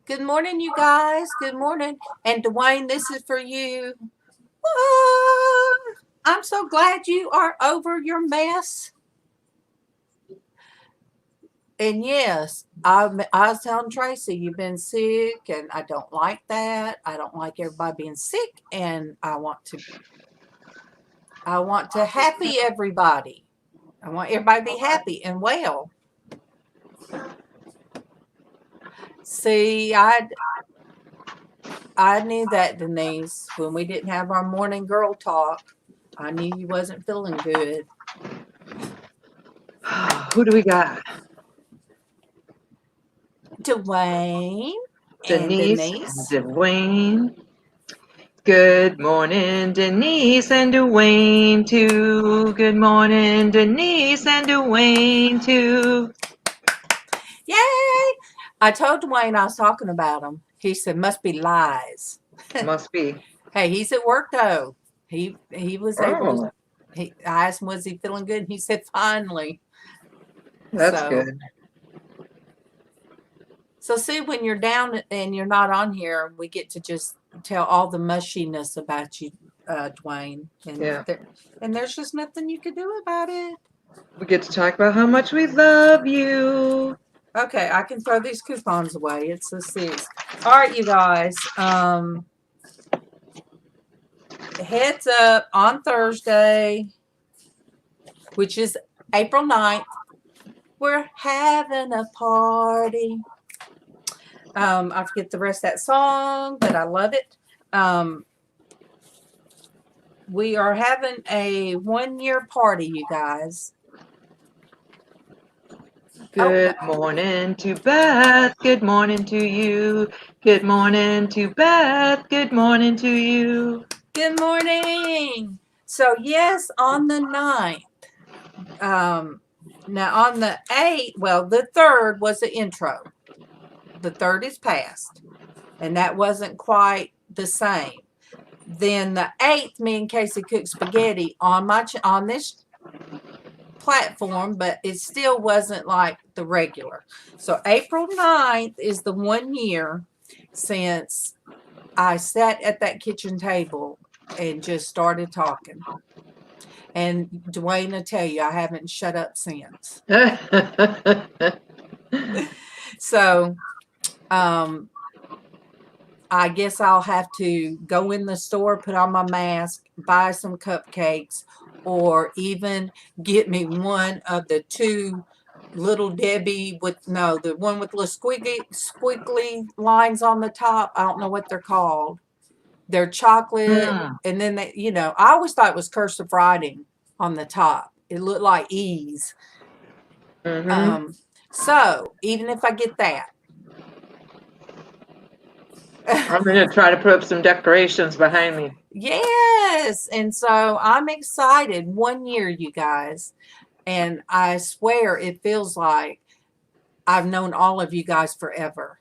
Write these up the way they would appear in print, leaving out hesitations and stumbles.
Good morning, you guys. Good morning. And Dwayne, this is for you. Ah, I'm so glad you are over your mess. And yes, I was telling Traci, you've been sick, and I don't like that. I don't like everybody being sick, and I want to happy everybody. I want everybody to be happy and well. See, I knew that, Denise, when we didn't have our morning girl talk. I knew you wasn't feeling good. Who do we got? Dwayne and Denise and Denise. Dwayne. Good morning, Denise and Dwayne too. Good morning, Denise and Dwayne too. Yay! I told Dwayne I was talking about him. He said, must be lies. Must be. Hey, he's at work though. He was able to. Oh, I asked him, was he feeling good? And he said, finally. that's So, good. so see, when you're down and you're not on here, we get to just tell all the mushiness about you, Dwayne, Yeah. and there's just nothing you could do about it. We get to talk about how much we love you. Okay, I can throw these coupons away. It's the six. All right, you guys. Heads up, on Thursday, which is April 9th, we're having a party. I forget the rest of that song, but I love it. We are having a 1 year party, you guys. Oh, Good morning to Beth. Good morning to you. Good morning to Beth. Good morning to you. good morning. So, yes, on the 9th. Now, on the 8th, well, the 3rd was the intro. The 3rd is past, and that wasn't quite the same. Then the 8th, me and Casey cooked spaghetti on on this platform, but it still wasn't like the regular. So April 9th is the 1 year since I sat at that kitchen table and just started talking. And Dwayne will tell you I haven't shut up since. So I guess I'll have to go in the store, put on my mask, buy some cupcakes, or even get me one of the two little Debbie the one with little squiggly lines on the top. I don't know what they're called. They're chocolate, Hmm. and then I always thought it was cursive writing on the top. It looked like E's. Mm-hmm. So even if I get that, I'm going to try to put up some decorations behind me. yes. And so I'm excited. 1 year, you guys. And I swear it feels like I've known all of you guys forever.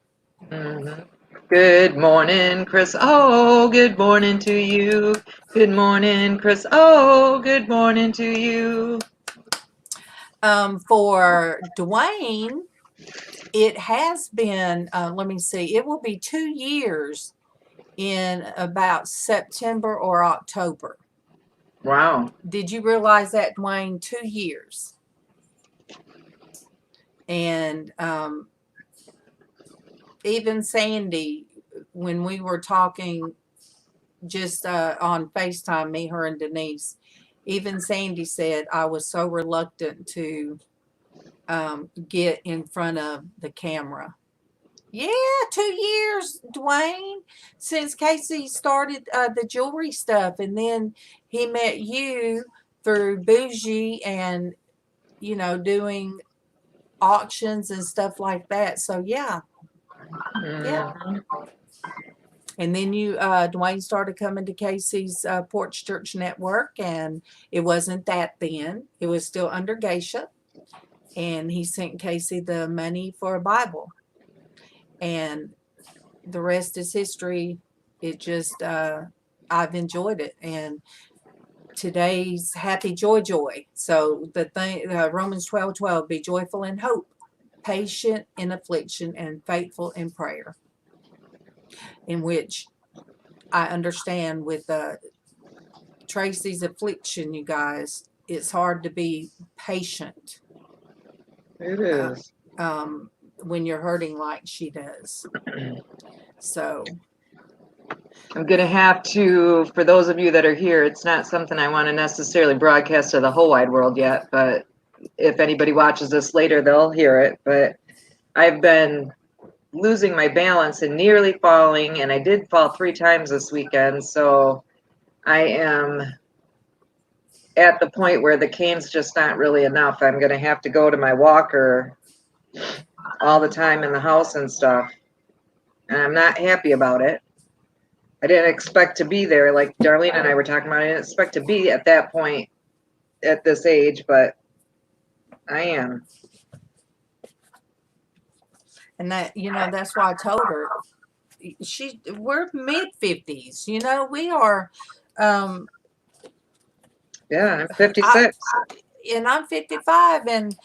Mm-hmm. Good morning, Chris. Oh, good morning to you. Good morning, Chris. Oh, good morning to you. For Dwayne, it has been, let me see, it will be 2 years in about September or October. Wow. Did you realize that, Dwayne? 2 years. And even Sandy, when we were talking just on FaceTime, me, her, and Denise, even Sandy said I was so reluctant to get in front of the camera. Yeah, 2 years, Dwayne, since Casey started the jewelry stuff, and then he met you through Bougie and doing auctions and stuff like that. So yeah. Mm-hmm. And then Dwayne started coming to Casey's Porch Church Network, and it wasn't that then. It was still under Geisha, and he sent Casey the money for a Bible, and the rest is history. It just I've enjoyed it, and today's happy joy. So the thing, Romans 12:12, be joyful in hope, patient in affliction, and faithful in prayer. in which I understand with Traci's affliction, you guys, it's hard to be patient It is. when you're hurting like she does. So I'm going to have to, for those of you that are here, it's not something I want to necessarily broadcast to the whole wide world yet, but if anybody watches this later, they'll hear it. But I've been losing my balance and nearly falling, and I did fall 3 times this weekend, so I am at the point where the cane's just not really enough. I'm going to have to go to my walker all the time in the house and stuff, and I'm not happy about it. I didn't expect to be there, like Darlene and I were talking about. I didn't expect to be at that point at this age, but I am. and that, you know, that's why I told her we're mid-50s, you know, we are Yeah, I'm 56. and I'm 55, and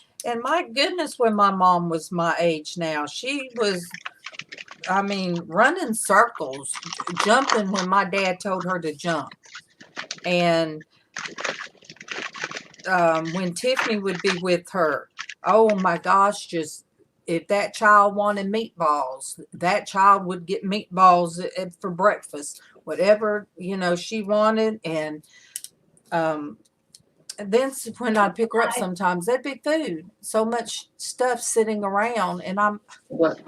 my goodness, when my mom was my age now, she was, I mean, running circles, jumping when my dad told her to jump. And when Tiffany would be with her, oh my gosh, just if that child wanted meatballs, that child would get meatballs for breakfast, whatever, you know, she wanted. And then when I'd pick her up sometimes, there'd be food, so much stuff sitting around, and What?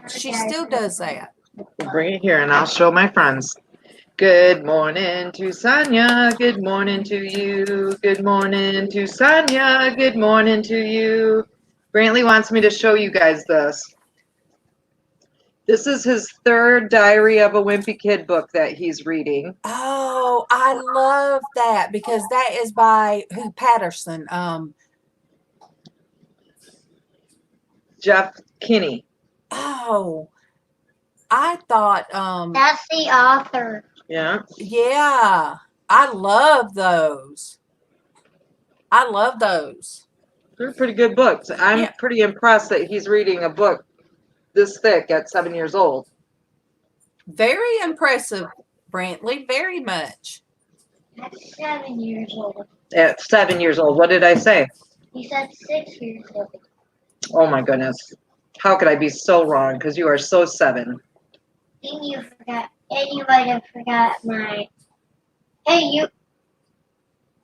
she still does that. Bring it here and I'll show my friends. Good morning to Sonia. Good morning to you. Good morning to Sonia. Good morning to you. Brantley wants me to show you guys this. This is his 3rd Diary of a Wimpy Kid book that he's reading. Oh, I love that, because that is by Patterson. Jeff Kinney. Oh, I thought That's the author. Yeah. yeah, I love those. I love those. They're pretty good books. I'm pretty impressed that he's reading a book this thick at 7 years old. Very impressive, Brantley, very much. At 7 years old. At 7 years old. What did I say? You said 6 years old. Oh my goodness. How could I be so wrong? Because you are so 7. And you forgot. And you might have forgot my. Hey,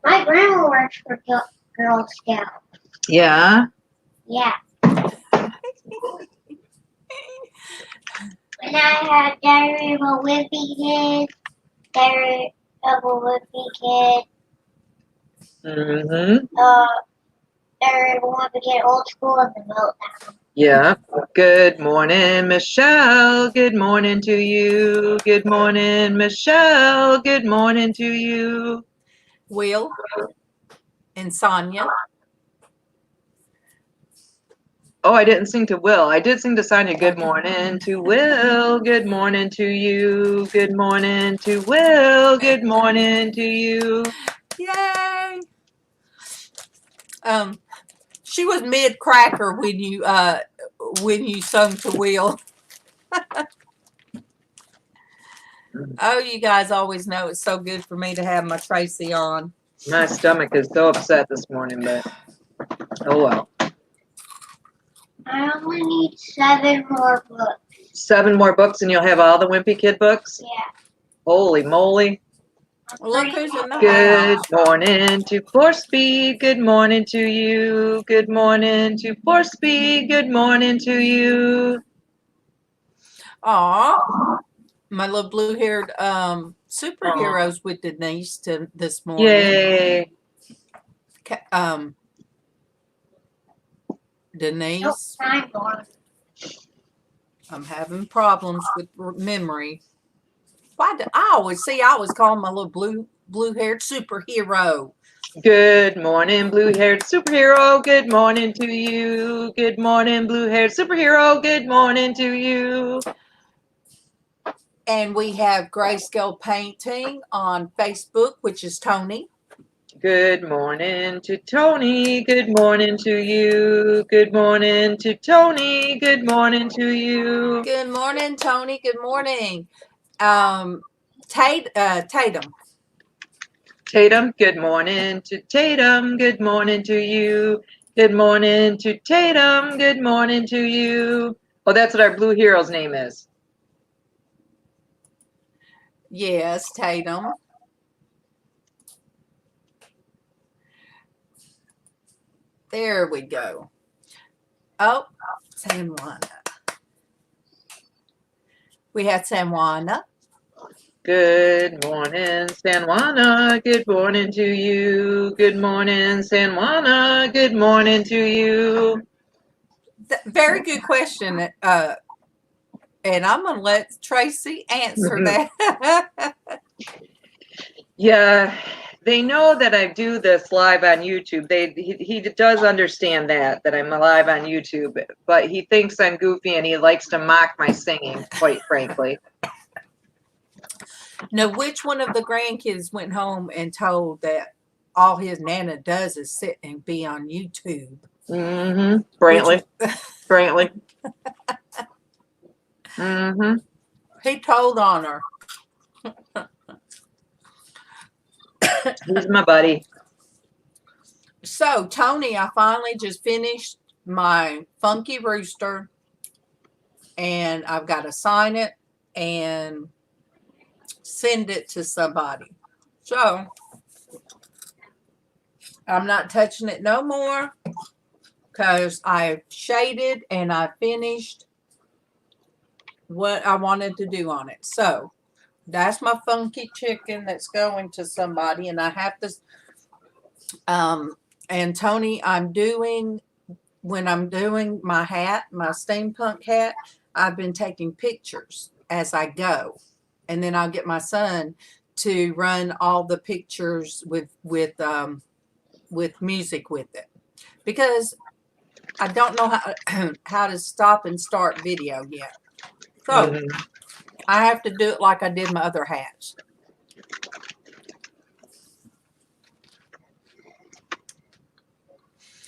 my grandma works for Girl Scout. Yeah. Yeah. And I had Diary of a Wimpy Kid, Diary of a Wimpy Kid, Mm-hmm. Diary of a Wimpy Kid, Old School, and the Meltdown. Yeah. Good morning, Michelle. Good morning to you. Good morning, Michelle. Good morning to you. Will and Sonia. Oh, I didn't sing to Will. I did sing to Sonia. Good morning to Will. Good morning to you. Good morning to Will. Good morning to you. Yay! She was mid-cracker when you sung to Will. Oh, you guys always know it's so good for me to have my Traci on. My stomach is so upset this morning, but oh well. I only need 7 more books. 7 more books and you'll have all the Wimpy Kid books? Yeah. Holy moly. Look who's in the Good house. morning to Porch Speed. Good morning to you. Good morning to Porch Speed. Good morning to you. Aw, my little blue-haired superheroes with Denise this morning. Yay. Denise, Oh, I'm having problems with memory. Why do I always call my little blue-haired superhero? Good morning, blue-haired superhero. Good morning to you. Good morning, blue-haired superhero. Good morning to you. And we have Grayscale Painting on Facebook, which is Tony. Good morning to Tony. Good morning to you. Good morning to Tony. Good morning to you. Good morning, Tony. Good morning. Tatum. Tatum, good morning to Tatum. Good morning to you. Good morning to Tatum. Good morning to you. Oh, that's what our blue hero's name is. Yes, Tatum. There we go. Oh, San Juana. We had San Juana. Good morning, San Juana. Good morning to you. Good morning, San Juana. Good morning to you. Very good question. And I'm going to let Traci answer that. Yeah, they know that I do this live on YouTube. He does understand that I'm live on YouTube, but he thinks I'm goofy and he likes to mock my singing, quite frankly. Now, which one of the grandkids went home and told that all his Nana does is sit and be on YouTube? Mm-hmm. Brantley. Brantley. Mm-hmm. He told on her. He's my buddy. So, Tony, I finally just finished my funky rooster, and I've got to sign it and send it to somebody. So, I'm not touching it no more because I shaded and I finished what I wanted to do on it. So, that's my funky chicken that's going to somebody, and I have to and Tony, when I'm doing my hat, my steampunk hat, I've been taking pictures as I go, and then I'll get my son to run all the pictures with music with it, because I don't know how to stop and start video yet. So I have to do it like I did my other hats.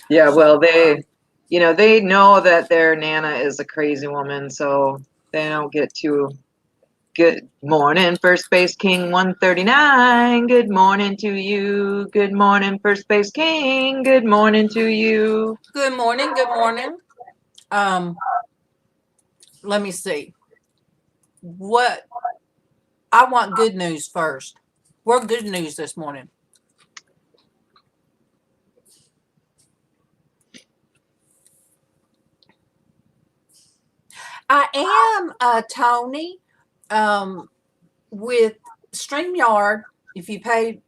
Yeah, well, they know that their Nana is a crazy woman, so they don't get too. Good morning, First Base King 139. Good morning to you. Good morning, First Base King. Good morning to you. Good morning. Good morning. Let me see. What I want good news first. We're good news this morning. I am Tony with StreamYard. If you pay,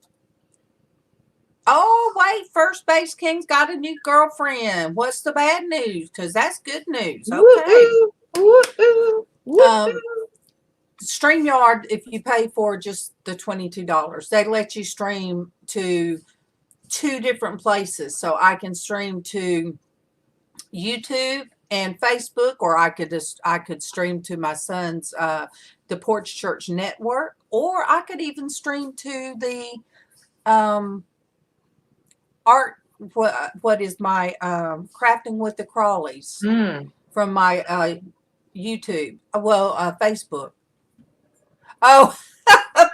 oh wait, First Base King's got a new girlfriend. What's the bad news? Because that's good news. Okay. Woo-hoo, woo-hoo. StreamYard, if you pay for just the $22, they let you stream to 2 different places. So I can stream to YouTube and Facebook, or I could stream to my son's the Porch Church Network, or I could even stream to the art. What is my crafting with the crawlies from my YouTube? Well, Facebook. Oh,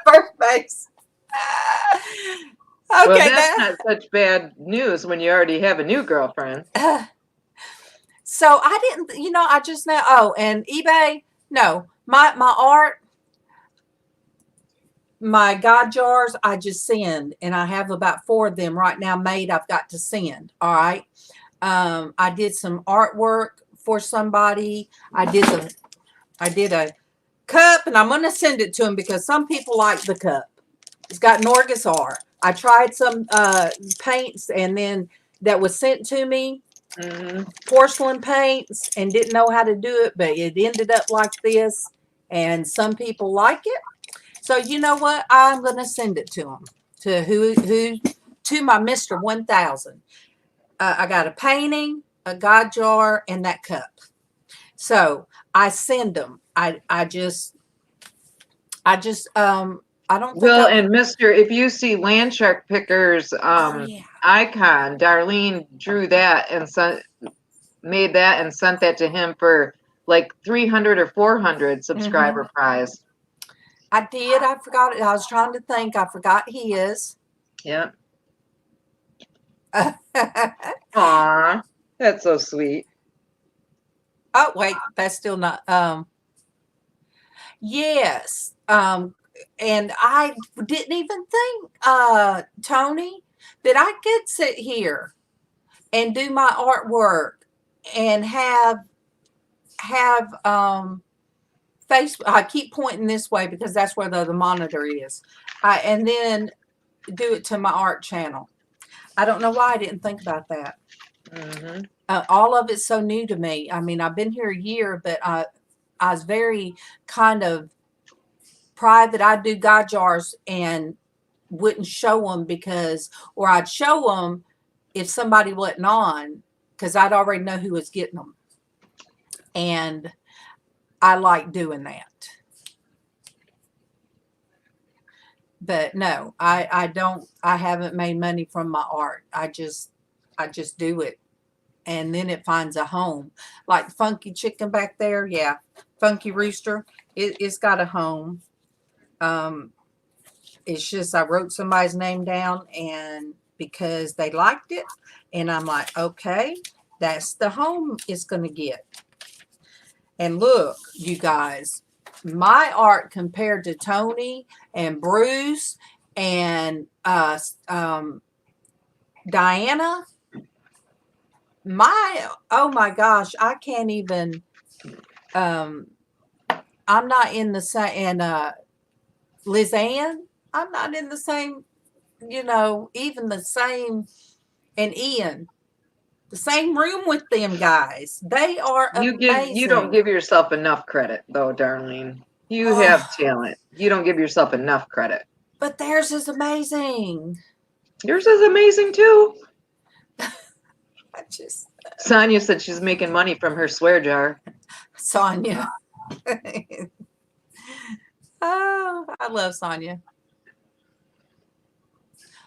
First Base. Okay, Well, that's not such bad news when you already have a new girlfriend. So I didn't, I just now. Oh, and eBay. No, my art, my God jars, I just send, and I have about 4 of them right now made. I've got to send. All right. I did some artwork for somebody. I did a cup, and I'm going to send it to them because some people like the cup. It's got Norgus art. I tried some paints, and then that was sent to me. Porcelain paints, and didn't know how to do it, but it ended up like this, and some people like it. So you know what? I'm going to send it to them, to my Mr. 1000. I got a painting, a God jar, and that cup. So I send them. I just I don't think Well, I, and Mister, if you see Land Shark Picker's oh yeah. icon, Darlene drew that and made that and sent that to him for like 300 or 400 subscriber prize. I did. I forgot it. I was trying to think. I forgot his. Yeah. Oh, Aw, that's so sweet. wait. That's still not. Yes. And I didn't even think, Tony, that I could sit here and do my artwork and have Facebook. I keep pointing this way because that's where the monitor is. And then do it to my art channel. I don't know why I didn't think about that. Mm-hmm. All of it's so new to me. I mean, I've been here a year, but I was very kind of pride that I'd do God jars and wouldn't show them or I'd show them if somebody wasn't on, because I'd already know who was getting them. And I like doing that. But no, I haven't made money from my art. I just do it. And then it finds a home. Like Funky Chicken back there. Yeah. Funky Rooster. It's got a home. It's just I wrote somebody's name down and because they liked it. And I'm like, okay, that's the home it's going to get. And look, you guys, my art compared to Tony and Bruce and Diana, oh my gosh, I can't even, I'm not in the same, and LizzAnn, I'm not in the same, even the same, and Ian, the same room with them guys. They are amazing. You don't give yourself enough credit though, Darlene. You have talent. You don't give yourself enough credit. But theirs is amazing. Yours is amazing too. I Sonia said she's making money from her swear jar. Sonia. Oh, I love Sonia.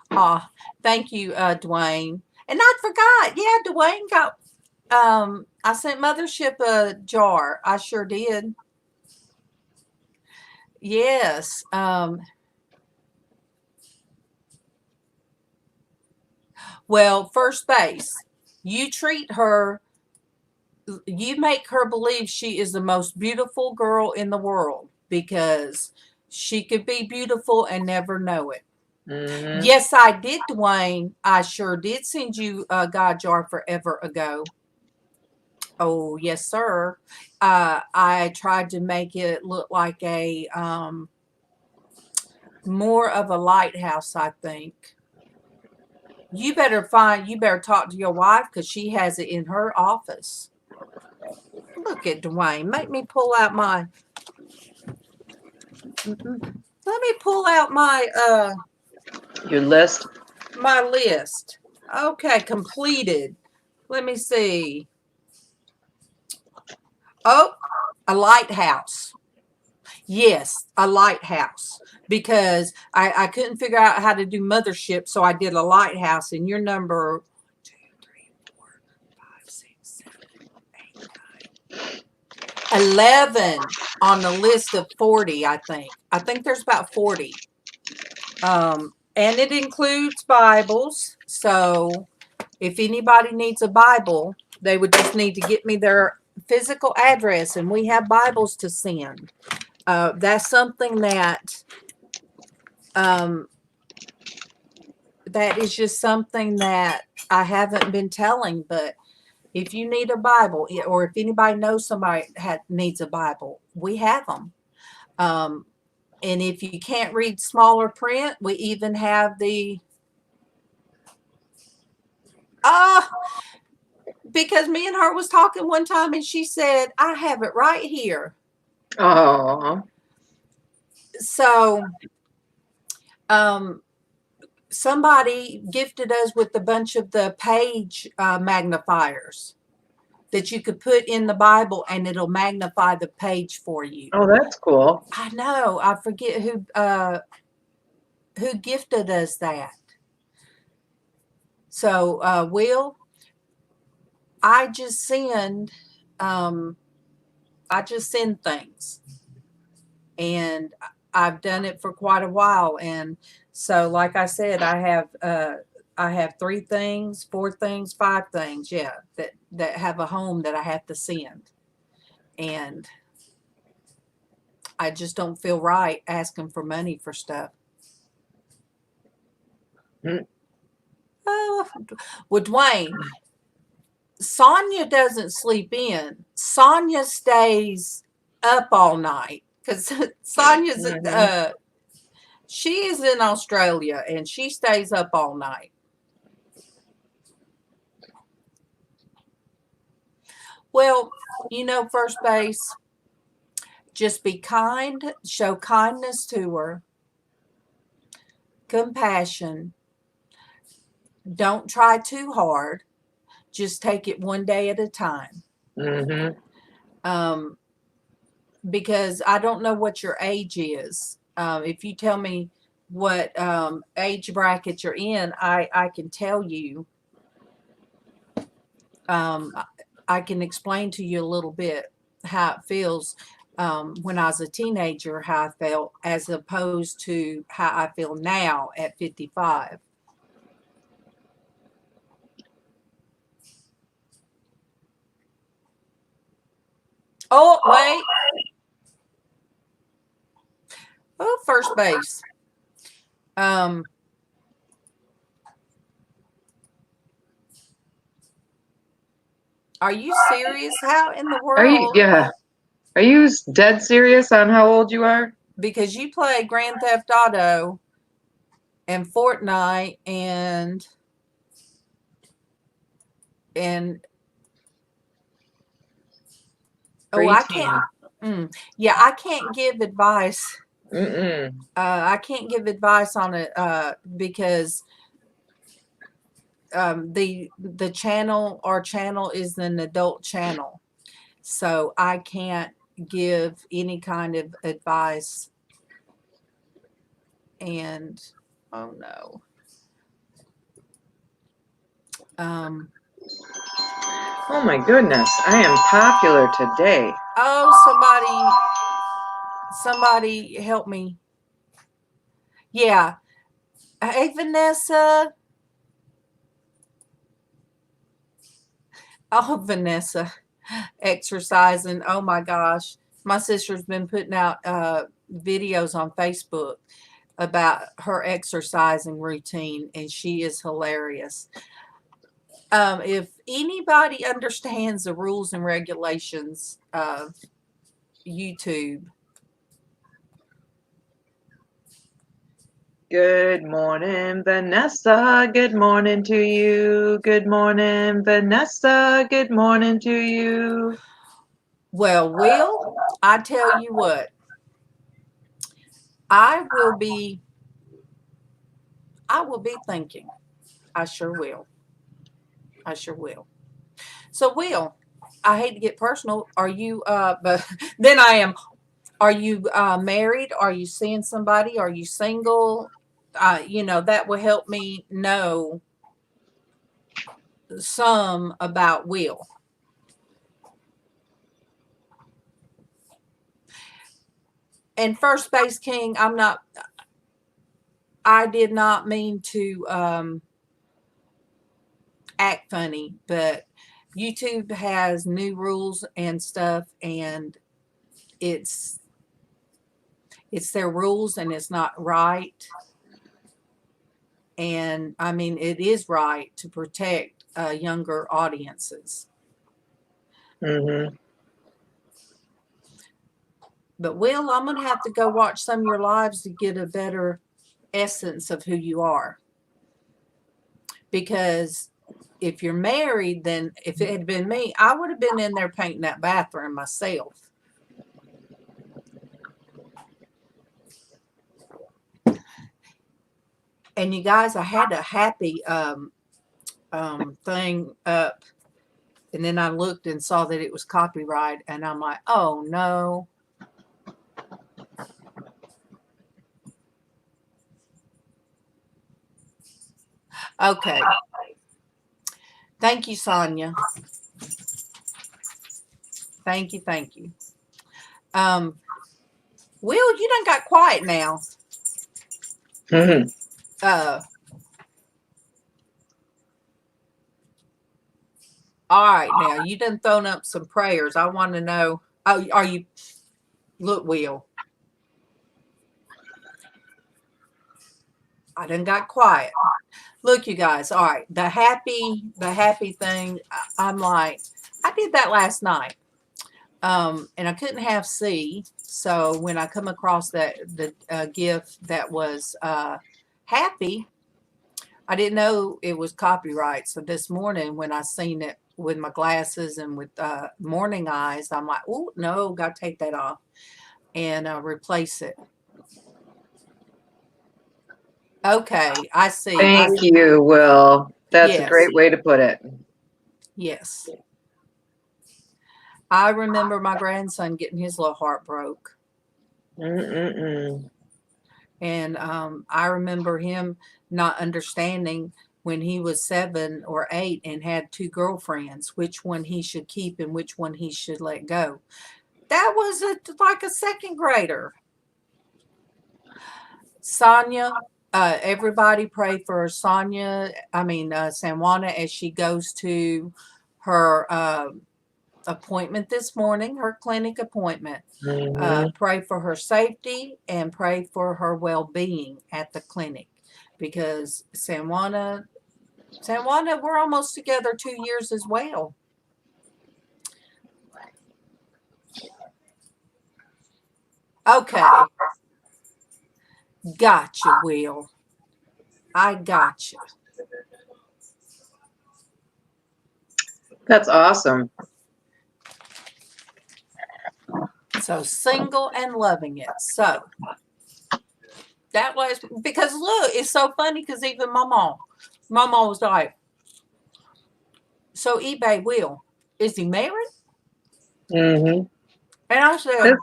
Oh, thank you, Dwayne. And I forgot. Yeah, Dwayne got, I sent Mothership a jar. I sure did. Yes. Well, first base, you treat her, you make her believe she is the most beautiful girl in the world because she could be beautiful and never know it. Mm-hmm. Yes, I did, Dwayne. I sure did send you a God jar forever ago. Oh, yes, sir. I tried to make it look like a more of a lighthouse, I think. You better talk to your wife because she has it in her office. Look at Dwayne. Let me pull out my Your list. My list. Okay, completed. Let me see. Oh, a lighthouse. Yes, a lighthouse. Because I couldn't figure out how to do Mothership, so I did a lighthouse. And your number 1, 2, 3, 4, 5, 6, 7, 8, 9, 11 on the list of 40, I think. I think there's about 40. And it includes Bibles. So if anybody needs a Bible, they would just need to get me their physical address and we have Bibles to send. That's something that is just something that I haven't been telling, but if you need a Bible or if anybody knows somebody needs a Bible, we have them. And if you can't read smaller print, we even have the because me and her was talking one time and she said, I have it right here. Oh. So somebody gifted us with a bunch of the page magnifiers that you could put in the Bible and it'll magnify the page for you. Oh, that's cool. I know. I forget who who gifted us that. So, Will, I just send things, and I've done it for quite a while. And so, like I said, I have 3 things, 4 things, 5 things, yeah, that have a home that I have to send. And I just don't feel right asking for money for stuff. Oh, well, Dwayne, Sonia doesn't sleep in. Sonia stays up all night because Sonia's she is in Australia and she stays up all night. Well, first base, just be kind, show kindness to her, compassion. Don't try too hard. Just take it one day at a time. Because I don't know what your age is. If you tell me what age bracket you're in, I can tell you. I can explain to you a little bit how it feels when I was a teenager, how I felt, as opposed to how I feel now at 55. Oh, wait. Oh, first base. Are you serious? How in the world? Are you dead serious on how old you are? Because you play Grand Theft Auto and Fortnite and I can't. Yeah, I can't give advice. I can't give advice on it because the channel, our channel, is an adult channel, so I can't give any kind of advice. And oh no. Oh my goodness, I am popular today. Oh, somebody help me. Yeah. Hey, Vanessa. Oh, Vanessa, exercising. Oh my gosh. My sister's been putting out videos on Facebook about her exercising routine, and she is hilarious. If anybody understands the rules and regulations of YouTube. Good morning, Vanessa. Good morning to you. Good morning, Vanessa. Good morning to you. Well, Will, I tell you what, I will be thinking. I sure will. So, Will, I hate to get personal. Are you, but then I am, are you married? Are you seeing somebody? Are you single? That will help me know some about Will. And first base king, I did not mean to act funny, but YouTube has new rules and stuff, and it's their rules, and it's not right. And I mean, it is right to protect younger audiences. But Will, I'm going to have to go watch some of your lives to get a better essence of who you are. Because if you're married, then if it had been me, I would have been in there painting that bathroom myself. And you guys, I had a happy thing up, and then I looked and saw that it was copyright, and I'm like, oh no. Okay. Thank you, Sonia. Thank you. Thank you. Will, you done got quiet now. Mhm. All right, now you done thrown up some prayers. I want to know. Oh, are you? Look, Will. I done got quiet. Look, you guys. All right, the happy thing. I'm like, I did that last night. And I couldn't have C. So when I come across the gift that was happy, I didn't know it was copyright. So this morning when I seen it with my glasses and with morning eyes, I'm like, oh no, got to take that off and replace it. Okay, I see. Thank you, Will. That's a Yes. great way to put it. Yes. I remember my grandson getting his little heart broke. Mm-mm-mm. And I remember him not understanding when he was 7 or 8 and had 2 girlfriends, which one he should keep and which one he should let go. That was like a second grader. Sonia, everybody pray for Sonia. Sanjuana, as she goes to her appointment this morning, her clinic appointment. Mhm. Pray for her safety and pray for her well-being at the clinic, because Sanjuana, we're almost together 2 years as well. Okay. Gotcha, Will. I gotcha. That's awesome. So single and loving it. So that was, because look, it's so funny because even my mom was like, so eBay, Will, is he married? Mm-hmm. And I said,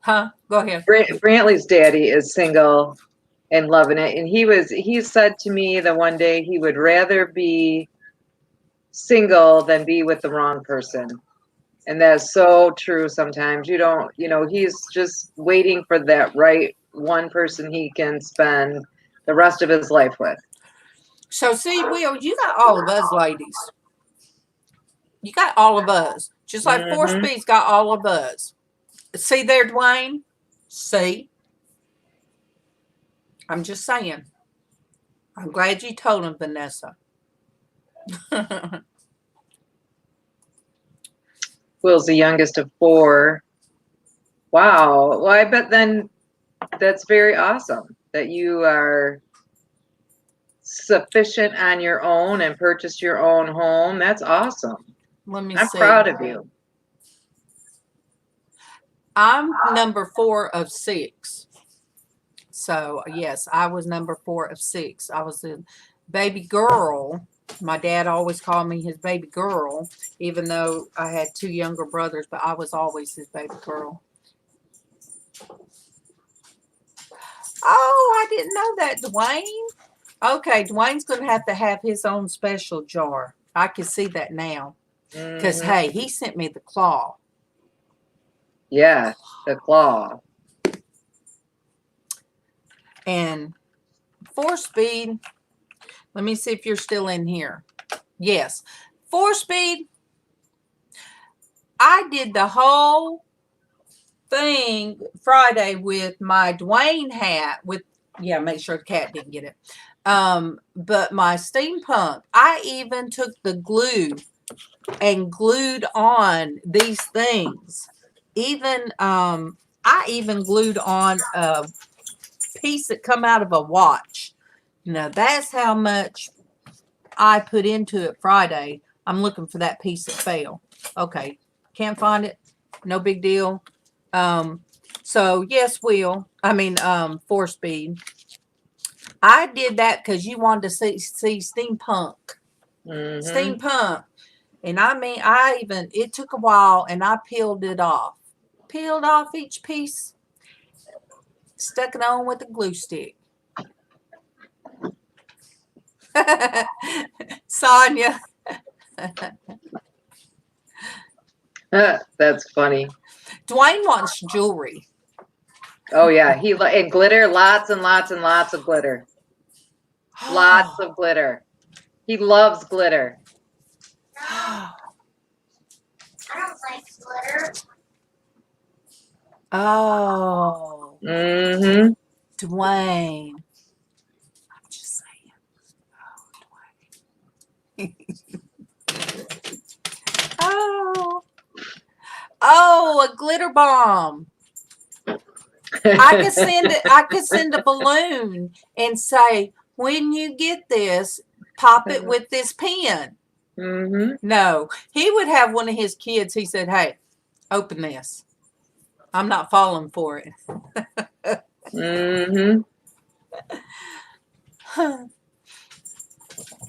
huh? Go ahead. Brantley's daddy is single and loving it. And he said to me the one day he would rather be single than be with the wrong person. And that's so true. Sometimes you don't, he's just waiting for that right one person he can spend the rest of his life with. So see, Will, you got all of us ladies. You got all of us. Just like Mhm. 4Speed's got all of us. See there, Dwayne? See? I'm just saying. I'm glad you told him, Vanessa. Will's the youngest of 4. Wow. Well, I bet then that's very awesome that you are sufficient on your own and purchased your own home. That's awesome. Let me I'm see. proud of you. I'm number 4 of 6. So, yes, I was number 4 of 6. I was the baby girl. My dad always called me his baby girl, even though I had 2 younger brothers, but I was always his baby girl. Oh, I didn't know that, Dwayne. Okay, Dwayne's going to have his own special jar. I can see that now. Because, Mhm. hey, he sent me the claw. Yeah, the claw. And 4Speed, let me see if you're still in here. Yes. 4Speed, I did the whole thing Friday with my Dwayne hat with, yeah, make sure the cat didn't get it. But my steampunk, I even took the glue and glued on these things. Even I even glued on a piece that come out of a watch. Now that's how much I put into it Friday. I'm looking for that piece that fell. Okay, can't find it. No big deal. So yes, Will. 4Speed. I did that because you wanted to see steampunk. Mhm. Steampunk. And it took a while and I peeled it off. Peeled off each piece, stuck it on with a glue stick. Sonia. That's funny. Dwayne wants jewelry. Oh yeah, and glitter, lots and lots and lots of glitter. Lots of glitter. He loves glitter. I don't like glitter. Oh, Mm-hmm. Dwayne. I'm just saying. Oh, oh, a glitter bomb. I could send it. I could send a balloon and say, when you get this, pop it with this pen. Mm-hmm. No, he would have one of his kids. He said, "Hey, open this. I'm not falling for it." Mm-hmm.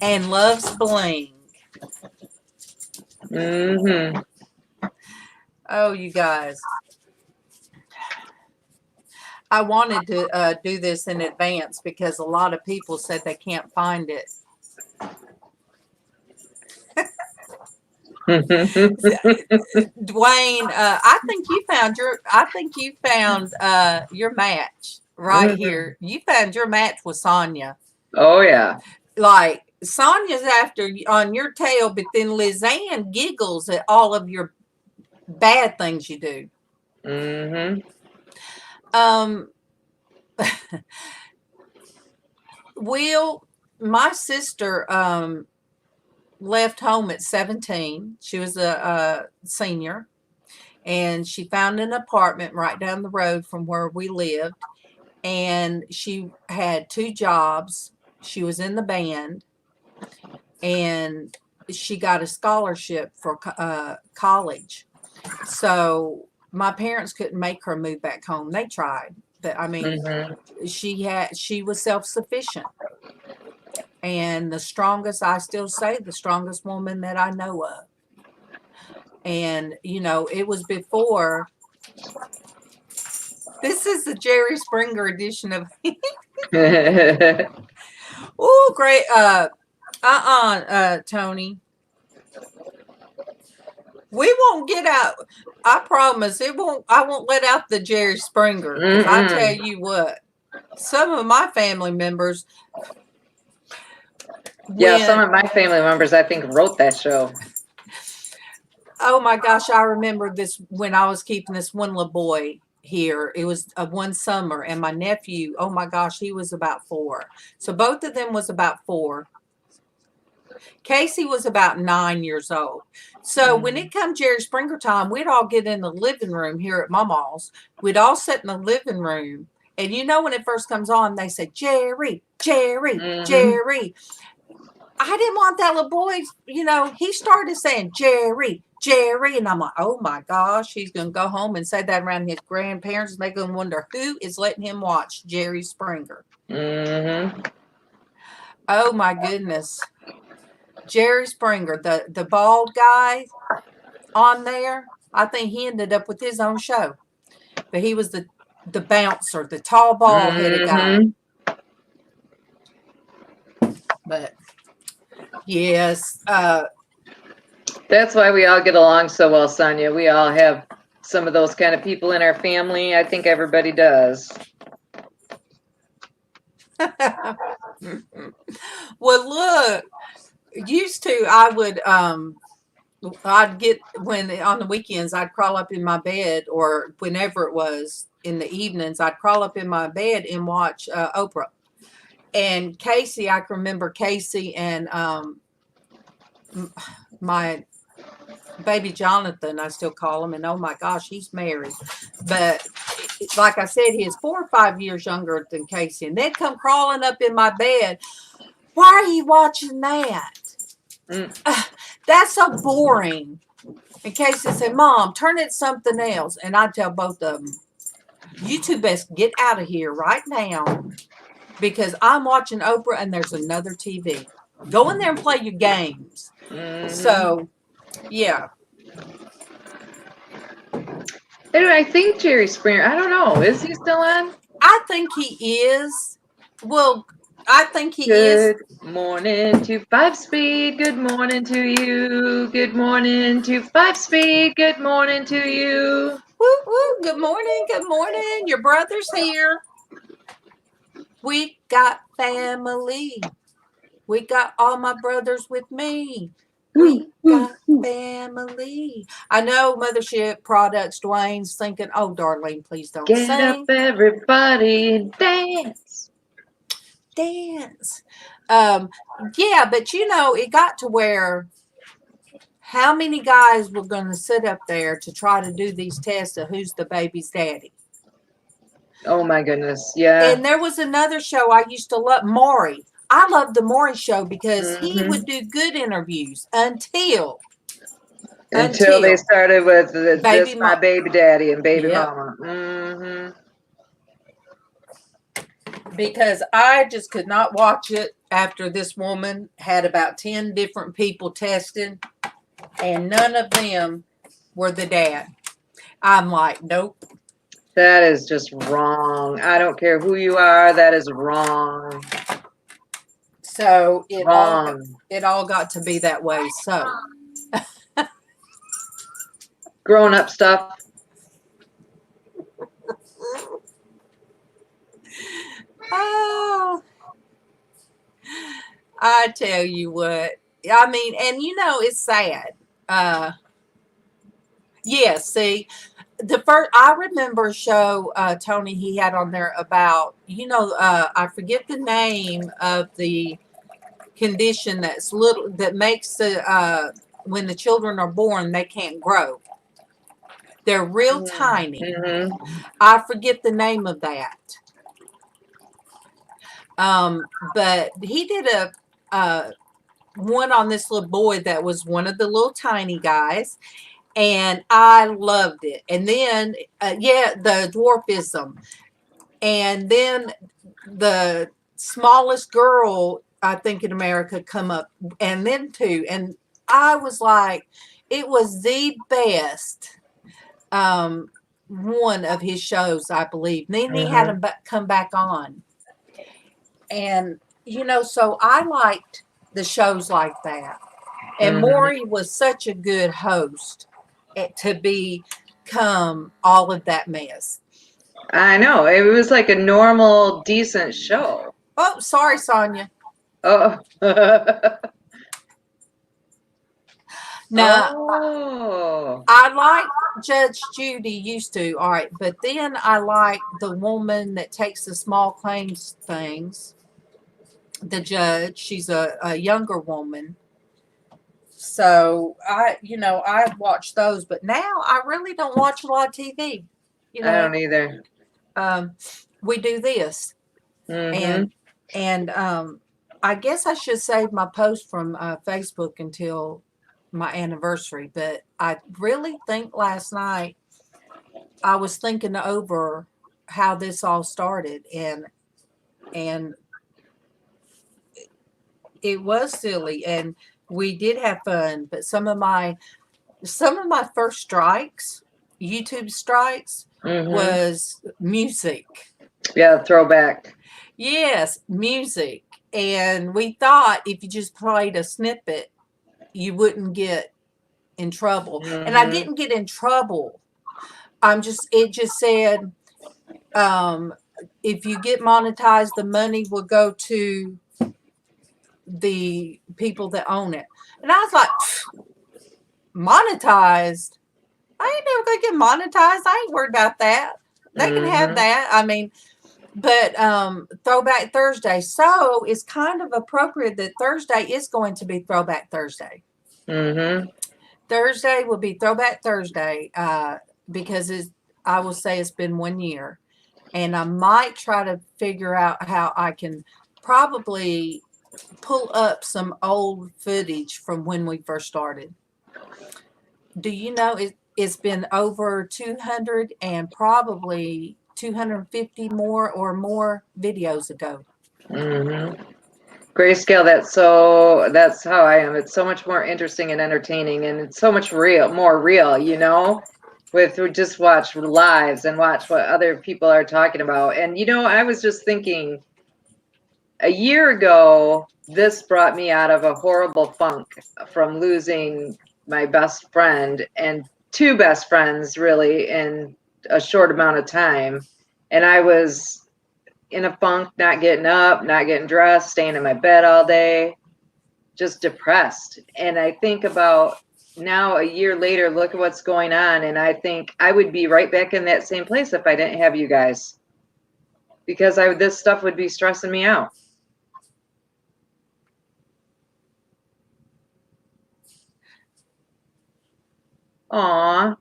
And loves bling. Mm-hmm. Oh, you guys. I wanted to do this in advance because a lot of people said they can't find it. Dwayne, I think you found your match right here. You found your match with Sonia. Oh yeah. Like Sonia's after on your tail, but then LizzAnn giggles at all of your bad things you do. Mm-hmm. Will, my sister left home at 17. She was a senior, and she found an apartment right down the road from where we lived, and she had 2 jobs. She was in the band, and she got a scholarship for college. So my parents couldn't make her move back home. They tried, but I mean, she was self-sufficient. And the strongest, I still say, the strongest woman that I know of. And, you know, it was before. This is the Jerry Springer edition of. Oh, great. Tony. We won't get out. I promise I won't let out the Jerry Springer. Because I tell you what, some of my family members. Yeah, some of my family members, I think, wrote that show. Oh my gosh, I remember this when I was keeping this one little boy here. It was one summer, and my nephew, oh my gosh, he was about 4. So both of them was about 4. Casey was about 9 years old. So when it come Jerry Springer time, we'd all get in the living room here at MawMaw's. We'd all sit in the living room. And you know when it first comes on, they say, Jerry, Jerry, Jerry. I didn't want that little boy, you know, he started saying, Jerry, Jerry. And I'm like, oh my gosh, he's going to go home and say that around his grandparents. And they're going to wonder who is letting him watch Jerry Springer. Oh my goodness. Jerry Springer, the bald guy on there, I think he ended up with his own show. But he was the bouncer, the tall, bald-headed guy. But yes. That's why we all get along so well, Sonia. We all have some of those kind of people in our family. I think everybody does. Well, look, used to I would I'd get when on the weekends I'd crawl up in my bed, or whenever it was in the evenings, I'd crawl up in my bed and watch Oprah. And Casey, I can remember Casey and my baby Jonathan, I still call him, and oh my gosh, he's married. But like I said, he is 4 or 5 years younger than Casey, and they'd come crawling up in my bed. Why are you watching that? That's so boring. And Casey said, Mom, turn it something else. And I tell both of them, you two best get out of here right now, because I'm watching Oprah and there's another TV. Go in there and play your games. So, yeah. Anyway, I think Jerry Springer, I don't know, is he still on? I think he is. Well, I think he is. Good morning to 5-speed. Good morning to you. Good morning to 5-speed. Good morning to you. Woo, woo. Good morning. Good morning. Your brother's here. We got family. We got all my brothers with me. We got family. I know Mothership Products, Dwayne's thinking, oh, Darlene, please don't Get up, sing. everybody, and dance. Dance. Yeah, but you know, it got to where how many guys were going to sit up there to try to do these tests of who's the baby's daddy? Oh my goodness, yeah. And there was another show I used to love, Maury. I loved the Maury show because he would do good interviews until they started with this my baby daddy and baby Yep. mama. Because I just could not watch it after this woman had about 10 different people tested and none of them were the dad. I'm like, nope. That is just wrong. I don't care who you are. That is wrong. So it all got to be that way. So grown up stuff. Oh, I tell you what. I mean, and you know, it's sad. Yeah, see, the first I remember a show Tony he had on there about, you know, I forget the name of the condition that makes the when the children are born they can't grow. They're real tiny. I forget the name of that. But he did a one on this little boy that was one of the little tiny guys, and I loved it. And then, the dwarfism, and then the smallest girl I think in America come up, and then two, and I was like, it was the best. One of his shows, I believe. Then he had him come back on. And, you know, so I liked the shows like that. And Maury was such a good host to become all of that mess. I know. It was like a normal, decent show. Oh, sorry, Sonia. Oh. No, I like Judge Judy used to. All right. But then I like the woman that takes the small claims things. The judge, she's a younger woman. So I watch those, but now I really don't watch a lot of TV. You know, I don't either. We do this, and I guess I should save my post from Facebook until my anniversary. But I really think last night I was thinking over how this all started, and it was silly, and we did have fun, but some of my first strikes, YouTube strikes, was music. Yeah, throwback. Yes, music. And we thought if you just played a snippet, you wouldn't get in trouble. And I didn't get in trouble. It just said, if you get monetized, the money will go to the people that own it. And I was like, monetized? I ain't never gonna get monetized. I ain't worried about that. They can have that. I mean, but Throwback Thursday. So it's kind of appropriate that Thursday is going to be Throwback Thursday. Thursday will be Throwback Thursday because I will say it's been 1 year. And I might try to figure out how I can probably pull up some old footage from when we first started. Do you know it's been over 200 and probably 250 more videos ago. Grayscale, that's how I am. It's so much more interesting and entertaining, and it's so much more real, you know, we just watch lives and watch what other people are talking about. And, you know, I was just thinking, a year ago, this brought me out of a horrible funk from losing my best friend and two best friends really in a short amount of time. And I was in a funk, not getting up, not getting dressed, staying in my bed all day, just depressed. And I think about now a year later, look at what's going on. And I think I would be right back in that same place if I didn't have you guys, because this stuff would be stressing me out. Aw.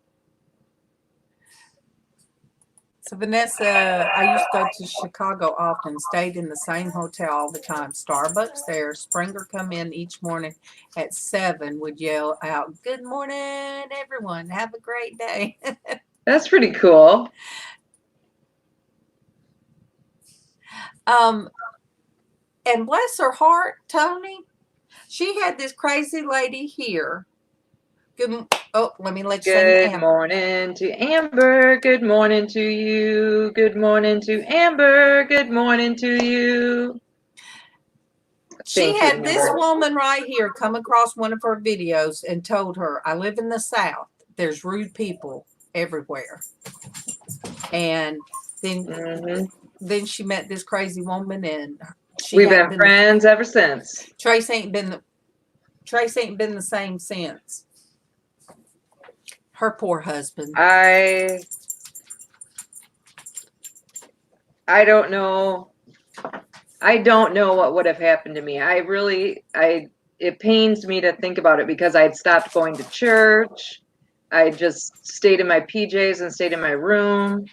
So Vanessa, I used to go to Chicago often, stayed in the same hotel all the time. Starbucks there. Springer come in each morning at 7, would yell out, "Good morning, everyone. Have a great day." That's pretty cool. And bless her heart, Tony, she had this crazy lady here. Let me let you say Good morning to Amber. Good morning to you. Good morning to Amber. Good morning to you. She had this woman right here come across one of her videos and told her, "I live in the South. There's rude people everywhere." And then she met this crazy woman, and we've been friends ever since. Traci ain't been the same since. Her poor husband. I don't know. I don't know what would have happened to me. It pains me to think about it because I'd stopped going to church. I just stayed in my PJs and stayed in my room.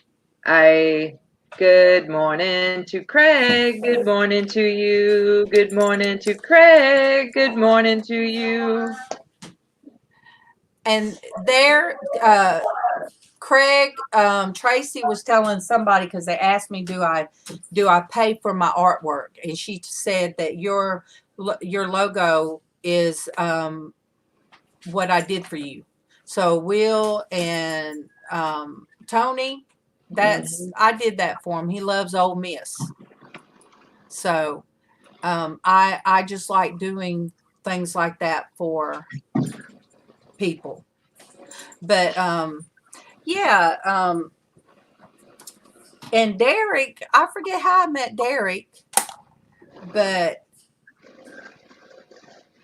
Good morning to Craig. Good morning to you. Good morning to Craig. Good morning to you. And there, Craig, Traci was telling somebody, because they asked me, do I pay for my artwork? And she said that your logo is what I did for you. So Will and Tony, I did that for him. He loves Ole Miss. So I just like doing things like that for people. But and Derek, I forget how I met Derek, but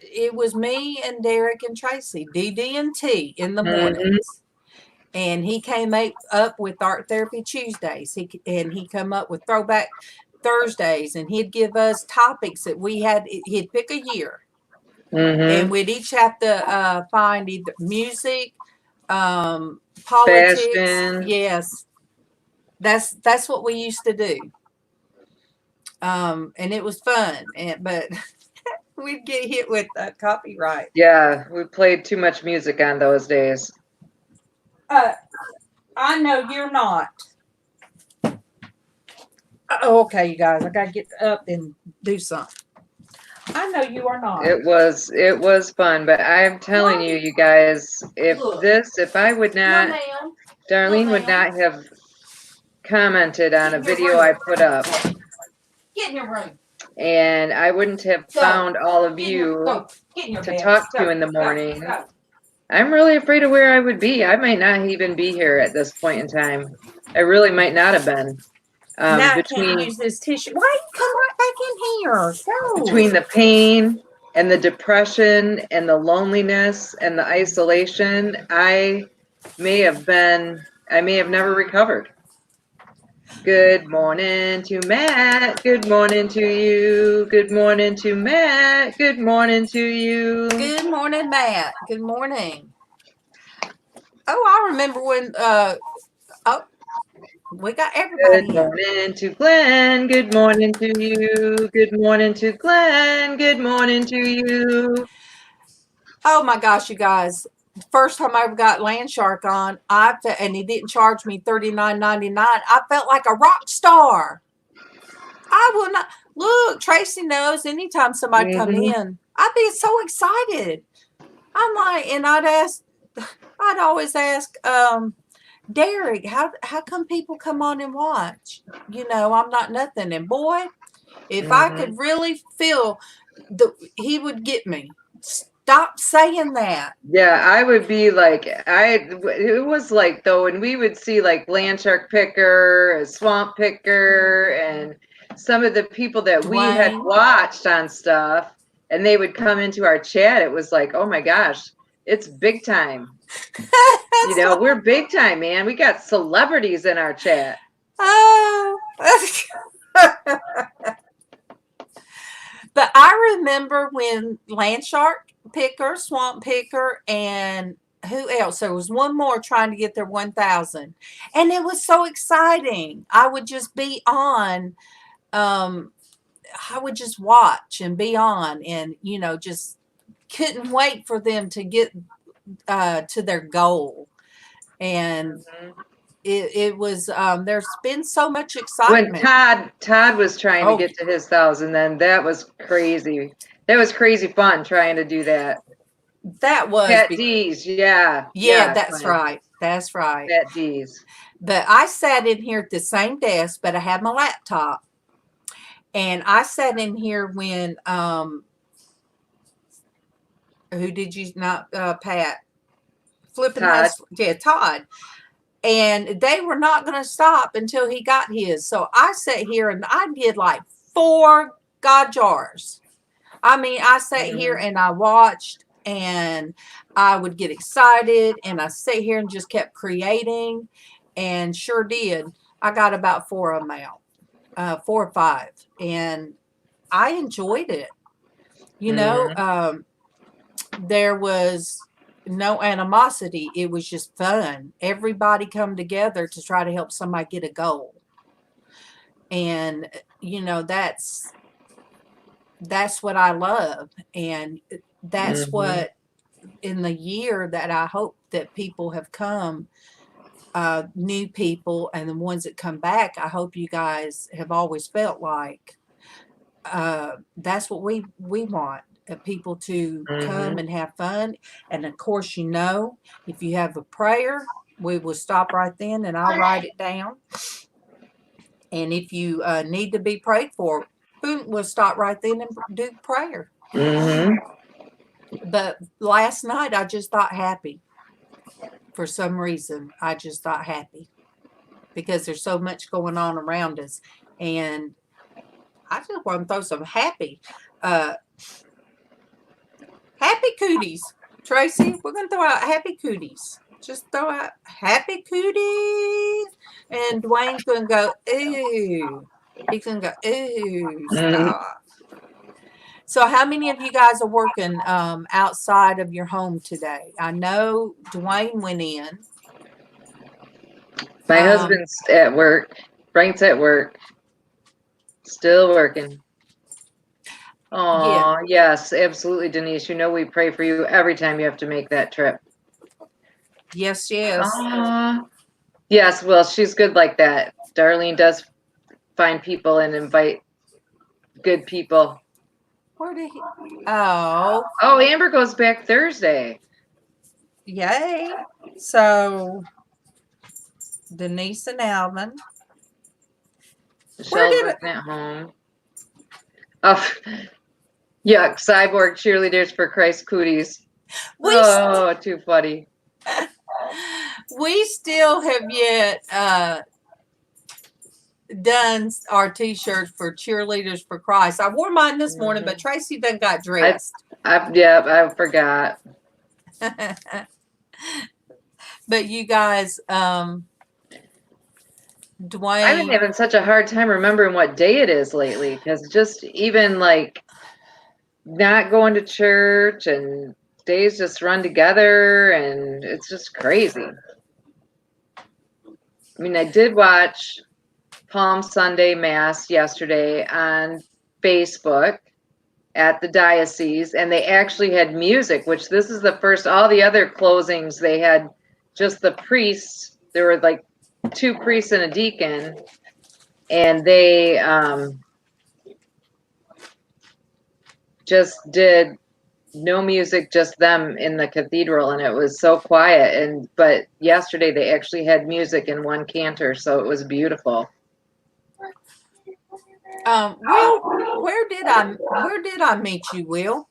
it was me and Derek and Traci, DD&T in the mornings. And he came up with Art Therapy Tuesdays. He come up with Throwback Thursdays, and he'd give us topics that he'd pick a year. And we'd each have to find either music, politics. Fashion. Yes. That's what we used to do. And it was fun. But we'd get hit with copyright. Yeah, we played too much music on those days. I know you're not. Okay, you guys, I gotta get up and do something. I know you are not. It was fun, but I'm telling you guys, if I would not, Darlene would not have commented on a video I put up. Get in your room. And I wouldn't have found all of you to talk to in the morning. I'm really afraid of where I would be. I might not even be here at this point in time. I really might not have been. Now I can't use this tissue. Why you come right back in here? Go. Between the pain and the depression and the loneliness and the isolation, I may have never recovered. Good morning to Matt. Good morning to you. Good morning to Matt. Good morning to you. Good morning, Matt. Good morning. Oh, I remember when we got everybody. Good morning to Glenn. Good morning to you. Good morning to Glenn. Good morning to you. Oh my gosh, you guys. First time I ever got Landshark on, and he didn't charge me $39.99. I felt like a rock star. I will not look. Traci knows anytime somebody come in, I'd be so excited. I'm like, and I'd always ask Derek, how come people come on and watch? You know, I'm not nothing. And boy, If I could really feel he would get me. Stop saying that. Yeah, I would be like, it was like, though, when we would see like land shark picker, a swamp picker, and some of the people that we had Dwayne. watched on stuff, and they would come into our chat, it was like, oh my gosh, it's big time. You know, we're big time, man. We got celebrities in our chat. Oh. But I remember when land shark picker, swamp picker, and who else? There was one more trying to get their 1,000. And it was so exciting. I would just be on. I would just watch and be on and, you know, just couldn't wait for them to get to their goal. And it was, there's been so much excitement. When Todd was trying to get to his 1,000, then that was crazy. That was crazy fun trying to do that. That was Pat D's, yeah. Yeah, that's right. That's right. Pat D's. But I sat in here at the same desk, but I had my laptop. And I sat in here when who did you not Pat? Flipping Todd. Todd. And they were not going to stop until he got his. So I sat here and I did like 4 God jars. I mean, I sat here and I watched and I would get excited and I sat here and just kept creating and sure did. I got about 4 of them out, 4 or 5. And I enjoyed it. You know, there was no animosity. It was just fun. Everybody come together to try to help somebody get a goal. And, you know, that's what I love. And that's what in the year that I hope that people have come, new people and the ones that come back, I hope you guys have always felt like that's what we want. People to come and have fun. And of course, you know, if you have a prayer, we will stop right then and I'll write it down. And if you need to be prayed for, boom, we'll stop right then and do prayer. But last night I just thought happy. For some reason, I just thought happy because there's so much going on around us. And I just want to throw some happy cooties. Traci, we're going to throw out happy cooties. Just throw out happy cooties. And Dwayne's going to go, ooh. He's going to go, ooh, stop. So how many of you guys are working outside of your home today? I know Dwayne went in. My husband's at work. Frank's at work. Still working. Oh, yes, absolutely, Denise. You know we pray for you every time you have to make that trip. Yes. Yes, well, she's good like that. Darlene does find people and invite good people. Where did he? Oh, Amber goes back Thursday. yay. So, Denise and Alvin. Michelle's working at home. Oh, yuck. Cyborg cheerleaders for Christ cooties. Too funny. We still have yet done our t-shirts for Cheerleaders for Christ. I wore mine this morning, but Traci done got dressed. I forgot. But you guys, Dwayne. I've been having such a hard time remembering what day it is lately because just even like not going to church and days just run together and it's just crazy. I mean, I did watch Palm Sunday Mass yesterday on Facebook at the diocese, and they actually had music, which this is the first. All the other closings, they had just the priests. There were like 2 priests and a deacon, and they just did no music, just them in the cathedral, and it was so quiet. But yesterday they actually had music in one cantor, so it was beautiful. Will, where did I meet you, Will?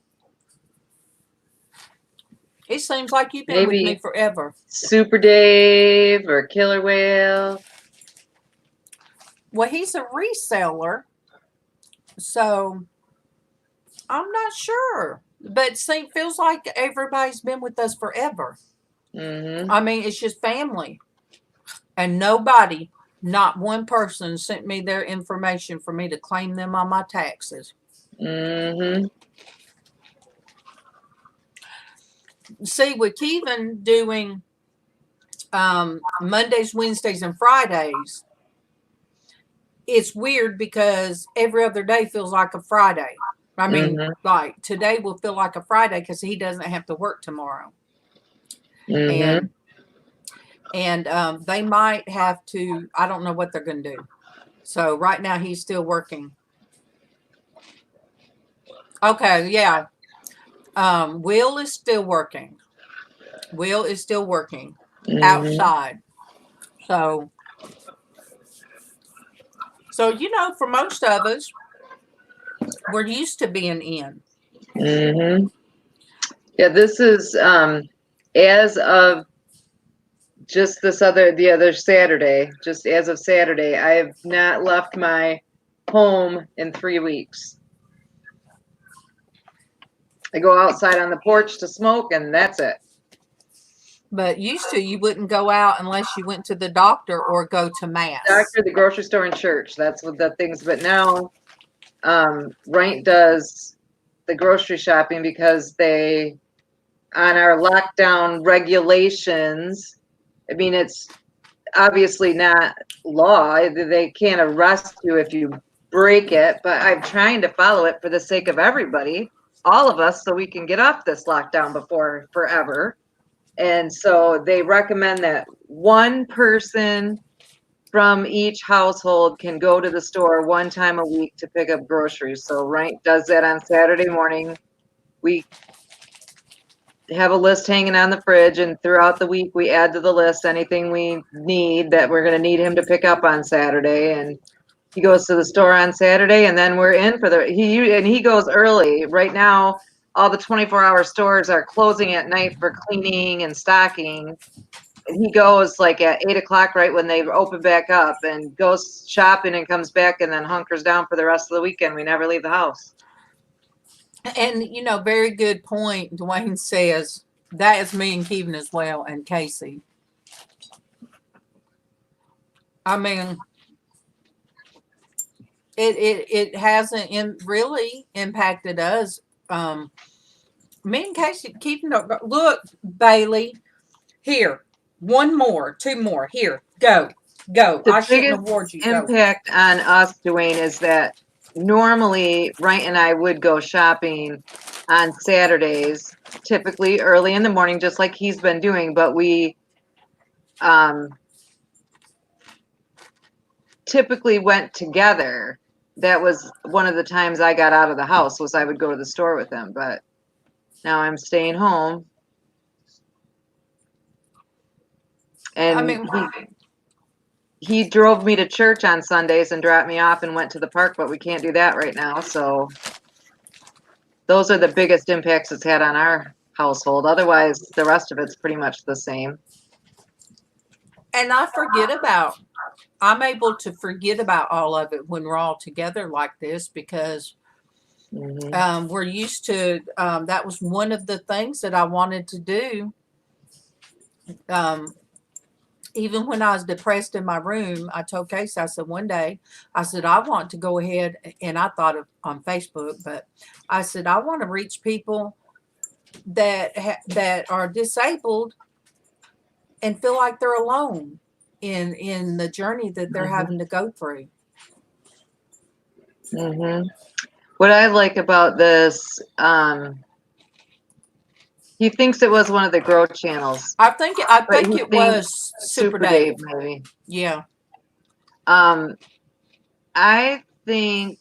It seems like you've been with me Maybe forever. Super Dave or Killer Whale. Well, he's a reseller, so I'm not sure. But see, feels like everybody's been with us forever. Mm-hmm. I mean, it's just family. And nobody, not one person, sent me their information for me to claim them on my taxes. Mm-hmm. See, with Kevin doing Mondays, Wednesdays, and Fridays, it's weird because every other day feels like a Friday. I mean, like today will feel like a Friday because he doesn't have to work tomorrow. Mm-hmm. And they might have to, I don't know what they're going to do. So right now he's still working. Okay, yeah. Will is still working. Will is still working outside. So you know, for most of us, we're used to being in. Mm-hmm. Yeah, this is as of just the other Saturday, just as of Saturday, I have not left my home in 3 weeks. I go outside on the porch to smoke, and that's it. But used to, you wouldn't go out unless you went to the doctor or go to mass. Doctor, the grocery store, and church. That's what the things. But now, Rent does the grocery shopping because they, on our lockdown regulations, I mean, it's obviously not law. They can't arrest you if you break it, but I'm trying to follow it for the sake of everybody, all of us, so we can get off this lockdown before forever. And so they recommend that one person from each household can go to the store one time a week to pick up groceries. So Rent does that on Saturday morning. We have a list hanging on the fridge, and throughout the week we add to the list anything we need that we're going to need him to pick up on Saturday. And he goes to the store on Saturday, and then we're in for he goes early. Right now, all the 24-hour stores are closing at night for cleaning and stocking. And he goes like at 8 o'clock, right when they open back up, and goes shopping and comes back and then hunkers down for the rest of the weekend. We never leave the house. And, you know, very good point. Dwayne says that is me and Kevin as well, and Casey. I mean, it hasn't really impacted us. Me and Casey, Kevin, look, Bailey, here, one more, two more, here, go. I shouldn't award you. Impact on us, Dwayne, is that normally Ryan and I would go shopping on Saturdays, typically early in the morning, just like he's been doing, but we typically went together. That was one of the times I got out of the house, was I would go to the store with him, but now I'm staying home. And I mean, he drove me to church on Sundays and dropped me off and went to the park, but we can't do that right now. So those are the biggest impacts it's had on our household. Otherwise, the rest of it's pretty much the same. And I'm able to forget about all of it when we're all together like this, because we're used to, that was one of the things that I wanted to do. Even when I was depressed in my room, I told Casey, I said, one day, I said, I want to go ahead, and I thought of on Facebook, but I said, I want to reach people that are disabled and feel like they're alone in the journey that they're having to go through. What I like about this, he thinks it was one of the Grow channels. I think it was Super Dave, maybe. Yeah. I think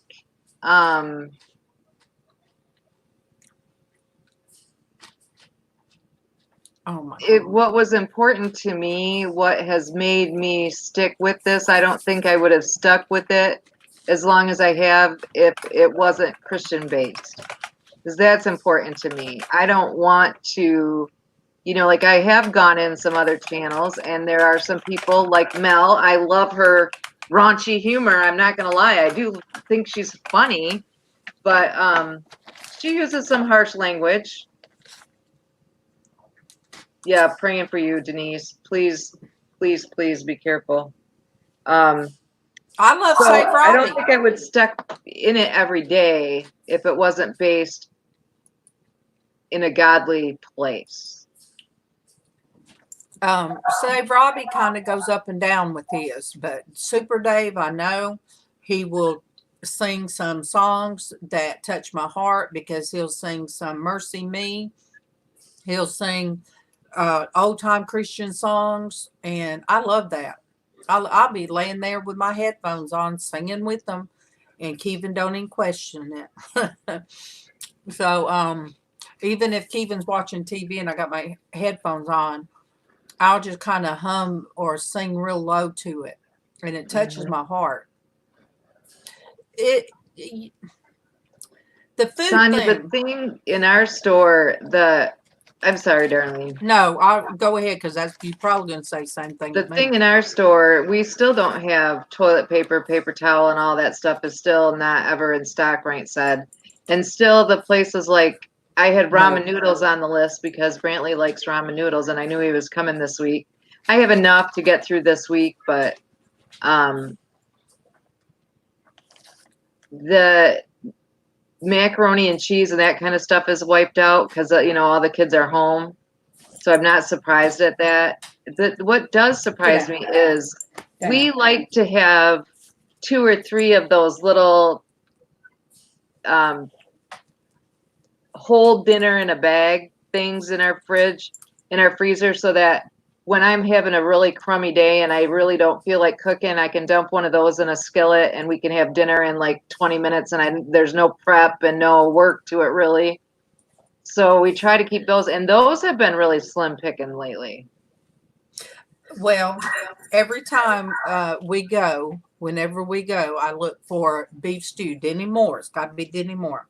Oh my God. What was important to me, what has made me stick with this, I don't think I would have stuck with it as long as I have, if it wasn't Christian based, because that's important to me. I don't want to, like I have gone in some other channels, and there are some people like Mel. I love her raunchy humor. I'm not gonna lie, I do think she's funny, but she uses some harsh language. Yeah, praying for you, Denise. Please, please, please be careful. I love So Safe I don't Robbie. think I would stuck in it every day if it wasn't based in a godly place. Save Robbie kind of goes up and down with his, but Super Dave, I know he will sing some songs that touch my heart, because he'll sing some Mercy Me. He'll sing old time Christian songs, and I love that. I'll be laying there with my headphones on, singing with them, and Kevin don't even question it. So even if Kevin's watching TV and I got my headphones on, I'll just kind of hum or sing real low to it, and it touches my heart. The food Tanya, thing. the thing in our store, I'm sorry, Darlene. No, I'll go ahead, because you probably gonna say the same thing. The as thing me. in our store, we still don't have toilet paper, paper towel, and all that stuff is still not ever in stock, right? Said, and still the places like I had ramen noodles on the list because Brantley likes ramen noodles, and I knew he was coming this week. I have enough to get through this week, but the macaroni and cheese and that kind of stuff is wiped out because all the kids are home, so I'm not surprised at that. What does surprise me is we like to have 2 or 3 of those little whole dinner in a bag things in our fridge, in our freezer, so that when I'm having a really crummy day and I really don't feel like cooking, I can dump one of those in a skillet and we can have dinner in like 20 minutes, and there's no prep and no work to it really. So we try to keep those, and those have been really slim picking lately. Well, every time whenever we go, I look for beef stew. Denny Moore. It's got to be Denny Moore.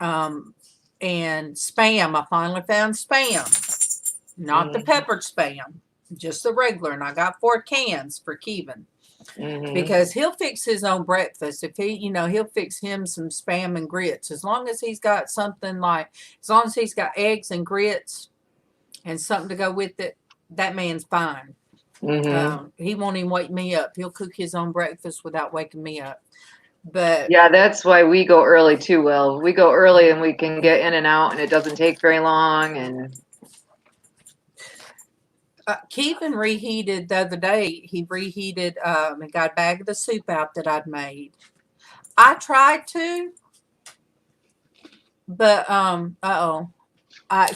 And Spam. I finally found Spam. Not the peppered Spam, just the regular. And I got 4 cans for Kevin. Because he'll fix his own breakfast. If he'll fix him some Spam and grits. As long as he's got something as long as he's got eggs and grits and something to go with it, that man's fine. He won't even wake me up. He'll cook his own breakfast without waking me up. But yeah, that's why we go early too. Will we go early and we can get in and out, and it doesn't take very long. And Kevin reheated the other day. He reheated and got a bag of the soup out that I'd made. I tried to, but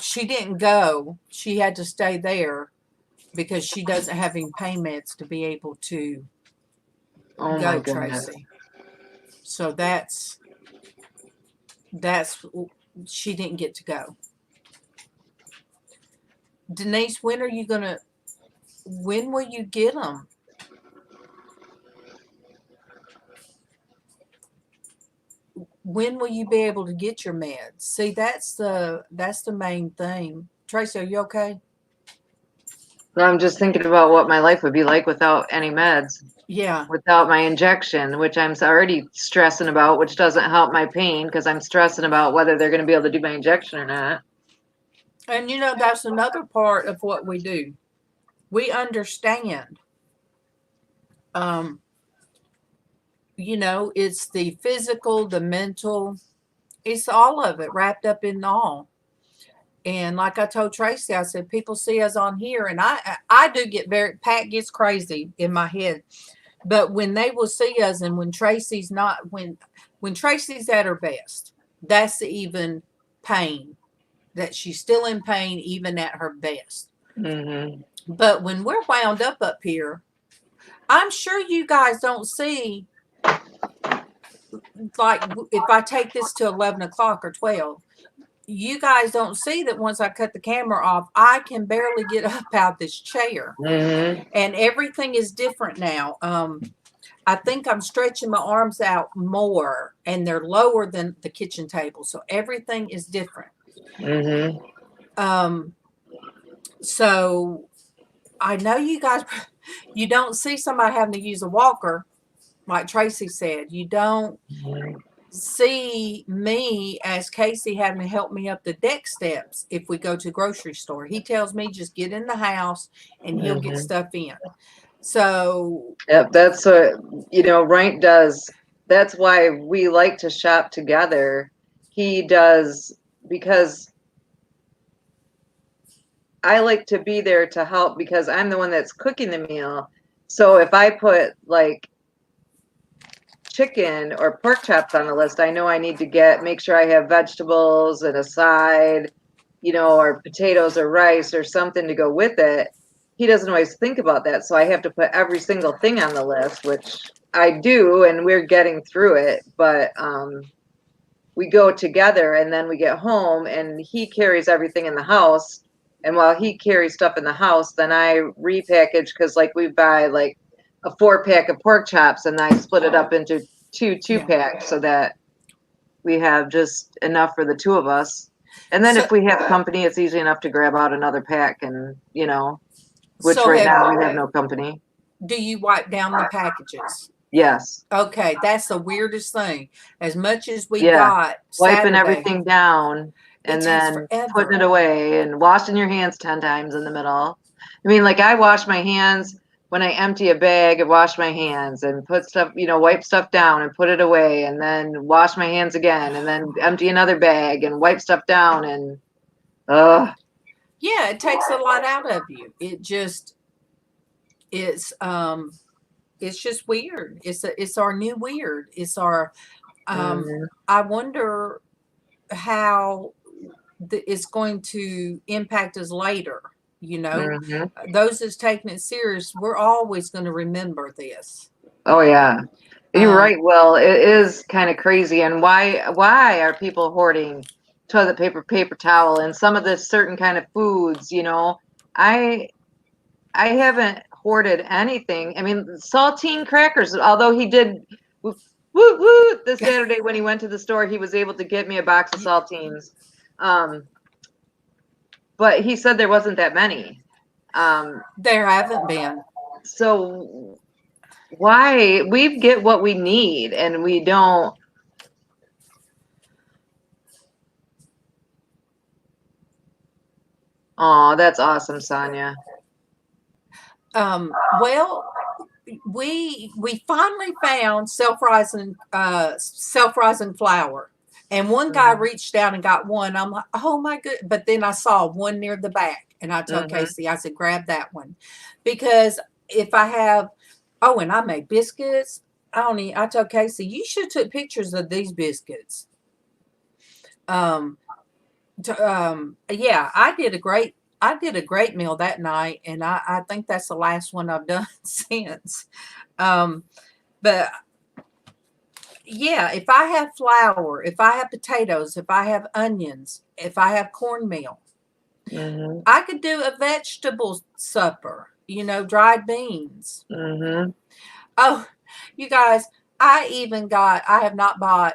she didn't go. She had to stay there because she doesn't have any pain meds to be able to go, Tracy. So that's she didn't get to go. Denise, when will you get them? When will you be able to get your meds? See, that's the main thing. Tracy, are you okay? I'm just thinking about what my life would be like without any meds. Yeah. Without my injection, which I'm already stressing about, which doesn't help my pain because I'm stressing about whether they're going to be able to do my injection or not. And that's another part of what we do. We understand. It's the physical, the mental, it's all of it wrapped up in all. And like I told Tracy, I said, people see us on here, and I do get Pat gets crazy in my head. But when they will see us, and when Tracy's not, when Tracy's at her best, that's even pain, that she's still in pain even at her best. But when we're wound up here, I'm sure you guys don't see, like if I take this to 11 o'clock or 12, you guys don't see that once I cut the camera off, I can barely get up out this chair. And everything is different now. I think I'm stretching my arms out more, and they're lower than the kitchen table. So everything is different. So I know you guys, you don't see somebody having to use a walker, like Traci said. You don't see me as Casey having to help me up the deck steps if we go to the grocery store. He tells me just get in the house and he'll get stuff in. So yep, that's what, you know, Rank does. That's why we like to shop together. He does, because I like to be there to help because I'm the one that's cooking the meal. So if I put like chicken or pork chops on the list, I know I need to make sure I have vegetables and a side, you know, or potatoes or rice or something to go with it. He doesn't always think about that. So I have to put every single thing on the list, which I do, and we're getting through it. But we go together and then we get home and he carries everything in the house. And while he carries stuff in the house, then I repackage, because like we buy like a 4-pack of pork chops and I split it up into two packs so that we have just enough for the two of us. And then if we have company, it's easy enough to grab out another pack, and you know, which right now we have no company. Do you wipe down the packages? Yes. Okay, that's the weirdest thing. As much as we got wiping Saturday, everything down and then putting it away and washing your hands 10 times in the middle. I mean, like I wash my hands when I empty a bag and wash my hands and put stuff, you know, wipe stuff down and put it away and then wash my hands again and then empty another bag and wipe stuff down and yeah, it takes a lot out of you. It's just weird. It's our new weird. It's our I wonder how it's going to impact us later. You know, those that's taking it serious, we're always going to remember this. Oh yeah, you're right. Well, it is kind of crazy. And why are people hoarding toilet paper, paper towel, and some of the certain kind of foods? You know, I haven't hoarded anything. I mean, saltine crackers. Although he did woo this Saturday when he went to the store, he was able to get me a box of saltines. But he said there wasn't that many. There haven't been. So why we get what we need and we don't? Oh, that's awesome, Sonia. Well, we finally found self-rising flour. And one guy reached down and got one. I'm like, oh my good. But then I saw one near the back. And I told Casey, I said, grab that one. Because if I have, and I made biscuits. I told Casey, you should have took pictures of these biscuits. Yeah, I did a great meal that night. And I think that's the last one I've done since. But yeah, if I have flour, if I have potatoes, if I have onions, if I have cornmeal, I could do a vegetable supper, you know, dried beans. Oh, you guys, I have not bought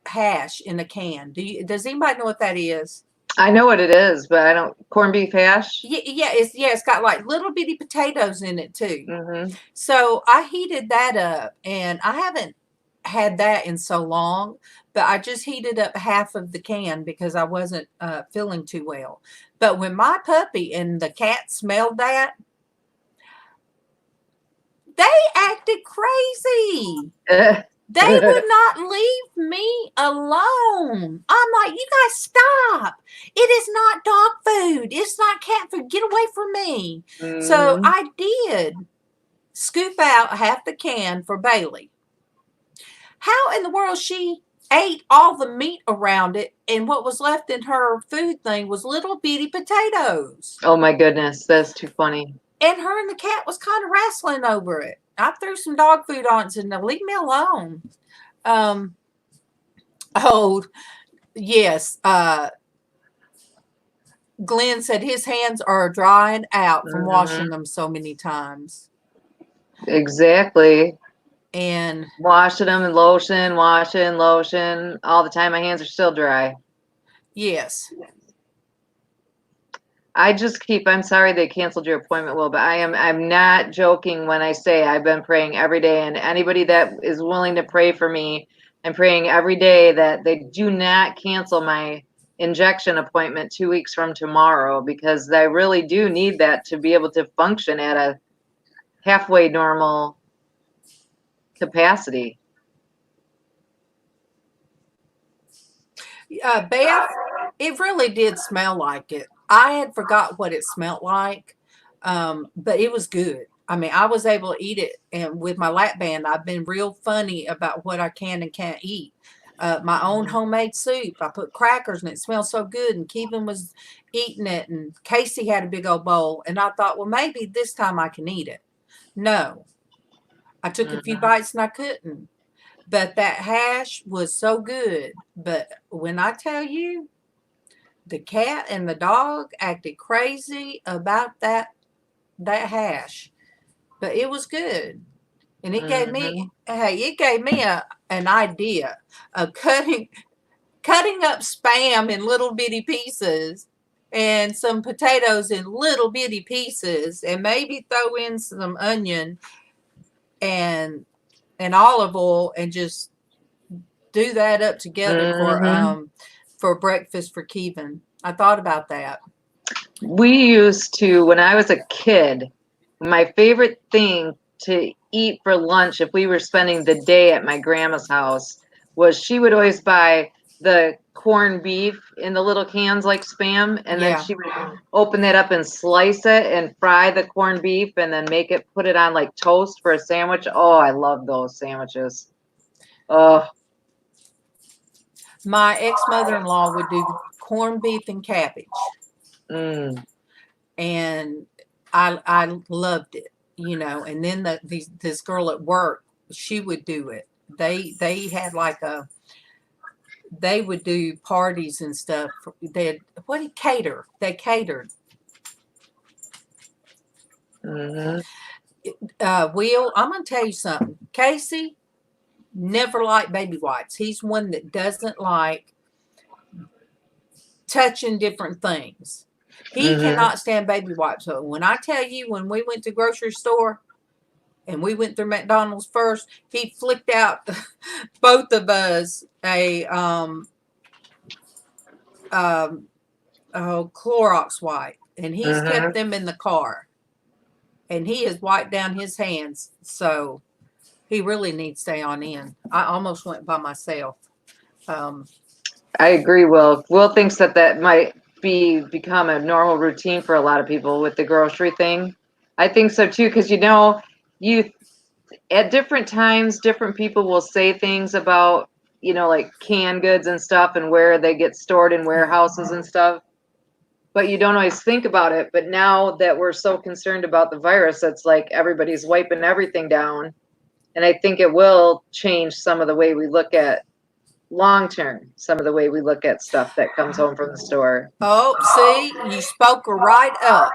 hash in a can. Does anybody know what that is? I know what it is, but I don't. Corned beef hash? Yeah, it's got like little bitty potatoes in it too. So I heated that up, and I haven't had that in so long, but I just heated up half of the can because I wasn't feeling too well. But when my puppy and the cat smelled that, they acted crazy. They would not leave me alone. I'm like, you guys stop. It is not dog food. It's not cat food. Get away from me. So I did scoop out half the can for Bailey. How in the world she ate all the meat around it, and what was left in her food thing was little bitty potatoes. Oh my goodness, that's too funny. And her and the cat was kind of wrestling over it. I threw some dog food on it and said, "No, leave me alone." Oh, yes. Glenn said his hands are drying out from washing them so many times. Exactly. And Washing them and lotion, washing, lotion, all the time. My hands are still dry. yes. I'm sorry they canceled your appointment, Will, but I'm not joking when I say I've been praying every day, and anybody that is willing to pray for me, I'm praying every day that they do not cancel my injection appointment 2 weeks from tomorrow, because I really do need that to be able to function at a halfway normal capacity. Beth, it really did smell like it. I had forgot what it smelled like, but it was good. I mean, I was able to eat it, and with my lap band, I've been real funny about what I can and can't eat. My own homemade soup. I put crackers, and it smells so good. And Kevin was eating it, and Casey had a big old bowl, and I thought, well, maybe this time I can eat it. No, I took a few bites and I couldn't. But that hash was so good. But when I tell you, the cat and the dog acted crazy about that hash. But it was good. And it gave me an idea of cutting up spam in little bitty pieces and some potatoes in little bitty pieces, and maybe throw in some onion and olive oil, and just do that up together for breakfast for Kevin. I thought about that. We used to, when I was a kid, my favorite thing to eat for lunch if we were spending the day at my grandma's house was she would always buy the corned beef in the little cans like Spam, and then she would open that up and slice it and fry the corned beef and then put it on like toast for a sandwich. Oh, I love those sandwiches. Oh. My ex-mother-in-law would do corned beef and cabbage. And I loved it, and then this girl at work, she would do it. They had they would do parties and stuff. They catered. Will, I'm gonna tell you something. Casey never liked baby wipes. He's one that doesn't like touching different things. He cannot stand baby wipes. So when I tell you, when we went to grocery store and we went through McDonald's first, he flicked out both of us a Clorox wipe, and he's kept them in the car, and he has wiped down his hands. So he really needs to stay on in. I almost went by myself. I agree, Will. Will thinks that might become a normal routine for a lot of people with the grocery thing. I think so too, because you at different times, different people will say things about, like canned goods and stuff and where they get stored in warehouses and stuff. But you don't always think about it. But now that we're so concerned about the virus, it's like everybody's wiping everything down. And I think it will change some of the way we look at long-term, some of the way we look at stuff that comes home from the store. Oh, see, you spoke her right up.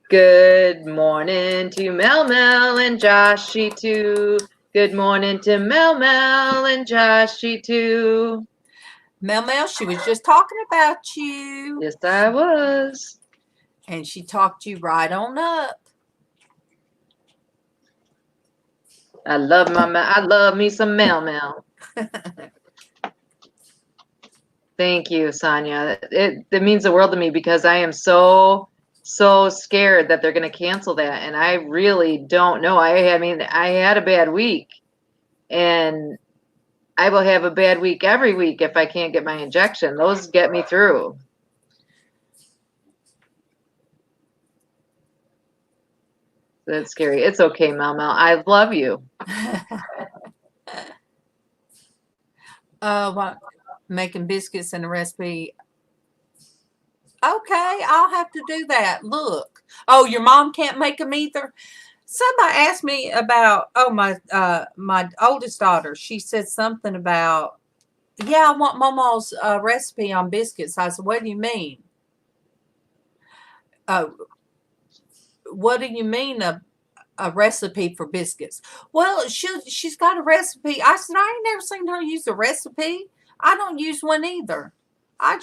Good morning to Mel and Joshy too. Good morning to Mel and Joshy too. Mel, she was just talking about you. Yes, I was. And she talked you right on up. I love me some Mel. Thank you, Sonia. It means the world to me, because I am so scared that they're going to cancel that, and I really don't know. I had a bad week, and I will have a bad week every week if I can't get my injection. Those get me through. That's scary. It's okay, Mel. I love you. What? Making biscuits and a recipe. Okay, I'll have to do that. Look. Oh, your mom can't make them either? Somebody asked me about, my oldest daughter. She said something about, I want MawMaw's recipe on biscuits. I said, what do you mean? What do you mean a recipe for biscuits. Well, she's got a recipe. I said, I ain't never seen her use a recipe. I don't use one either. I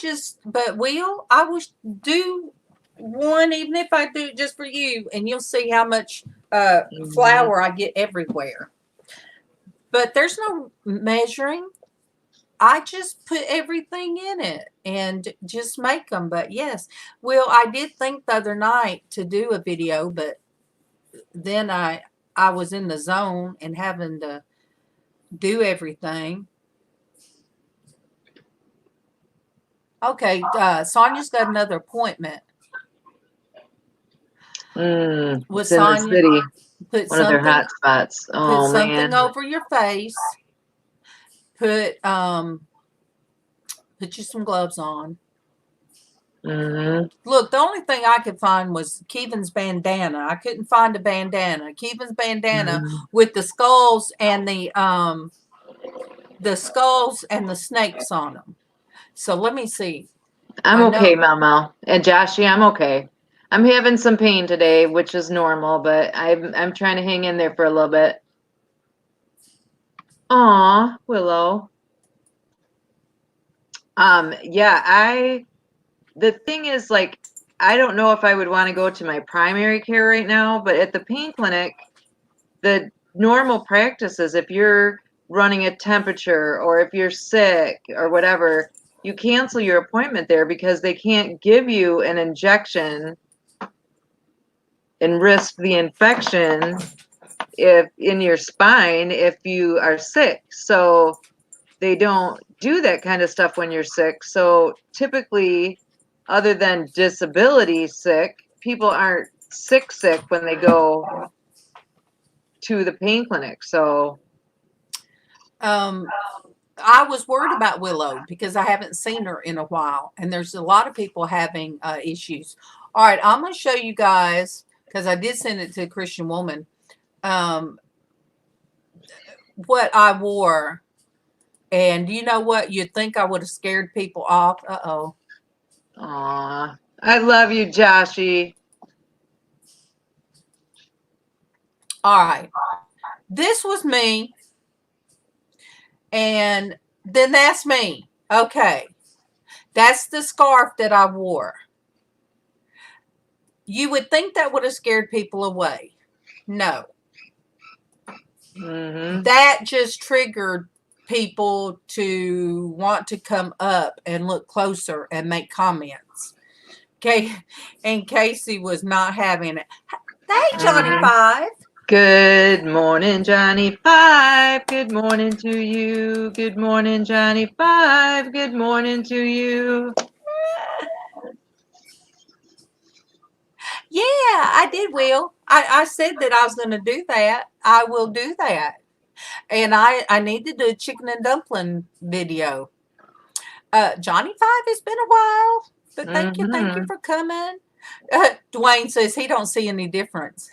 will do one, even if I do it just for you, and you'll see how much flour I get everywhere. But there's no measuring. I just put everything in it and just make them. But yes, well, I did think the other night to do a video, but then I was in the zone and having to do everything. Okay, Sonia's got another appointment. With it's in Sonia, the city. put One of their something, hot spots. put Oh something man. over your face. Put you some gloves on. Look, the only thing I could find was Keevan's bandana. I couldn't find a bandana. Keevan's bandana with the skulls and the snakes on them. So let me see. I'm okay, MawMaw. And Joshy, I'm okay. I'm having some pain today, which is normal, but I'm trying to hang in there for a little bit. Aw, Willow. Yeah, the thing is, like, I don't know if I would want to go to my primary care right now, but at the pain clinic, the normal practice is if you're running a temperature or if you're sick or whatever, you cancel your appointment there because they can't give you an injection and risk the infection if in your spine if you are sick. So they don't do that kind of stuff when you're sick. So typically, other than disability sick, people aren't sick when they go to the pain clinic. So I was worried about Willow because I haven't seen her in a while, and there's a lot of people having issues. All right, I'm going to show you guys, because I did send it to a Christian woman, what I wore. And you know what? You'd think I would have scared people off. Uh-oh. Aw, I love you, Joshy. All right. This was me. And then that's me. Okay. That's the scarf that I wore. You would think that would have scared people away. No. That just triggered people to want to come up and look closer and make comments. Okay. And Casey was not having it. Hey, Johnny Five. Good morning, Johnny Five. Good morning to you. Good morning, Johnny Five. Good morning to you. Yeah, I did, Will. I said that I was going to do that. I will do that. And I need to do a chicken and dumpling video. Johnny Five, it's been a while, but thank you for coming. Dwayne says he don't see any difference.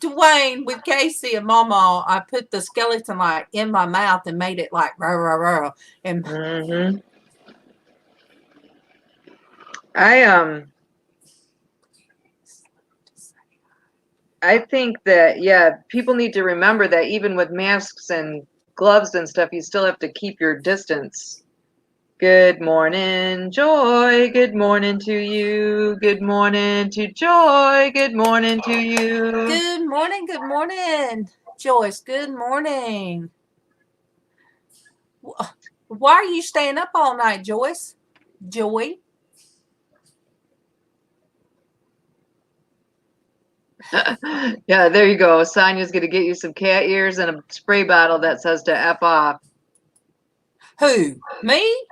Dwayne, with Casey and MawMaw, I put the skeleton light in my mouth and made it like rah, rah, rah. And I think that, yeah, people need to remember that even with masks and gloves and stuff, you still have to keep your distance. Good morning, Joy. Good morning to you. Good morning to Joy. Good morning to you. Good morning, Joyce. Good morning. Why are you staying up all night, Joyce? Joy? Yeah, there you go. Sonia's going to get you some cat ears and a spray bottle that says to F off. Who? Me?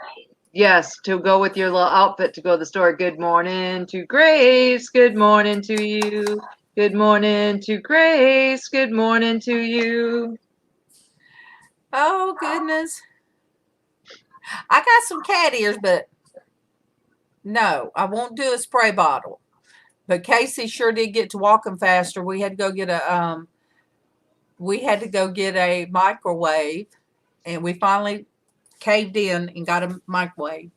Yes, to go with your little outfit to go to the store. Good morning to Grace. Good morning to you. Good morning to Grace. Good morning to you. Oh, goodness. I got some cat ears, but no, I won't do a spray bottle. But Casey sure did get to walking faster. We had to go get a microwave, and we finally caved in and got a microwave.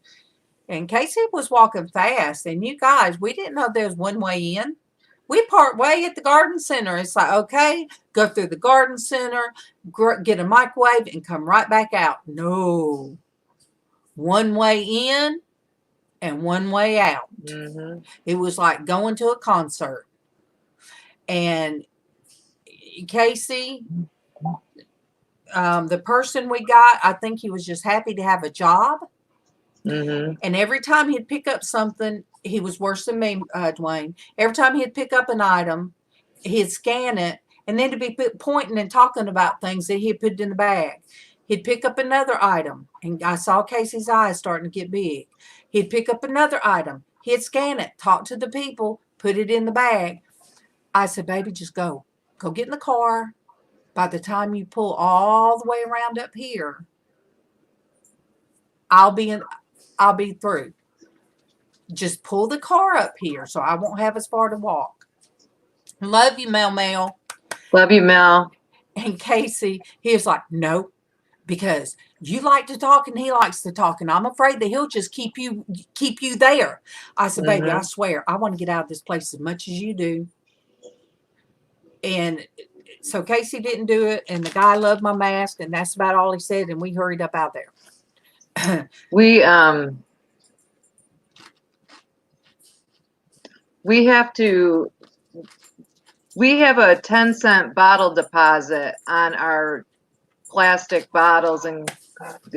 And Casey was walking fast. And you guys, we didn't know there was one way in. We part way at the garden center. It's like, okay, go through the garden center, get a microwave, and come right back out. No. One way in and one way out. Mm-hmm. It was like going to a concert. And Casey, the person we got, I think he was just happy to have a job. Mm-hmm. And every time he'd pick up something, he was worse than me, Dwayne. Every time he'd pick up an item, he'd scan it, and then to be pointing and talking about things that he'd put in the bag. He'd pick up another item, and I saw Casey's eyes starting to get big. He'd pick up another item. He'd scan it, talk to the people, put it in the bag. I said, baby, just go. Go get in the car. By the time you pull all the way around up here, I'll be through. Just pull the car up here so I won't have as far to walk. Love you, MawMaw. Love you, Mel. And Casey, he was like, no, because you like to talk and he likes to talk, and I'm afraid that he'll just keep you there. I said, baby, I swear, I want to get out of this place as much as you do. And so Casey didn't do it, and the guy loved my mask, and that's about all he said, and we hurried up out there. We have a 10-cent bottle deposit on our plastic bottles and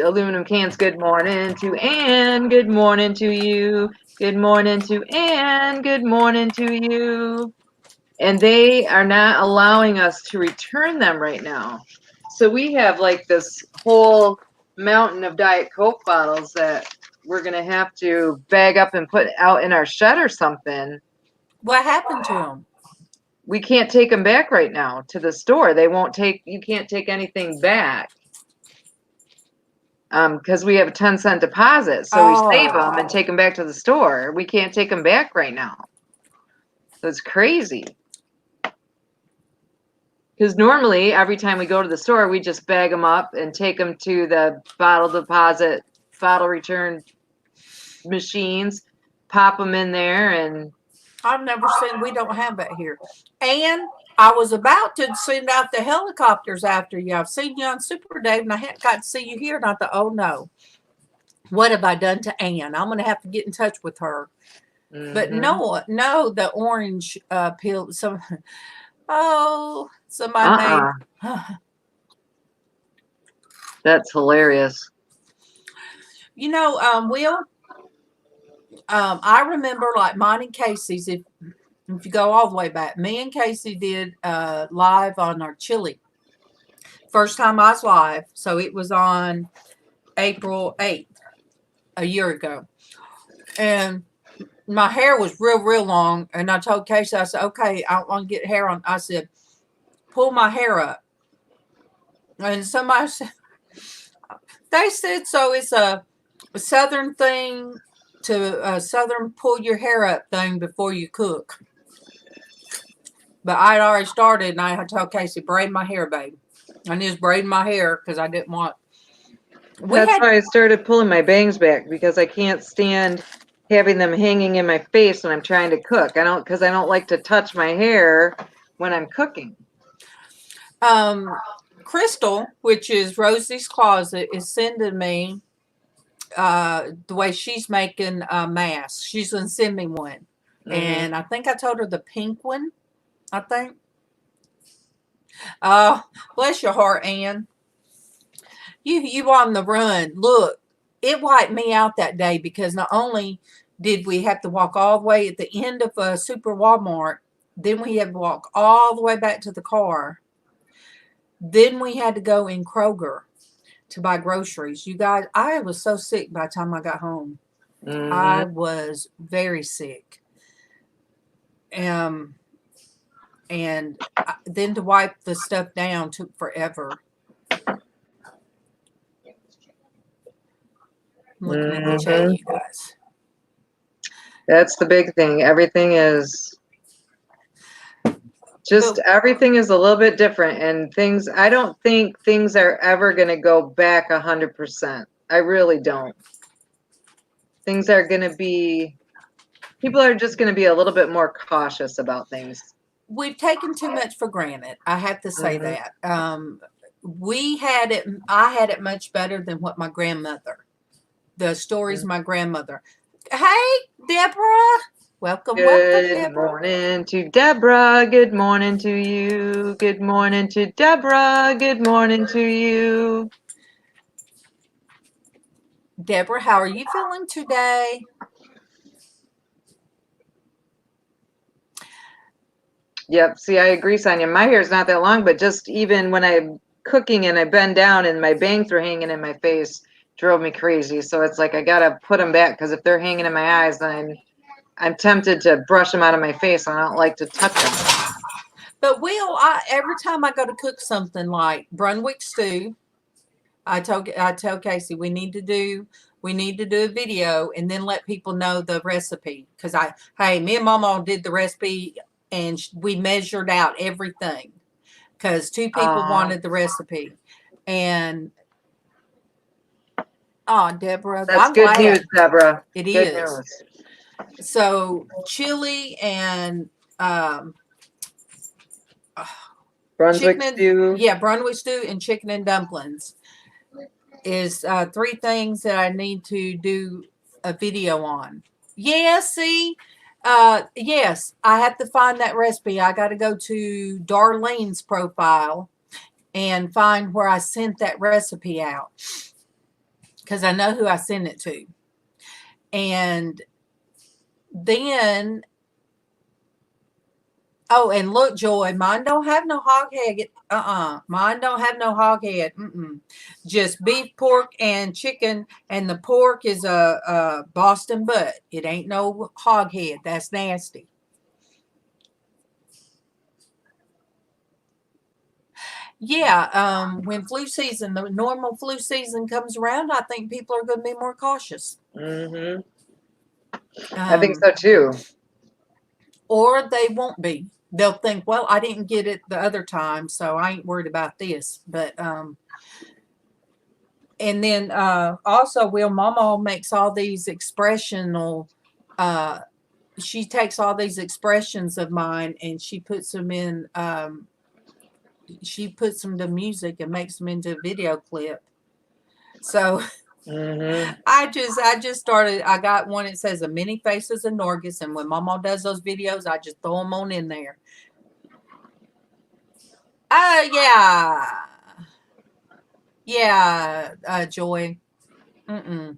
aluminum cans. Good morning to Ann. Good morning to you. Good morning to Ann. Good morning to you. And they are not allowing us to return them right now. So we have like this whole mountain of Diet Coke bottles that we're going to have to bag up and put out in our shed or something. What happened to them? We can't take them back right now to the store. They won't take, you can't take anything back. Because we have a 10-cent deposit. So we save them and take them back to the store. We can't take them back right now. So it's crazy. Because normally, every time we go to the store, we just bag them up and take them to the bottle deposit, bottle return machines, pop them in there, and I've never seen, we don't have that here. And I was about to send out the helicopters after you. I've seen you on Super Dave, and I hadn't got to see you here. And I thought, oh no, what have I done to Ann? I'm going to have to get in touch with her. But no, the orange pill. Somebody made. That's hilarious. You know, Will, I remember like mine and Casey's, if you go all the way back, me and Casey did live on our chili. First time I was live. So it was on April 8th, a year ago. And my hair was real long. And I told Casey, I said, okay, I don't want to get hair on. I said, pull my hair up. And somebody said, they said, so it's a Southern thing to Southern pull your hair up thing before you cook. But I'd already started, and I told Casey, braid my hair, babe. I just braiding my hair because I didn't want. That's why I started pulling my bangs back, because I can't stand having them hanging in my face when I'm trying to cook. Because I don't like to touch my hair when I'm cooking. Crystal, which is Rosie's Closet, is sending me the way she's making masks. She's going to send me one. And I think I told her the pink one, I think. Bless your heart, Ann. You on the run. Look, it wiped me out that day, because not only did we have to walk all the way at the end of a Super Walmart, then we had to walk all the way back to the car. Then we had to go in Kroger to buy groceries. You guys, I was so sick by the time I got home. I was very sick. And then to wipe the stuff down took forever. I'm looking at the chat, you guys. That's the big thing. Everything is everything is a little bit different, and I don't think things are ever going to go back 100%. I really don't. Things are going to be people are just going to be a little bit more cautious about things. We've taken too much for granted. I have to say Mhm. that. I had it much better than what my grandmother, the stories my grandmother. Hey, Deborah. Welcome, Good Deborah. morning to Deborah. Good morning to you. Good morning to Deborah. Good morning to you. Deborah, how are you feeling today? Yep. See, I agree, Sonia. My hair's not that long, but just even when I'm cooking and I bend down and my bangs were hanging in my face, drove me crazy. So it's like I gotta put them back because if they're hanging in my eyes, then I'm tempted to brush them out of my face. I don't like to touch them. But every time I go to cook something like Brunswick stew, I tell Casey we need to do a video and then let people know the recipe because me and MawMaw did the recipe and we measured out everything because two people wanted the recipe and Deborah, That's I'm good glad news, Deborah. it Good is. news. So chili and Brunswick chicken stew. Brunswick stew and chicken and dumplings is 3 things that I need to do a video on. Yeah, see, yes, I have to find that recipe. I got to go to Darlene's profile and find where I sent that recipe out because I know who I sent it to. And then, and look, Joy, mine don't have no hog head. Mine don't have no hog head. Just beef, pork, and chicken. And the pork is a Boston butt. It ain't no hog head. That's nasty. Yeah, when the normal flu season comes around, I think people are going to be more cautious. Mm-hmm. I think so too. Or they won't be. They'll think, well, I didn't get it the other time, so I ain't worried about this. But and then also, MawMaw makes all these expressional. She takes all these expressions of mine and she puts them in. She puts them to music and makes them into a video clip. So I just started. I got one. It says "A Many Faces of Norgus," and when MawMaw does those videos, I just throw them on in there. Yeah, Joy. My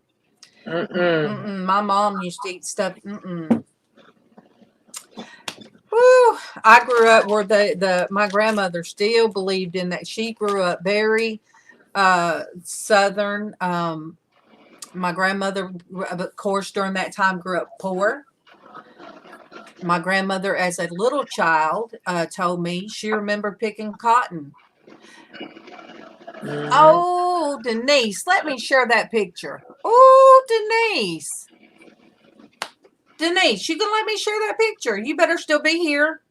mom used to eat stuff. Woo! I grew up where my grandmother still believed in that. She grew up very Southern. My grandmother, of course, during that time grew up poor. My grandmother, as a little child, told me she remembered picking cotton. Oh, Denise, let me share that picture. Oh, Denise. Denise, you gonna let me share that picture? You better still be here.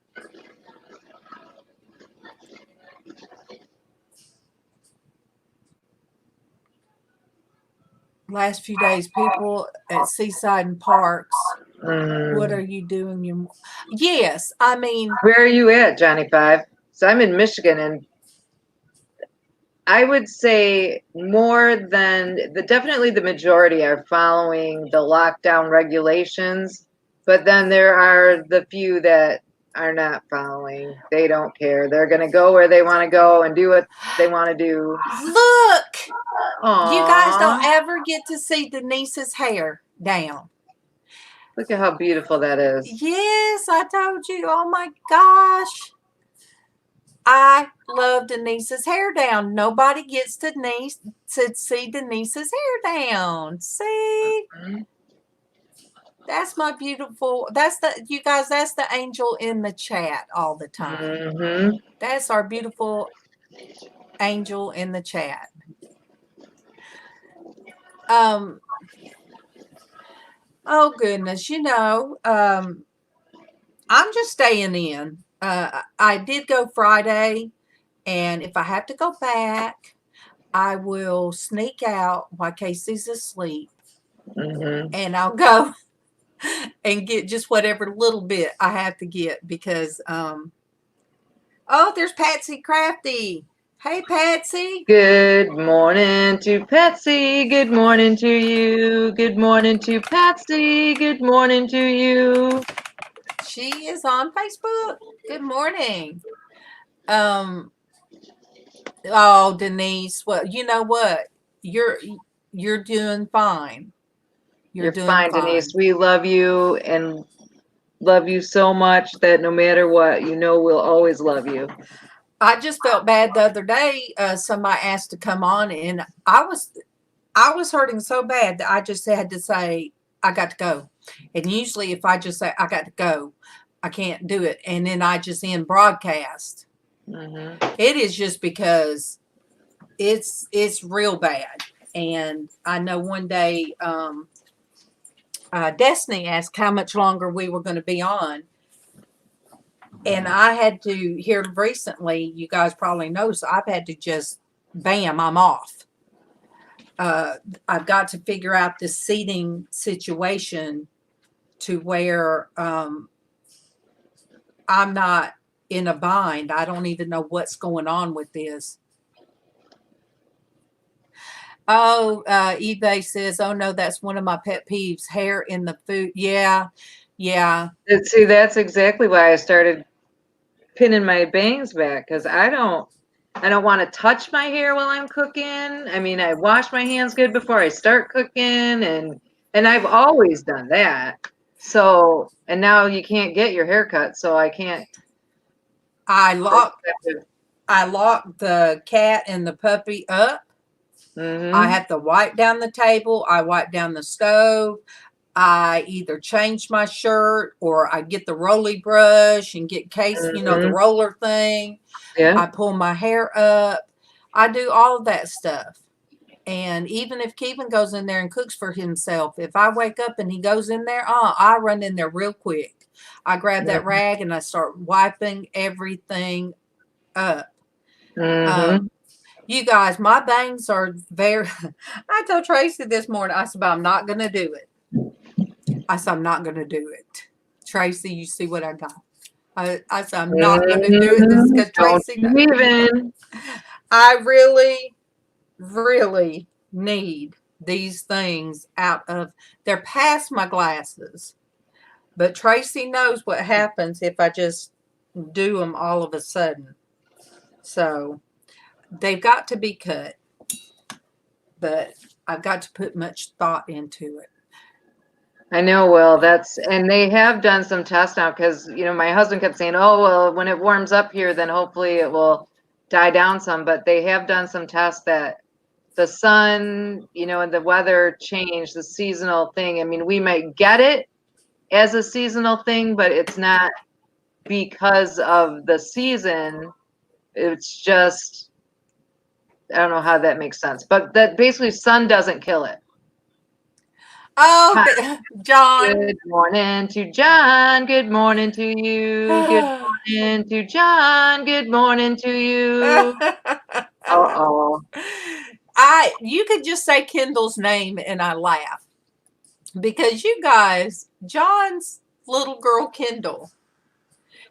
Last few days, people at seaside and parks. What are you doing? Yes, I mean. Where are you at, Johnny Five? So I'm in Michigan, and I would say more than definitely the majority are following the lockdown regulations, but then there are the few that are not following. They don't care. They're going to go where they want to go and do what they want to do. Look, Aww. You guys don't ever get to see Denise's hair down. Look at how beautiful that is. Yes, I told you. Oh my gosh. I love Denise's hair down. Nobody gets to see Denise's hair down. See? That's my beautiful. That's the angel in the chat all the time. That's our beautiful angel in the chat. Oh goodness, I'm just staying in. I did go Friday, and if I have to go back, I will sneak out while Casey's asleep, and I'll go and get just whatever little bit I have to get because oh, there's Patsy Crafty. Hey, Patsy. Good morning to Patsy. Good morning to you. Good morning to Patsy. Good morning to you. She is on Facebook. Good morning. Oh, Denise. Well, you know what? You're doing fine. You're fine, Denise. We love you and love you so much that no matter what, we'll always love you. I just felt bad the other day. Somebody asked to come on, and I was hurting so bad that I just had to say I got to go. And usually, if I just say I got to go, I can't do it, and then I just end broadcast. Mm-hmm. It is just because it's real bad, and I know one day Destiny asked how much longer we were going to be on. And I had to, here recently, you guys probably noticed, I've had to just, bam, I'm off. I've got to figure out this seating situation to where I'm not in a bind. I don't even know what's going on with this. Oh, eBay says, oh no, that's one of my pet peeves, hair in the food. Yeah. See, that's exactly why I started pinning my bangs back, because I don't want to touch my hair while I'm cooking. I mean, I wash my hands good before I start cooking, and I've always done that. So, and now you can't get your hair cut, so I can't. I locked the cat and the puppy up. Mm-hmm. I have to wipe down the table. I wipe down the stove. I either change my shirt or I get the rolly brush and get the roller thing. Yeah. I pull my hair up. I do all of that stuff. And even if Kevin goes in there and cooks for himself, if I wake up and he goes in there, I run in there real quick. I grab that rag and I start wiping everything up. Mm-hmm. You guys, my bangs are very, I told Tracy this morning, I said, I'm not going to do it. I said, I'm not going to do it. Tracy, you see what I got. I said, I'm not going to do it. This is because Tracy knows. I really, really need these things out of, they're past my glasses. But Tracy knows what happens if I just do them all of a sudden. So they've got to be cut. But I've got to put much thought into it. I know, Will, and they have done some tests now, because, my husband kept saying, oh, well, when it warms up here, then hopefully it will die down some. But they have done some tests that the sun, and the weather change, the seasonal thing. I mean, we might get it as a seasonal thing, but it's not because of the season. It's just, I don't know how that makes sense. But that basically sun doesn't kill it. Oh, John. Good morning to John. Good morning to you. Good morning to John. Good morning to you. Uh-oh. You could just say Kendall's name and I laugh. Because you guys, John's little girl, Kendall,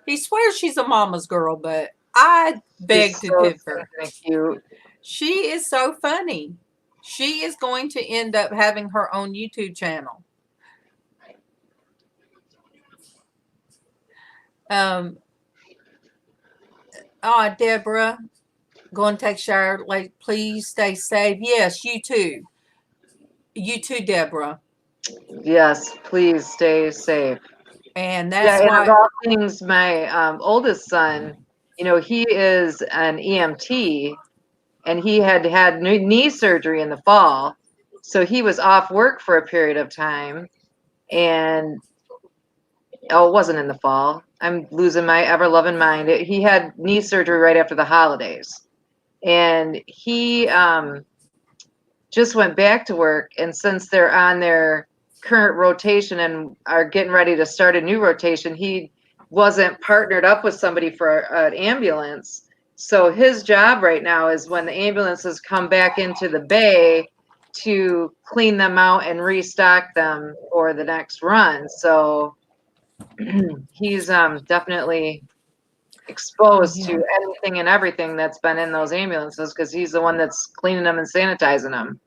he swears she's a mama's girl, but I beg to differ. Cute. She is so funny. She is going to end up having her own YouTube channel. Deborah, go and take a shower. Like, please stay safe. Yes, you too. You too, Deborah. Yes, please stay safe. And that's why. And of all things, my oldest son, he is an EMT, and he had knee surgery in the fall. So he was off work for a period of time. And, it wasn't in the fall. I'm losing my ever-loving mind. He had knee surgery right after the holidays. And he just went back to work. And since they're on their current rotation and are getting ready to start a new rotation, he wasn't partnered up with somebody for an ambulance. So his job right now is when the ambulances come back into the bay, to clean them out and restock them for the next run. So he's definitely exposed to anything and everything that's been in those ambulances because he's the one that's cleaning them and sanitizing them.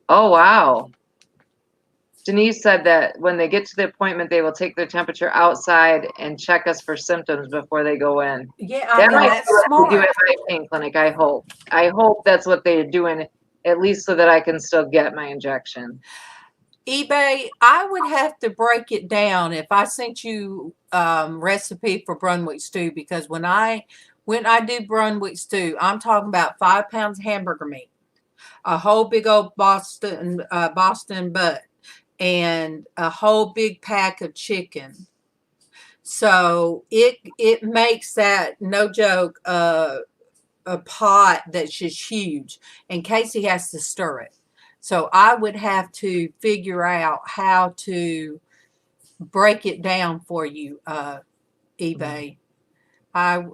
Oh, wow. Denise said that when they get to the appointment, they will take their temperature outside and check us for symptoms before they go in. Yeah, That I mean, might that's be what smart. they do at my pain clinic, I hope. I hope that's what they're doing, at least so that I can still get my injection. eBay, I would have to break it down if I sent you recipe for Brunswick stew, because when I do Brunswick stew, I'm talking about 5 pounds of hamburger meat, a whole big old Boston butt, and a whole big pack of chicken. So it makes that, no joke, a pot that's just huge, and Casey has to stir it. So I would have to figure out how to break it down for you, eBay. But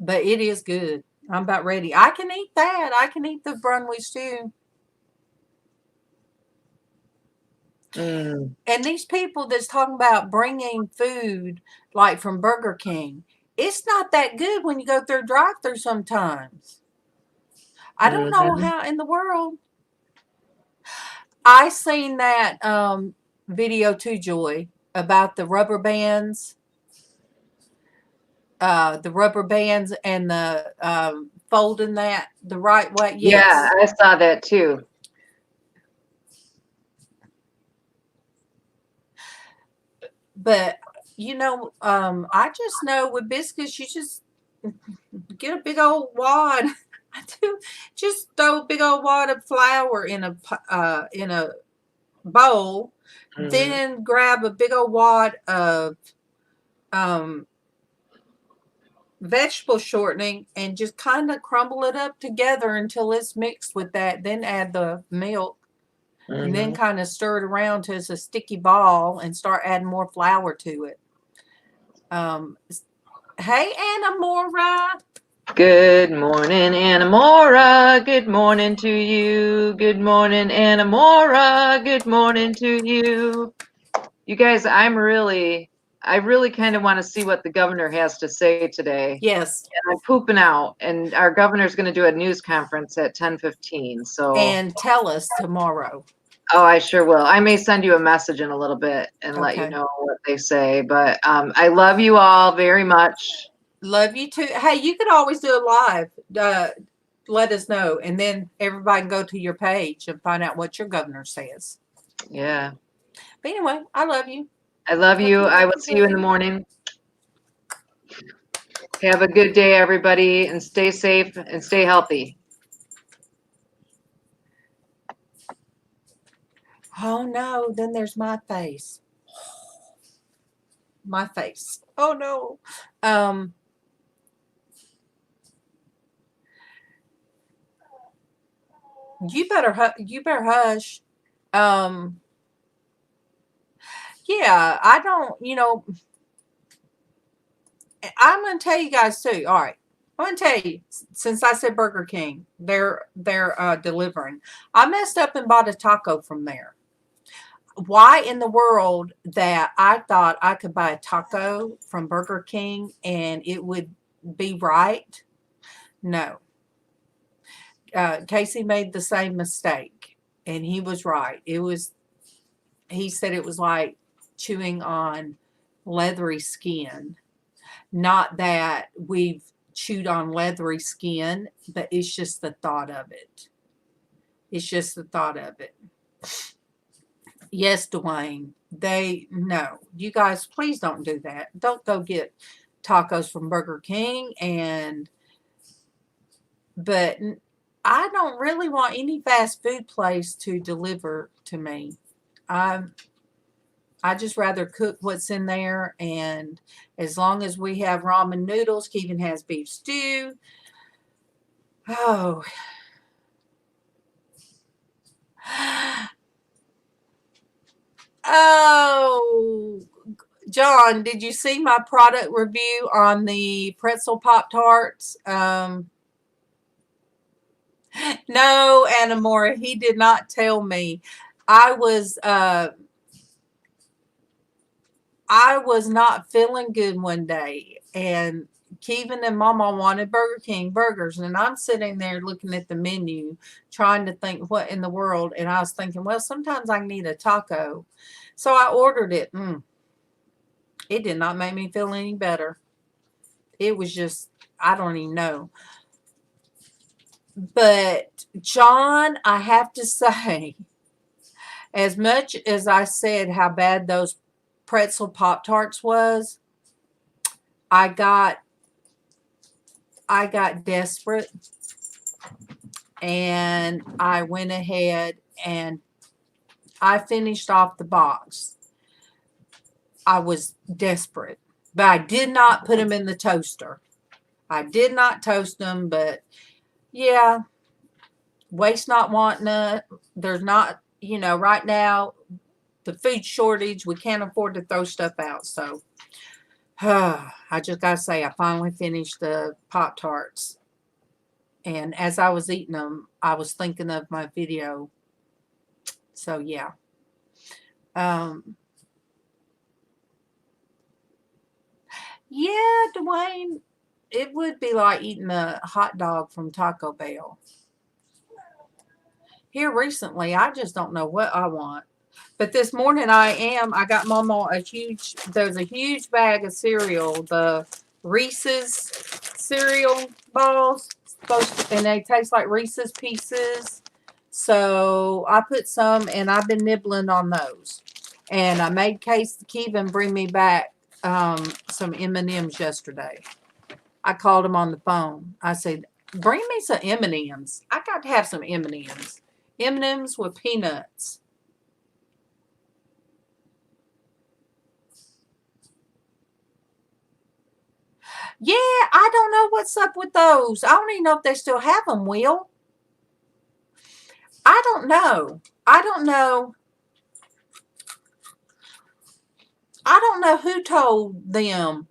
it is good. I'm about ready. I can eat that. I can eat the Brunswick stew. Mm. And these people that's talking about bringing food like from Burger King, it's not that good when you go through drive-through sometimes. I don't know how in the world. I seen that video too, Joy, about the rubber bands. The rubber bands and the folding that the right way. Yes. Yeah, I saw that too. But I just know with biscuits, you just get a big old wad. I do. Just throw a big old wad of flour in a bowl, then grab a big old wad of vegetable shortening and just kind of crumble it up together until it's mixed with that. Then add the milk. And then kind of stir it around till it's a sticky ball and start adding more flour to it. Hey, Anna Mora. Good morning, Anna Mora. Good morning to you. Good morning, Anna Mora. Good morning to you. You guys, I really kind of want to see what the governor has to say today. Yes. And I'm pooping out, and our governor's going to do a news conference at 10:15. So. And tell us tomorrow. Oh, I sure will. I may send you a message in a little bit and let you Okay. know what they say. But I love you all very much. Love you too. Hey, you could always do a live. Let us know, and then everybody can go to your page and find out what your governor says. Yeah. But anyway, I love you. I love you. I will see you in the morning. Have a good day, everybody, and stay safe and stay healthy. Oh no, then there's my face. My face. Oh no. You better hush. Yeah, I don't, I'm going to tell you guys too. All right. I'm going to tell you, since I said Burger King, they're delivering. I messed up and bought a taco from there. Why in the world that I thought I could buy a taco from Burger King and it would be right? No. Casey made the same mistake, and he was right. He said it was like chewing on leathery skin. Not that we've chewed on leathery skin, but it's just the thought of it. It's just the thought of it. Yes, Dwayne. No. You guys, please don't do that. Don't go get tacos from Burger King. But I don't really want any fast food place to deliver to me. I just rather cook what's in there, and as long as we have ramen noodles, Kevin has beef stew. Oh. Oh, John, did you see my product review on the pretzel Pop-Tarts? No, Anamora, he did not tell me. I was not feeling good one day, and Kevin and Mama wanted Burger King burgers, and I'm sitting there looking at the menu, trying to think what in the world, and I was thinking, well, sometimes I need a taco, so I ordered it. It did not make me feel any better. It was just, I don't even know. But John, I have to say, as much as I said how bad those pretzel Pop-Tarts was, I got desperate, and I went ahead and I finished off the box. I was desperate, but I did not put them in the toaster. I did not toast them, but yeah, waste not, want none. There's not, right now, the food shortage, we can't afford to throw stuff out. So I just got to say, I finally finished the Pop-Tarts. And as I was eating them, I was thinking of my video. So, yeah. Yeah, Dwayne, it would be like eating a hot dog from Taco Bell. Here recently, I just don't know what I want. But this morning I got MawMaw there's a huge bag of cereal, the Reese's cereal balls, and they taste like Reese's Pieces. So I put some, and I've been nibbling on those. And I made Kevin bring me back some M&Ms yesterday. I called him on the phone. I said, bring me some M&Ms. I got to have some M&Ms. M&Ms with peanuts. Yeah, I don't know what's up with those. I don't even know if they still have them, Will. I don't know. I don't know who told them,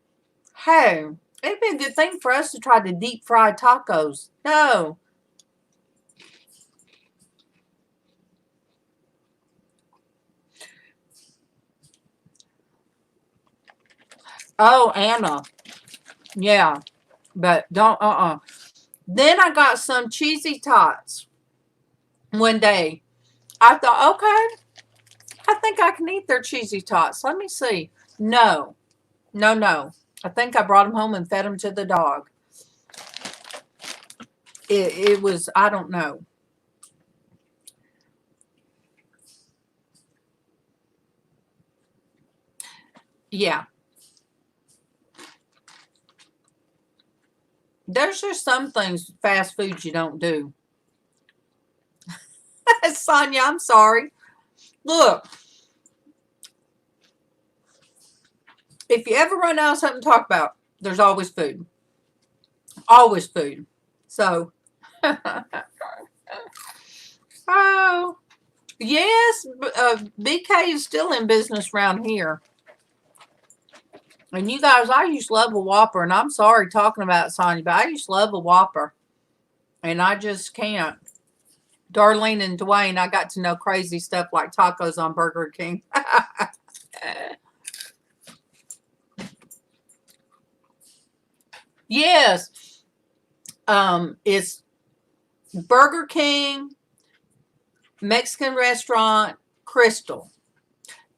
hey, it'd be a good thing for us to try to deep fry tacos. No. Oh, Anna. Yeah. But don't, Then I got some cheesy tots one day. I thought, okay, I think I can eat their cheesy tots. Let me see. No. I think I brought them home and fed them to the dog. It was, I don't know. Yeah. There's just some things, fast food, you don't do. Sonia, I'm sorry. Look, if you ever run out of something to talk about, there's always food. Always food. So, oh, yes, BK is still in business around here. And you guys, I used to love a Whopper, and I'm sorry talking about it, Sonya, but I used to love a Whopper, and I just can't. Darlene and Dwayne, I got to know crazy stuff like tacos on Burger King. Yes. It's Burger King, Mexican restaurant, Crystal,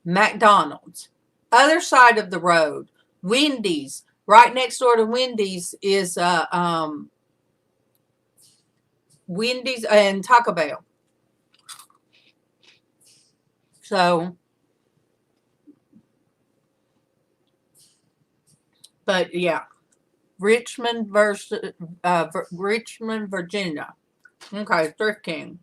McDonald's. Other side of the road, Wendy's. Right next door to Wendy's is Wendy's and Taco Bell. So, but yeah, Richmond, Virginia. Okay, Thrift King.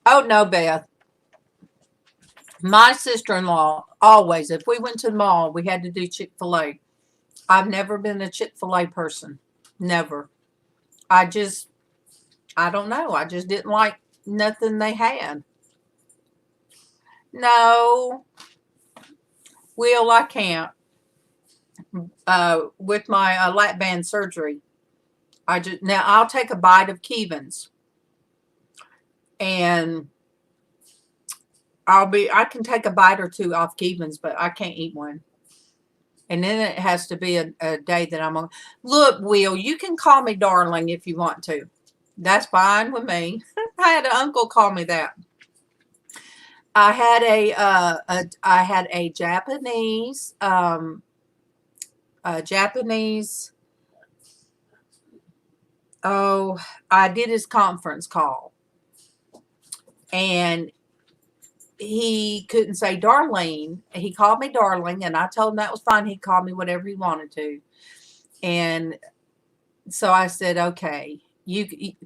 Oh no, Beth. My sister-in-law always, if we went to the mall, we had to do Chick-fil-A. I've never been a Chick-fil-A person. Never. I don't know. I just didn't like nothing they had. No. Will, I can't. with my lap band surgery. Now I'll take a bite of Keevan's, and I can take a bite or two off Keevan's, but I can't eat one. And then it has to be a day that I'm on. Look, Will, you can call me darling if you want to. That's fine with me. I had an uncle call me that. I had a Japanese I did his conference call, and he couldn't say Darlene. He called me darling, and I told him that was fine. He'd call me whatever he wanted to. And so I said, okay. He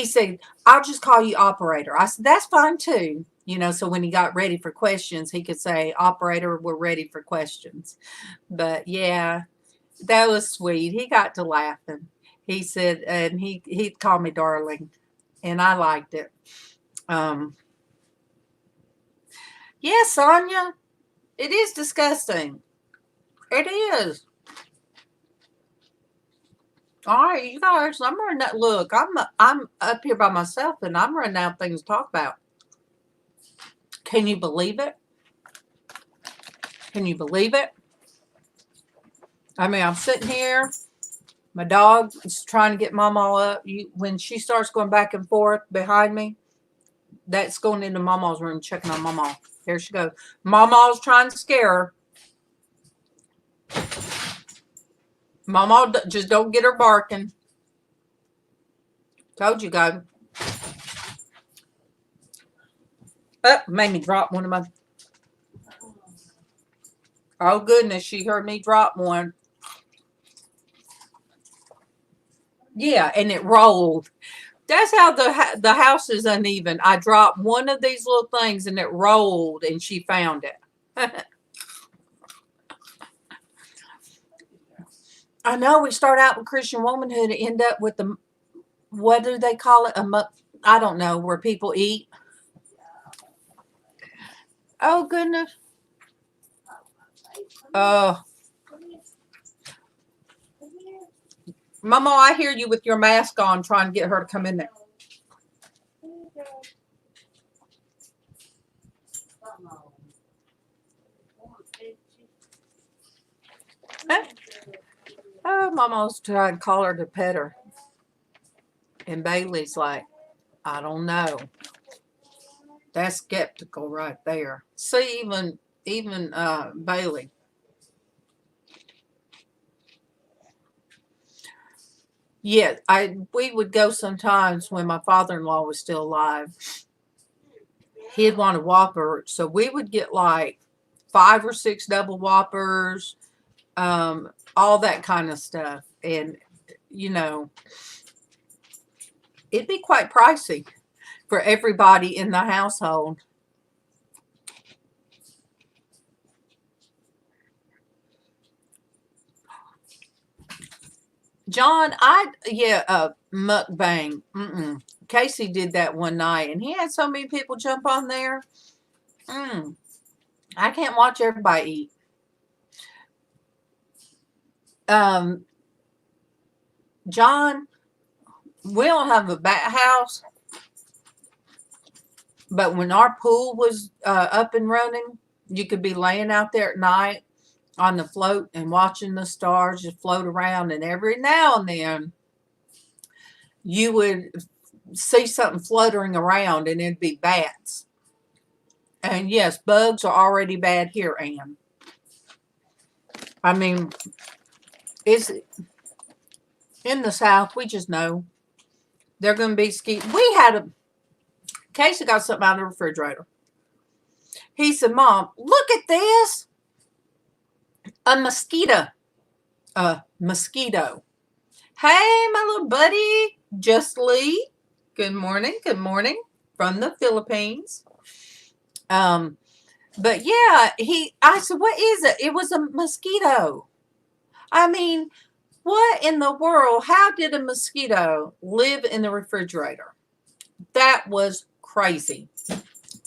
said, I'll just call you operator. I said, that's fine too. So when he got ready for questions, he could say, operator, we're ready for questions. But yeah, that was sweet. He got to laughing. He said, and he'd call me darling, and I liked it. Yeah, Sonia, it is disgusting. It is. All right, you guys, I'm running out. Look, I'm up here by myself, and I'm running out of things to talk about. Can you believe it? Can you believe it? I mean, I'm sitting here. My dog is trying to get MawMaw up. When she starts going back and forth behind me, that's going into MawMaw's room, checking on MawMaw. There she goes. MawMaw's trying to scare her. MawMaw, just don't get her barking. Told you guys. Oh, made me drop one of my. Oh goodness, she heard me drop one. Yeah, and it rolled. That's how the house is uneven. I dropped one of these little things, and it rolled, and she found it. I know we start out with Christian Womanhood and end up with the, what do they call it? I don't know, where people eat. Oh, goodness. Mama, I hear you with your mask on trying to get her to come in there. Oh, Mama's trying to call her to pet her. And Bailey's like, I don't know. That's skeptical right there. See, even Bailey. Yeah, we would go sometimes when my father-in-law was still alive. He'd want a Whopper, so we would get like 5 or 6 double Whoppers, all that kind of stuff. And, it'd be quite pricey for everybody in the household. John, mukbang. Casey did that one night, and he had so many people jump on there. I can't watch everybody eat. John, we don't have a back house, but when our pool was up and running, you could be laying out there at night on the float and watching the stars just float around, and every now and then you would see something fluttering around, and it'd be bats. And yes, bugs are already bad here, Ann. I mean, it's in the South, we just know they're going to be Casey got something out of the refrigerator. He said, Mom, look at this. A mosquito. Hey, my little buddy, Just Lee. Good morning. Good morning from the Philippines. But yeah, I said, what is it? It was a mosquito. I mean, what in the world? How did a mosquito live in the refrigerator? That was crazy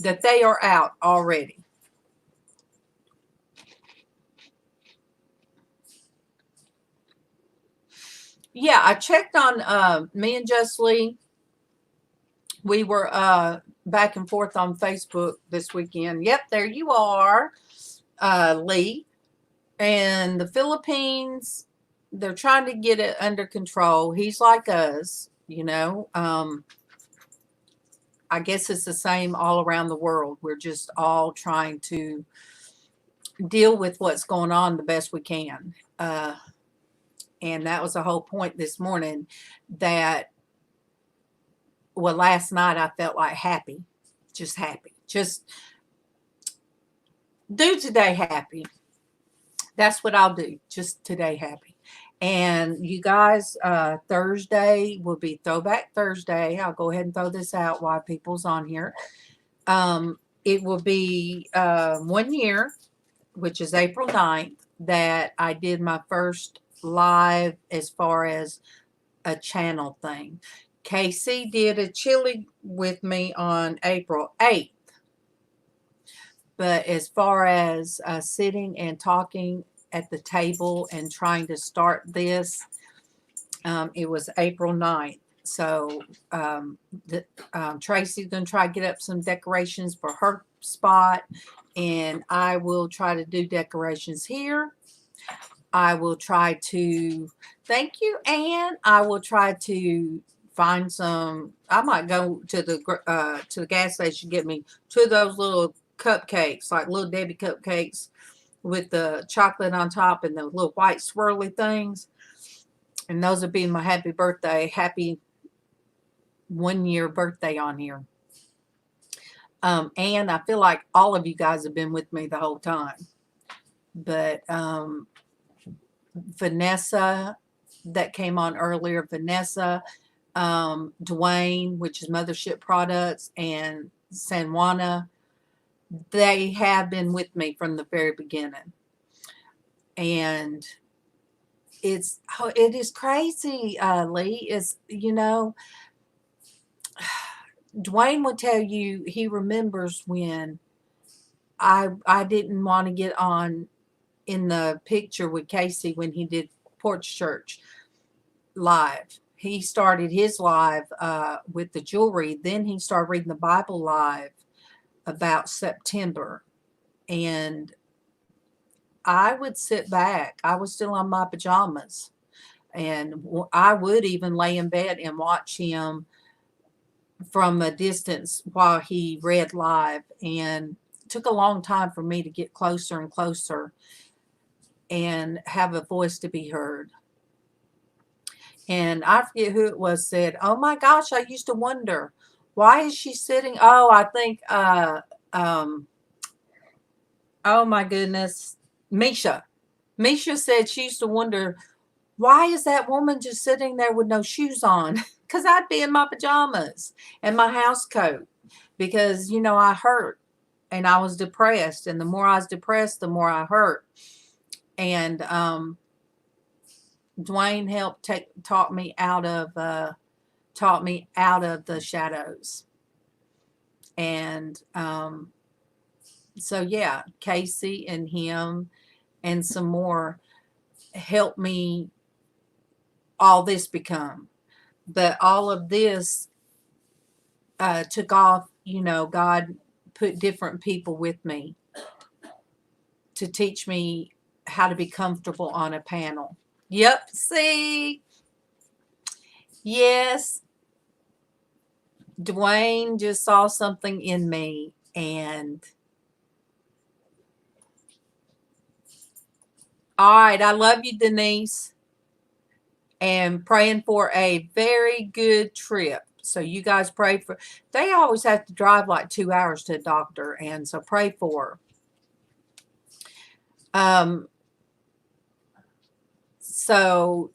that they are out already. yeah, I checked on me and Just Lee. We were back and forth on Facebook this weekend. Yep, there you are, Lee. And the Philippines, they're trying to get it under control. He's like us, you know. I guess it's the same all around the world. We're just all trying to deal with what's going on the best we can. And that was the whole point this morning that, well, last night I felt like happy. Just do today happy. That's what I'll do. Just today happy. And you guys, Thursday will be Throwback Thursday. I'll go ahead and throw this out while people's on here. It will be 1 year, which is April 9th, that I did my first live as far as a channel thing. Casey did a chili with me on April 8th. But as far as sitting and talking at the table and trying to start this, it was April 9th. So Traci's going to try to get up some decorations for her spot. And I will try to do decorations here. I will try to, thank you, Anne. I will try to find some, I might go to the gas station, get me 2 of those little cupcakes, like little Debbie cupcakes with the chocolate on top and the little white swirly things. And those would be my happy 1 year birthday on here. And I feel like all of you guys have been with me the whole time. But Vanessa, that came on earlier, Vanessa, Dwayne, which is Mothership Products, and San Juana, they have been with me from the very beginning. And it is crazy, Lee. Is, you know, Dwayne will tell you he remembers when I didn't want to get on in the picture with Casey when he did Porch Church live. He started his live with the jewelry. Then he started reading the Bible live about September. And I would sit back. I was still on my pajamas. And I would even lay in bed and watch him from a distance while he read live. And it took a long time for me to get closer and closer and have a voice to be heard. And I forget who it was said, oh my gosh, I used to wonder, why is she sitting? Oh, I think, oh my goodness, Misha. Misha said she used to wonder, why is that woman just sitting there with no shoes on? Because I'd be in my pajamas and my house coat because, you know, I hurt and I was depressed. And the more I was depressed, the more I hurt. And Dwayne helped taught me out of the shadows. And so yeah, Casey and him and some more helped me all this become. But all of this took off, you know, God put different people with me to teach me how to be comfortable on a panel. Yep, see? Yes. Dwayne just saw something in me, and all right, I love you, Denise, and praying for a very good trip. So you guys pray for, they always have to drive like 2 hours to a doctor, and so pray for her. So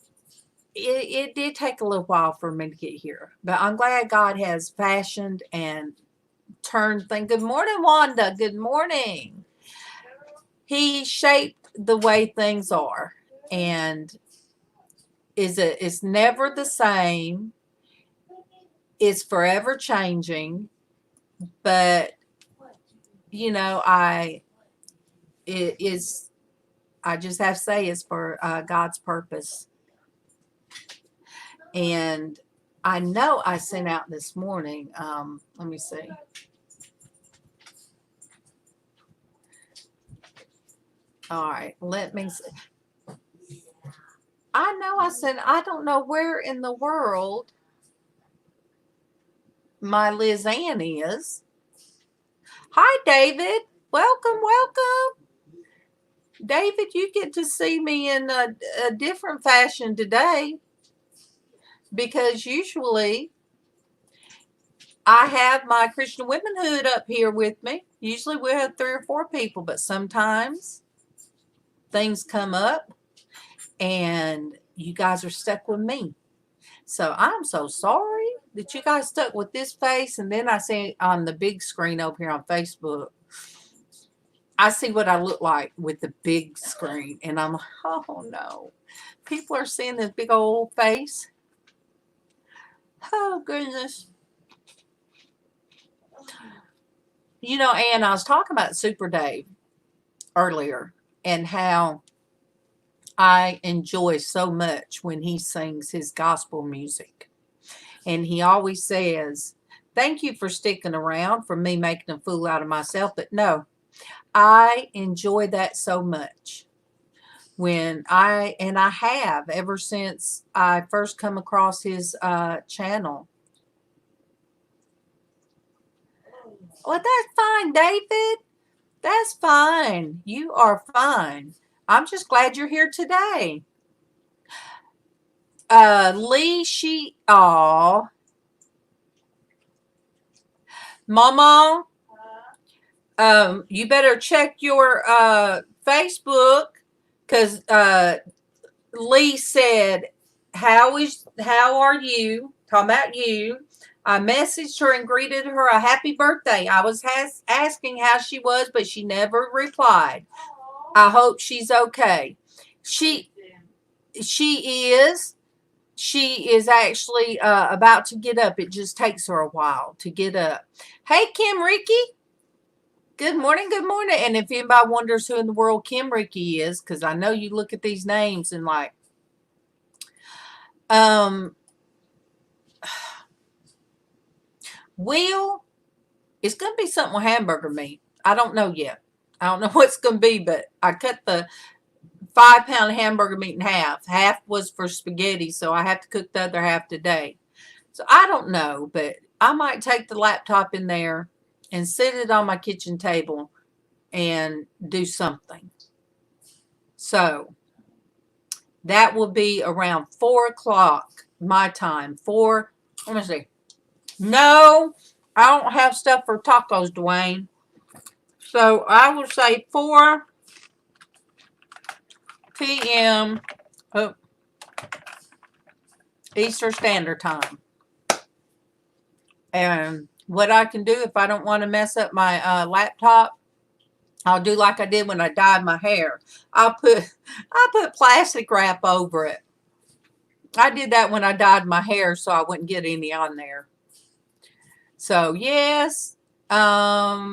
it did take a little while for me to get here, but I'm glad God has fashioned and turned things. Good morning, Wanda. Good morning. He shaped the way things are, and it's never the same. It's forever changing, but you know, I just have to say it's for God's purpose. And I know I sent out this morning. Let me see. All right, let me see. I know I sent, I don't know where in the world my LizzAnn is. Hi, David. Welcome, welcome. David, you get to see me in a different fashion today, because usually I have my Christian Womanhood up here with me. Usually we have 3 or 4 people, but sometimes things come up and you guys are stuck with me. So I'm so sorry that you guys stuck with this face. And then I see on the big screen over here on Facebook, I see what I look like with the big screen. And I'm like, oh no. People are seeing this big old face. Oh goodness. You know, Ann, I was talking about Super Dave earlier and how I enjoy so much when he sings his gospel music. And he always says, thank you for sticking around, for me making a fool out of myself. But no, I enjoy that so much. And I have ever since I first come across his channel. Well, that's fine, David. That's fine. You are fine. I'm just glad you're here today. Lee, MawMaw, you better check your Facebook, because Lee said, how are you? Talking about you. I messaged her and greeted her a happy birthday. I was asking how she was, but she never replied. I hope she's okay. She is. She is actually about to get up. It just takes her a while to get up. Hey, Kim Ricky. Good morning, good morning. And if anybody wonders who in the world Kim Ricky is, because I know you look at these names and like, Will, it's going to be something with hamburger meat. I don't know yet. I don't know what it's going to be, but I cut the 5-pound hamburger meat in half. Half was for spaghetti, so I have to cook the other half today. So I don't know, but I might take the laptop in there and sit it on my kitchen table and do something. So that will be around 4 o'clock my time. Let me see. No, I don't have stuff for tacos, Dwayne. So I will say 4 p.m. Eastern Standard Time. And what I can do if I don't want to mess up my laptop, I'll do like I did when I dyed my hair. I'll put plastic wrap over it. I did that when I dyed my hair so I wouldn't get any on there. So yes, meatloaf.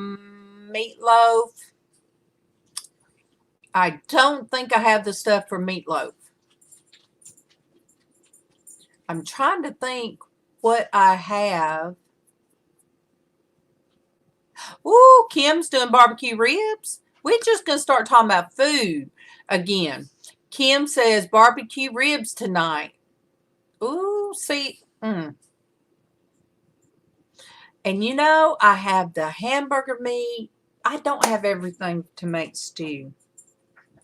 I don't think I have the stuff for meatloaf. I'm trying to think what I have. Ooh, Kim's doing barbecue ribs. We're just going to start talking about food again. Kim says barbecue ribs tonight. Ooh, see. And you know, I have the hamburger meat. I don't have everything to make stew.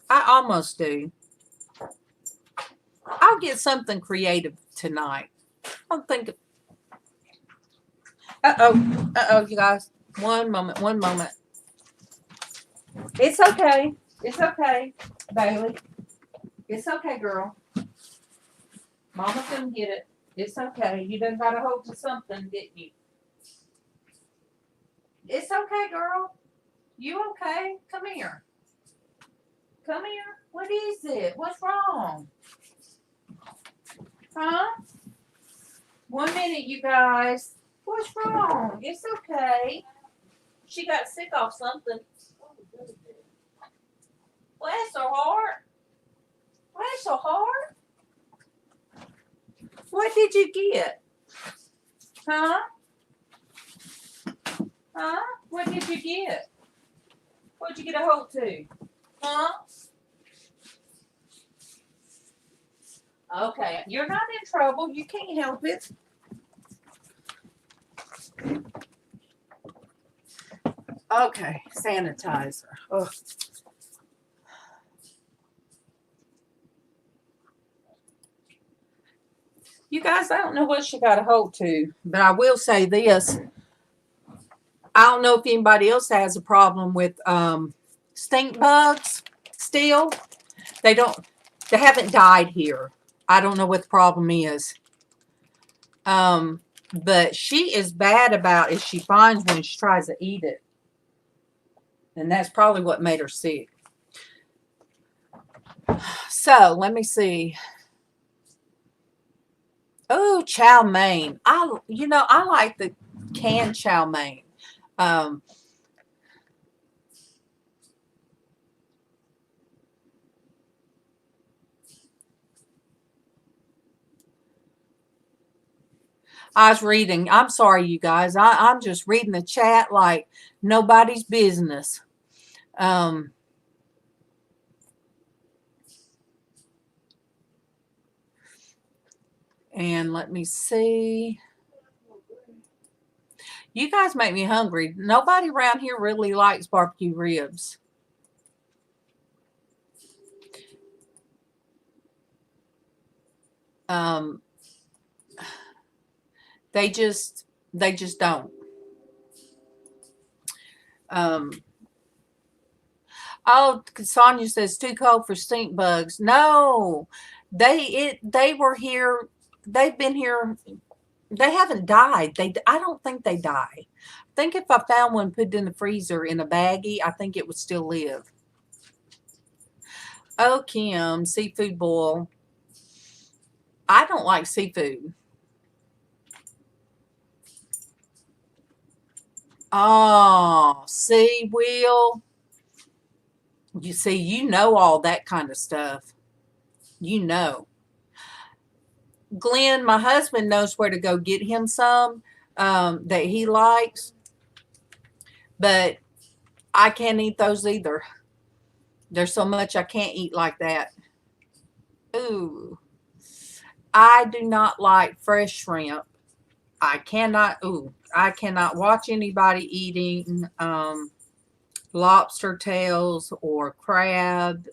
I almost do. I'll get something creative tonight. I'm thinking. Uh-oh, you guys. One moment. It's okay. It's okay, Bailey. It's okay, girl. Mama couldn't get it. It's okay. You done got a hold of something, didn't you? It's okay, girl. You okay? Come here. Come here. What is it? What's wrong? Huh? 1 minute, you guys. What's wrong? It's okay. She got sick off something. Bless her heart. Bless her heart. What did you get? Huh? Huh? What did you get? What'd you get a hold to? Huh? Okay, you're not in trouble. You can't help it. Okay, sanitizer. Ugh. You guys, I don't know what she got a hold to, but I will say this. I don't know if anybody else has a problem with stink bugs still. They haven't died here. I don't know what the problem is. But she is bad about if she finds one, she tries to eat it. And that's probably what made her sick. So let me see. Oh, chow mein. I like the canned chow mein. I was reading. I'm sorry, you guys. I'm just reading the chat like nobody's business. And let me see. You guys make me hungry. Nobody around here really likes barbecue ribs. They just don't. Oh, Sonia says too cold for stink bugs. No, they were here. They've been here. They haven't died. I don't think they die. I think if I found one put in the freezer in a baggie, I think it would still live. Oh, Kim, seafood boil. I don't like seafood. Oh, see, Will. You see, you know all that kind of stuff. You know. Glenn, my husband knows where to go get him some that he likes. But I can't eat those either. There's so much I can't eat like that. Ooh. I do not like fresh shrimp. I cannot watch anybody eating lobster tails or crab.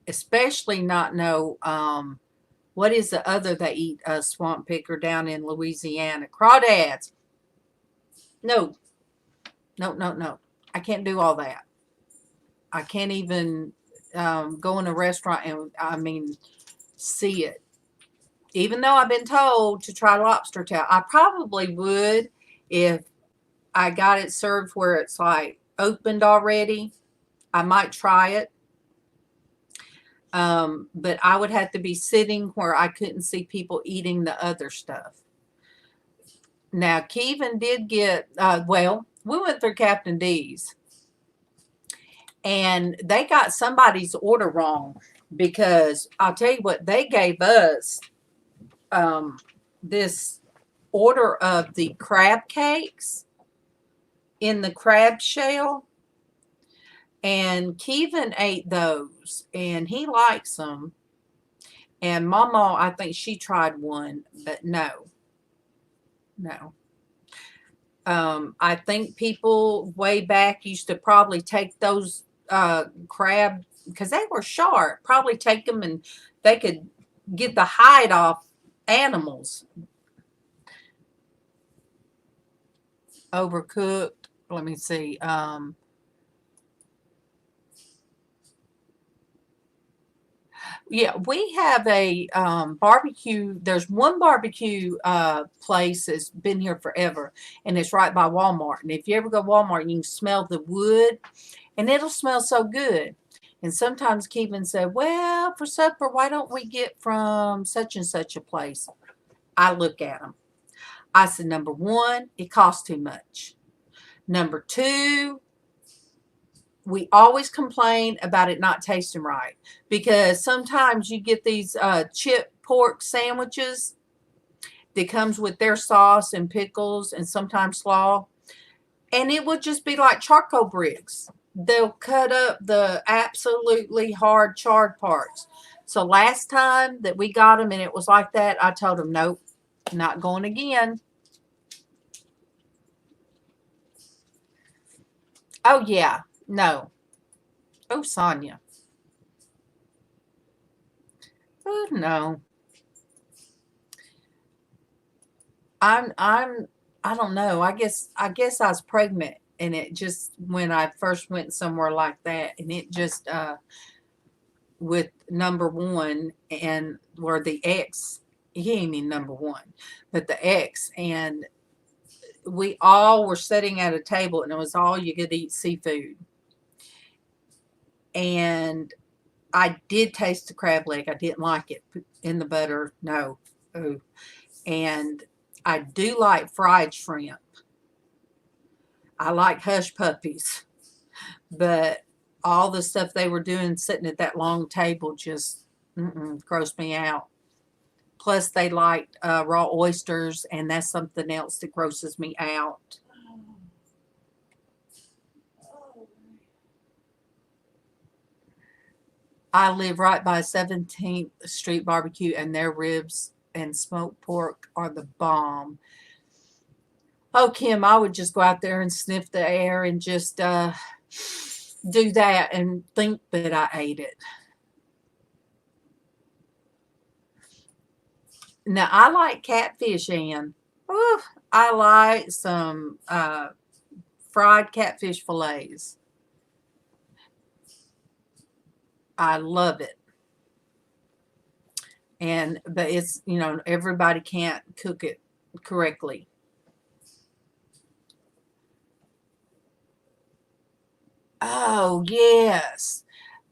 Especially not what is the other they eat swamp picker down in Louisiana? Crawdads. No. I can't do all that. I can't even go in a restaurant and see it. Even though I've been told to try lobster tail, I probably would if I got it served where it's like opened already. I might try it. But I would have to be sitting where I couldn't see people eating the other stuff. Now, Kevin did get, we went through Captain D's. And they got somebody's order wrong. Because I'll tell you what, they gave us this order of the crab cakes in the crab shell. And Kevin ate those and he likes them. And MawMaw, I think she tried one, but no. I think people way back used to probably take those crab, because they were sharp, probably take them and they could get the hide off animals. Overcooked. Let me see. Yeah, we have a barbecue. There's one barbecue place that's been here forever, and it's right by Walmart. And if you ever go to Walmart, you can smell the wood, and it'll smell so good. And sometimes Kevin said, well, for supper, why don't we get from such and such a place? I look at them. I said, number one, it costs too much. Number two, we always complain about it not tasting right, because sometimes you get these chip pork sandwiches that comes with their sauce and pickles and sometimes slaw. And it would just be like charcoal bricks. They'll cut up the absolutely hard charred parts. So last time that we got them and it was like that, I told them, nope, not going again. Oh, yeah. No. Oh, Sonia. Oh, no. I don't know. I guess I was pregnant, and it just, when I first went somewhere like that, and it just with number one, and where the ex, he ain't even number one, but the ex, and we all were sitting at a table, and it was all you could eat seafood. And I did taste the crab leg. I didn't like it in the butter. No. Oh. And I do like fried shrimp. I like hush puppies. But all the stuff they were doing sitting at that long table just grossed me out. Plus, they liked raw oysters, and that's something else that grosses me out. I live right by 17th Street Barbecue, and their ribs and smoked pork are the bomb. Oh, Kim, I would just go out there and sniff the air and just do that and think that I ate it. Now, I like catfish, Ann. Ooh, I like some fried catfish fillets. I love it. But it's, everybody can't cook it correctly. Oh, yes.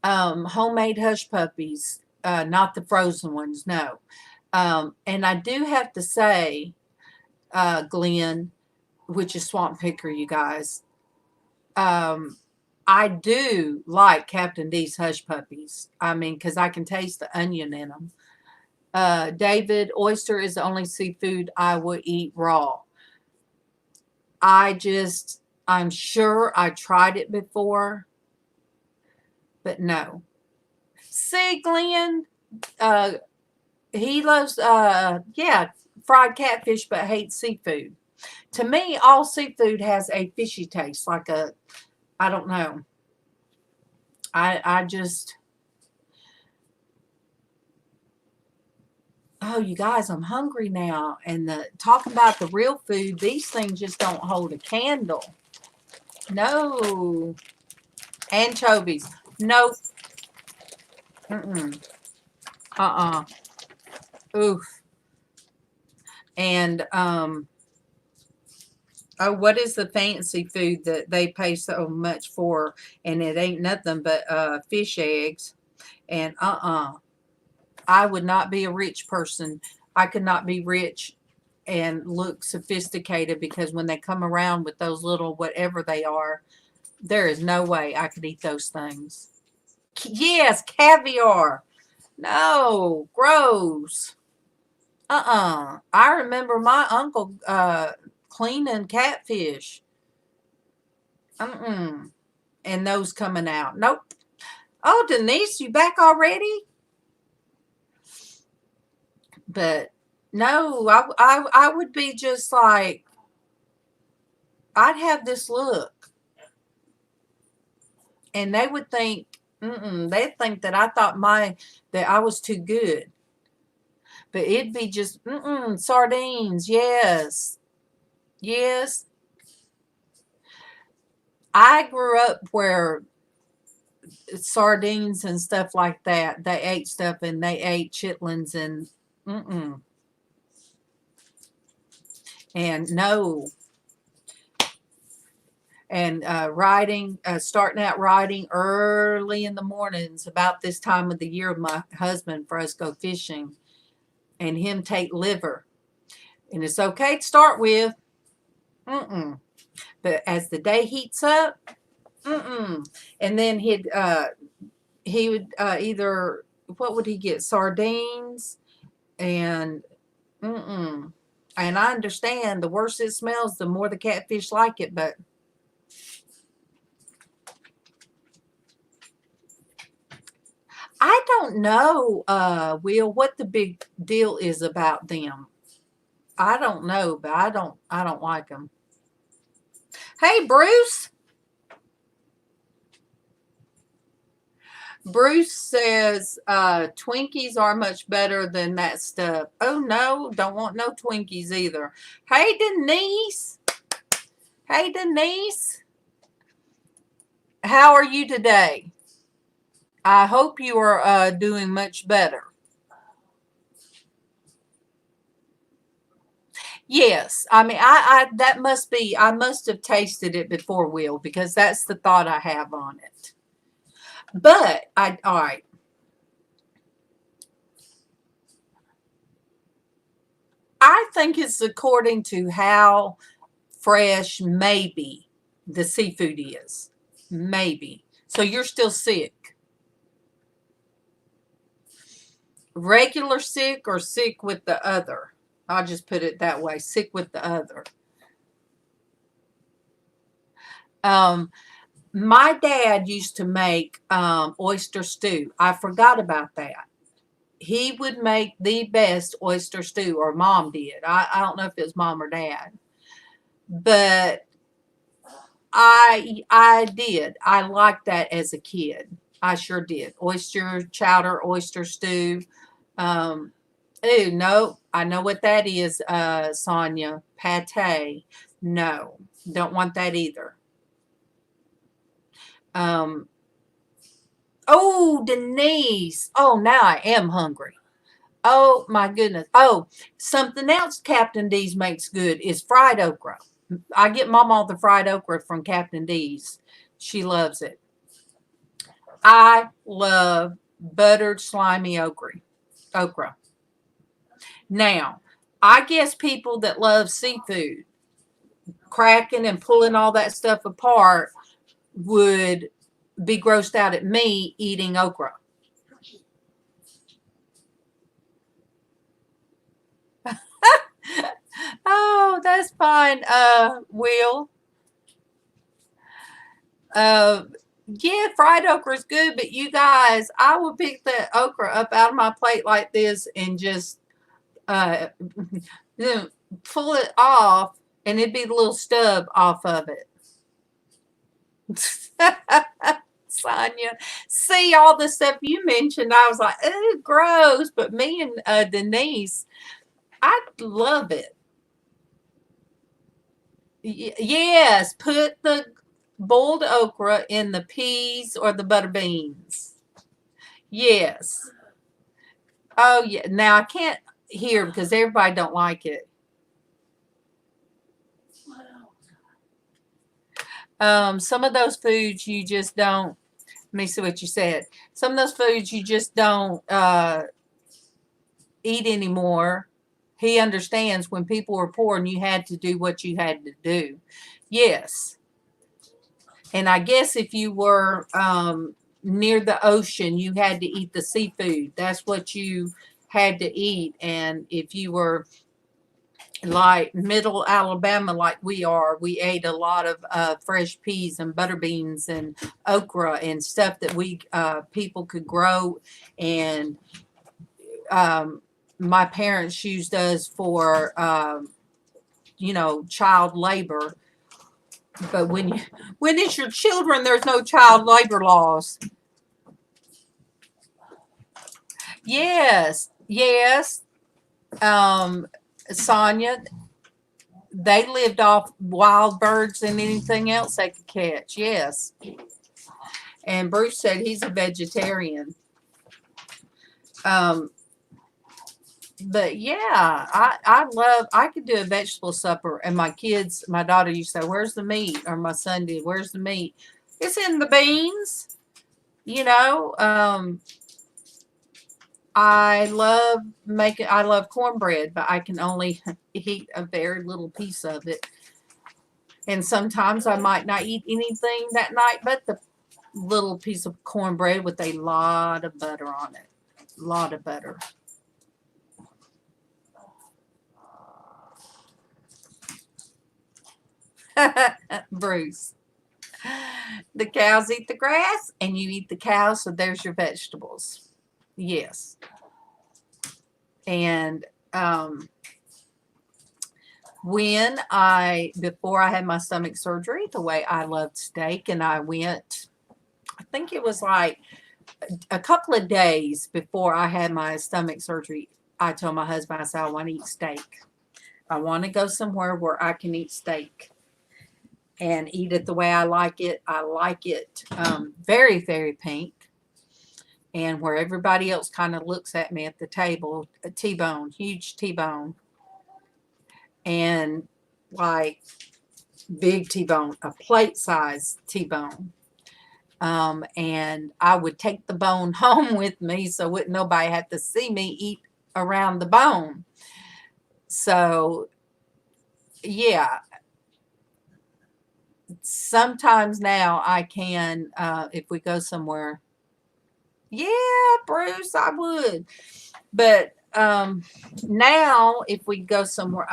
Homemade hush puppies, not the frozen ones, no. And I do have to say, Glenn, which is Swamp Picker, you guys, I do like Captain D's hush puppies. I mean, because I can taste the onion in them. David, oyster is the only seafood I would eat raw. I'm sure I tried it before, but no. See, Glenn, he loves, fried catfish, but hates seafood. To me, all seafood has a fishy taste, I don't know. Oh, you guys, I'm hungry now. And talking about the real food, these things just don't hold a candle. No. Anchovies. Nope. Oof. And, what is the fancy food that they pay so much for? And it ain't nothing but fish eggs. And I would not be a rich person. I could not be rich and look sophisticated, because when they come around with those little whatever they are, there is no way I could eat those things. Yes, caviar. No, gross. I remember my uncle cleaning catfish. And those coming out. Nope. Oh, Denise, you back already? But no, I would be just like, I'd have this look. And they would think, they'd think that I thought that I was too good. But it'd be just, sardines, yes. Yes. I grew up where sardines and stuff like that, they ate stuff, and they ate chitlins and and no. And starting out riding early in the mornings, about this time of the year with my husband, for us go fishing, and him take liver. And it's okay to start with. But as the day heats up, and then he would either, what would he get? Sardines And and I understand the worse it smells, the more the catfish like it, but I don't know, Will, what the big deal is about them. I don't know, but I don't like them. Hey, Bruce. Bruce says Twinkies are much better than that stuff. Oh no, don't want no Twinkies either. Hey, Denise. Hey, Denise. How are you today? I hope you are doing much better. Yes, I mean, that must be, I must have tasted it before, Will, because that's the thought I have on it. But all right. I think it's according to how fresh maybe the seafood is. Maybe. So you're still sick. Regular sick or sick with the other? I'll just put it that way. Sick with the other. My dad used to make oyster stew. I forgot about that. He would make the best oyster stew, or Mom did. I don't know if it was Mom or Dad. But I did. I liked that as a kid. I sure did. Oyster chowder, oyster stew. Ooh, no, I know what that is, Sonia. Pate. No, don't want that either. Oh, Denise. Oh, now I am hungry. Oh, my goodness. Oh, something else Captain D's makes good is fried okra. I get MawMaw the fried okra from Captain D's. She loves it. I love buttered slimy okra. Now, I guess people that love seafood, cracking and pulling all that stuff apart, would be grossed out at me eating okra. Oh, that's fine, Will. Yeah, fried okra is good, but you guys, I will pick the okra up out of my plate like this and just pull it off, and it'd be the little stub off of it. Sonia, see all the stuff you mentioned, I was like, oh, gross. But me and Denise, I love it. Yes, put the boiled okra in the peas or the butter beans. Yes. Oh yeah. Now I can't hear because everybody don't like it. Some of those foods you just don't. Let me see what you said. Some of those foods you just don't eat anymore. He understands when people were poor and you had to do what you had to do. Yes. And I guess if you were near the ocean, you had to eat the seafood. That's what you had to eat. And if you were like middle Alabama, like we are, we ate a lot of fresh peas and butter beans and okra and stuff that we people could grow. And my parents used us for child labor. But when it's your children, there's no child labor laws. Yes. Sonia, they lived off wild birds and anything else they could catch. Yes. And Bruce said he's a vegetarian. But yeah, I could do a vegetable supper, and my daughter used to say, where's the meat? Or my son did, where's the meat? It's in the beans. I love cornbread, but I can only eat a very little piece of it. And sometimes I might not eat anything that night but the little piece of cornbread with a lot of butter on it. A lot of butter. Bruce. The cows eat the grass and you eat the cows, so there's your vegetables. Yes. And before I had my stomach surgery, the way I loved steak, and I went, I think it was like a couple of days before I had my stomach surgery, I told my husband, I said, I want to eat steak. I want to go somewhere where I can eat steak and eat it the way I like it. I like it very, very pink. And where everybody else kind of looks at me at the table, a T-bone, huge T-bone. And like big T-bone, a plate size T-bone. And I would take the bone home with me so wouldn't nobody have to see me eat around the bone. So, yeah. Sometimes now I can, if we go somewhere, yeah, Bruce, I would. But now if we go somewhere,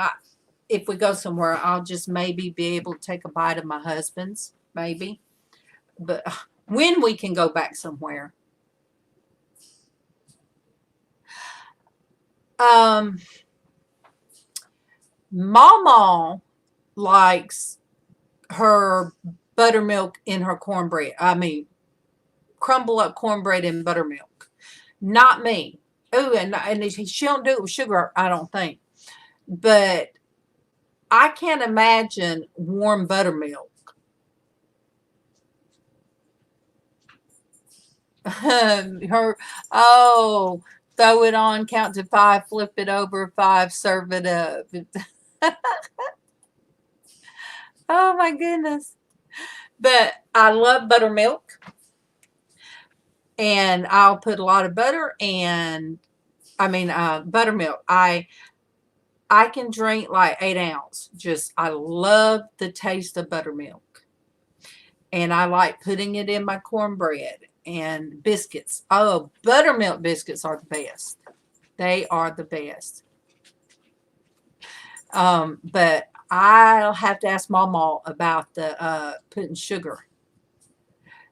I'll just maybe be able to take a bite of my husband's, maybe. But when we can go back somewhere. MawMaw likes her buttermilk in her cornbread. I mean, crumble up cornbread in buttermilk. Not me. Oh, and she don't do it with sugar, I don't think. But I can't imagine warm buttermilk. Throw it on, count to 5, flip it over 5, serve it up. Oh my goodness. But I love buttermilk. And I'll put a lot of butter and buttermilk. I can drink like 8 ounce. I love the taste of buttermilk. And I like putting it in my cornbread and biscuits. Oh, buttermilk biscuits are the best. They are the best. But I'll have to ask MawMaw about the putting sugar.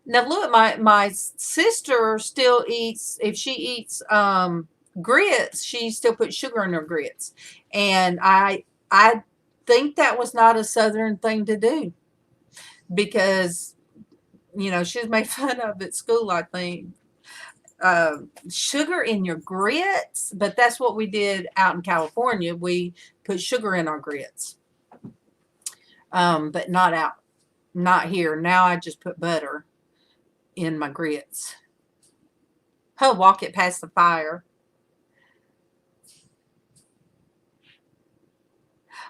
Now look, my sister still eats, if she eats grits, she still puts sugar in her grits. And I think that was not a Southern thing to do. Because, she was made fun of at school, I think. Sugar in your grits, but that's what we did out in California. We put sugar in our grits. But not here. Now I just put butter in my grits. Oh, walk it past the fire.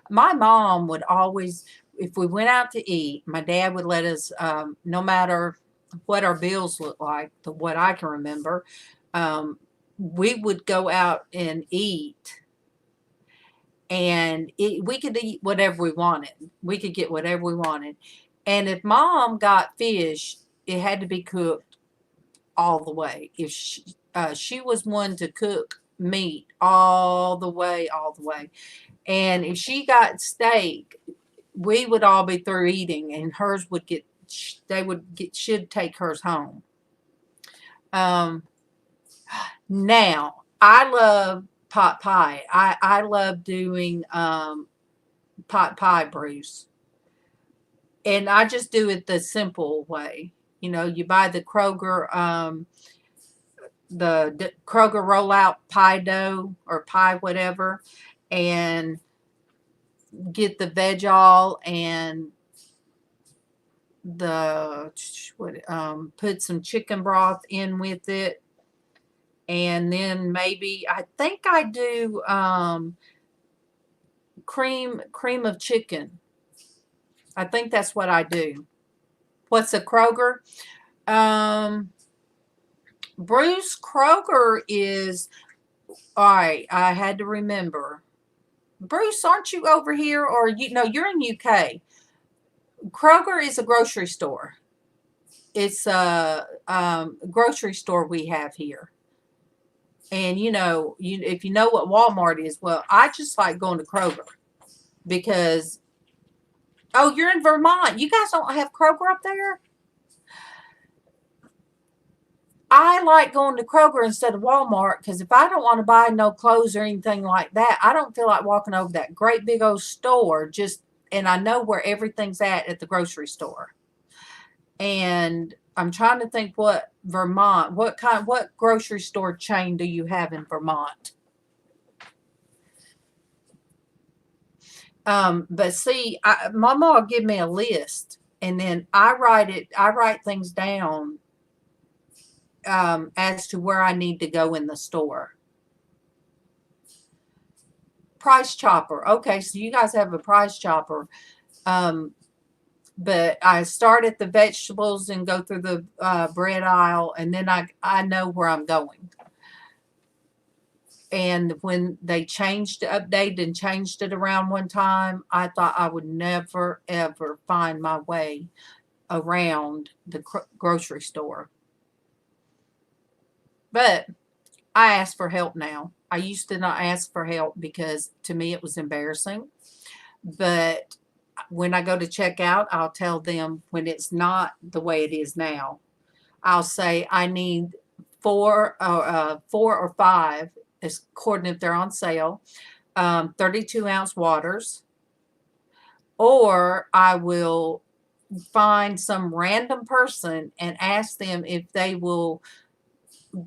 My mom would always, if we went out to eat, my dad would let us, no matter what our bills looked like, what I can remember, we would go out and eat. And we could eat whatever we wanted. We could get whatever we wanted. And if Mom got fish, it had to be cooked all the way. If she was one to cook meat all the way. And if she got steak, we would all be through eating, and hers would should take hers home. Now I love pot pie. I love doing pot pie, Bruce. And I just do it the simple way. You buy the Kroger Kroger rollout pie dough or pie whatever, and get the veg all and put some chicken broth in with it. And then maybe, I think I do cream of chicken. I think that's what I do. What's a Kroger? Bruce, Kroger is, all right, I had to remember. Bruce, aren't you over here? Or you're in UK. Kroger is a grocery store. It's a grocery store we have here. And if you know what Walmart is, well, I just like going to Kroger because Oh, you're in Vermont. You guys don't have Kroger up there? I like going to Kroger instead of Walmart because if I don't want to buy no clothes or anything like that, I don't feel like walking over that great big old store and I know where everything's at the grocery store. And I'm trying to think what grocery store chain do you have in Vermont? But see, Mama will give me a list and then I write things down as to where I need to go in the store. Price Chopper. Okay, so you guys have a Price Chopper. But I start at the vegetables and go through the bread aisle, and then I know where I'm going. And when they updated and changed it around one time, I thought I would never, ever find my way around the grocery store. But I ask for help now. I used to not ask for help because to me it was embarrassing. But when I go to check out, I'll tell them when it's not the way it is now. I'll say I need 4 or 5, according if they're on sale, 32-ounce waters. Or I will find some random person and ask them if they will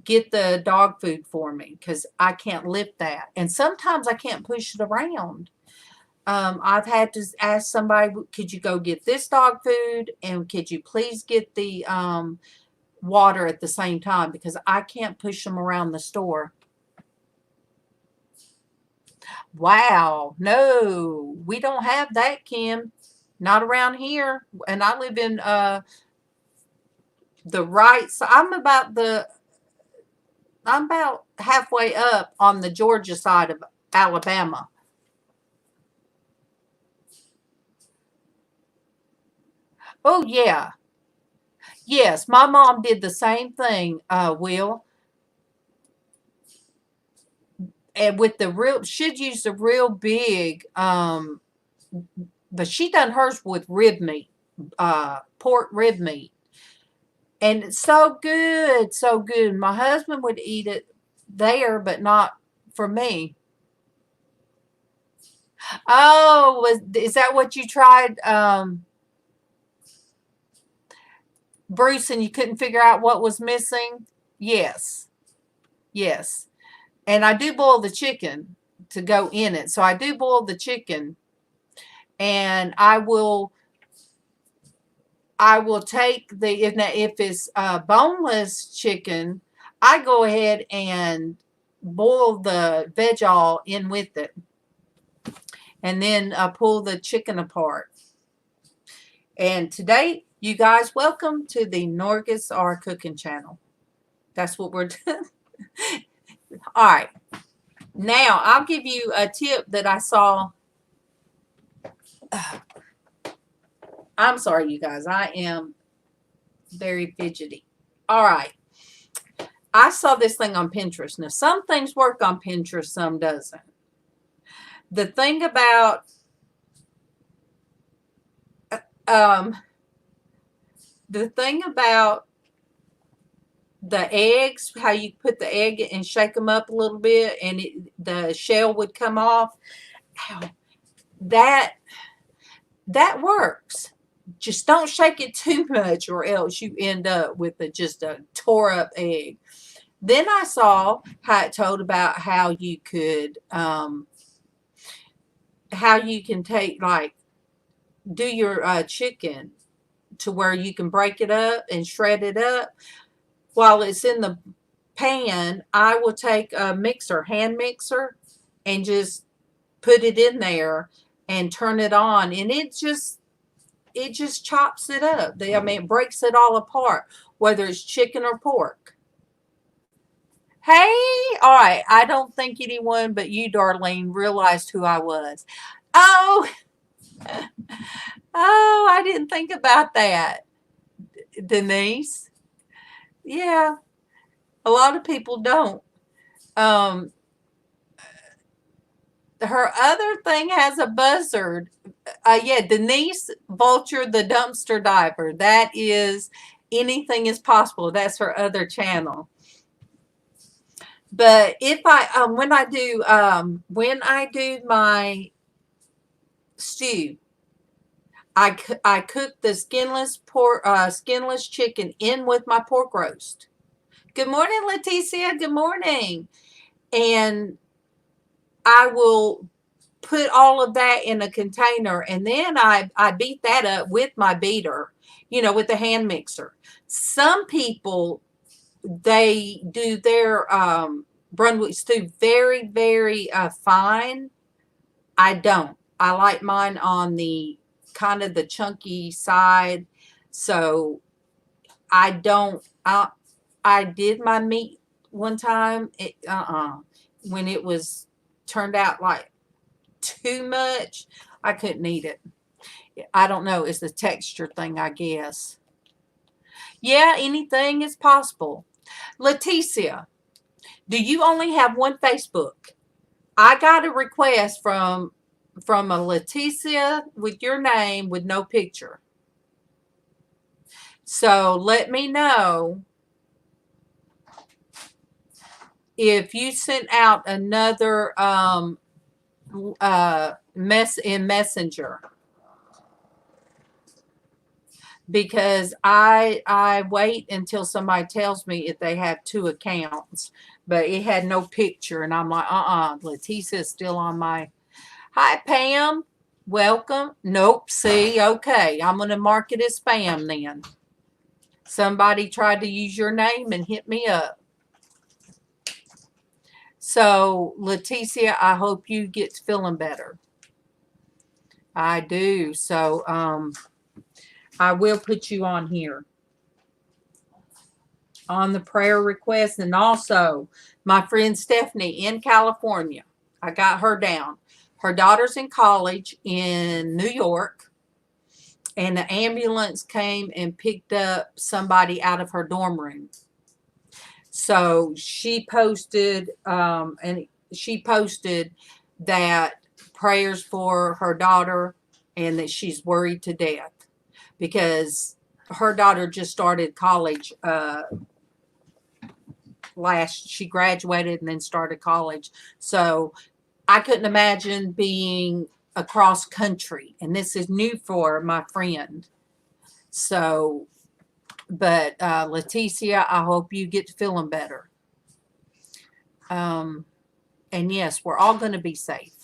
get the dog food for me because I can't lift that. And sometimes I can't push it around. I've had to ask somebody, could you go get this dog food and could you please get the water at the same time because I can't push them around the store. Wow, no, we don't have that, Kim. Not around here. And I live in the right side. I'm about halfway up on the Georgia side of Alabama. Oh, yeah. Yes, my mom did the same thing, Will. And with she'd use the real big, but she done hers with rib meat, pork rib meat. And it's so good, so good. My husband would eat it there, but not for me. Oh, is that what you tried, Bruce, and you couldn't figure out what was missing? Yes. Yes. And I do boil the chicken to go in it. So I do boil the chicken and I will take if it's boneless chicken, I go ahead and boil the veg all in with it. And then pull the chicken apart. And today, you guys, welcome to the Norgus R Cooking Channel. That's what we're doing. All right. Now, I'll give you a tip that I saw. I'm sorry, you guys. I am very fidgety. All right. I saw this thing on Pinterest. Now, some things work on Pinterest, some doesn't. The thing about the eggs, how you put the egg and shake them up a little bit and the shell would come off. Ow, that works. Just don't shake it too much or else you end up with just a tore up egg. Then I saw how it told about how you could take do your chicken to where you can break it up and shred it up. While it's in the pan, I will take a hand mixer, and just put it in there and turn it on. And it just chops it up. It breaks it all apart, whether it's chicken or pork. Hey, all right. I don't think anyone but you, Darlene, realized who I was. Oh, I didn't think about that, Denise. Yeah, a lot of people don't. her other thing has a buzzard. Yeah, Denise Vulture, the dumpster diver. That is anything is possible. That's her other channel. But if I when I do my stew, I cook the skinless chicken in with my pork roast. Good morning, Leticia. Good morning. And I will put all of that in a container, and then I beat that up with my beater, with the hand mixer. Some people, they do their Brunswick stew very, very fine. I don't. I like mine on the kind of the chunky side. So I don't. I did my meat one time. When it was turned out like too much, I couldn't eat it. I don't know. It's the texture thing, I guess. Yeah, anything is possible. Leticia, do you only have one Facebook? I got a request from a Leticia with your name with no picture. So let me know if you sent out another mess in Messenger, because I wait until somebody tells me if they have two accounts, but it had no picture, and I'm like, Leticia is still on my. Hi Pam, welcome. Nope. See, okay, I'm gonna mark it as spam then. Somebody tried to use your name and hit me up. So Leticia, I hope you get feeling better. I do. So I will put you on here on the prayer request. And also my friend Stephanie in California, I got her down. Her daughter's in college in New York, and the ambulance came and picked up somebody out of her dorm room. So she posted that prayers for her daughter, and that she's worried to death because her daughter just started college she graduated and then started college. So I couldn't imagine being across country, and this is new for my friend. So, but Leticia, I hope you get feeling better. And yes, we're all going to be safe.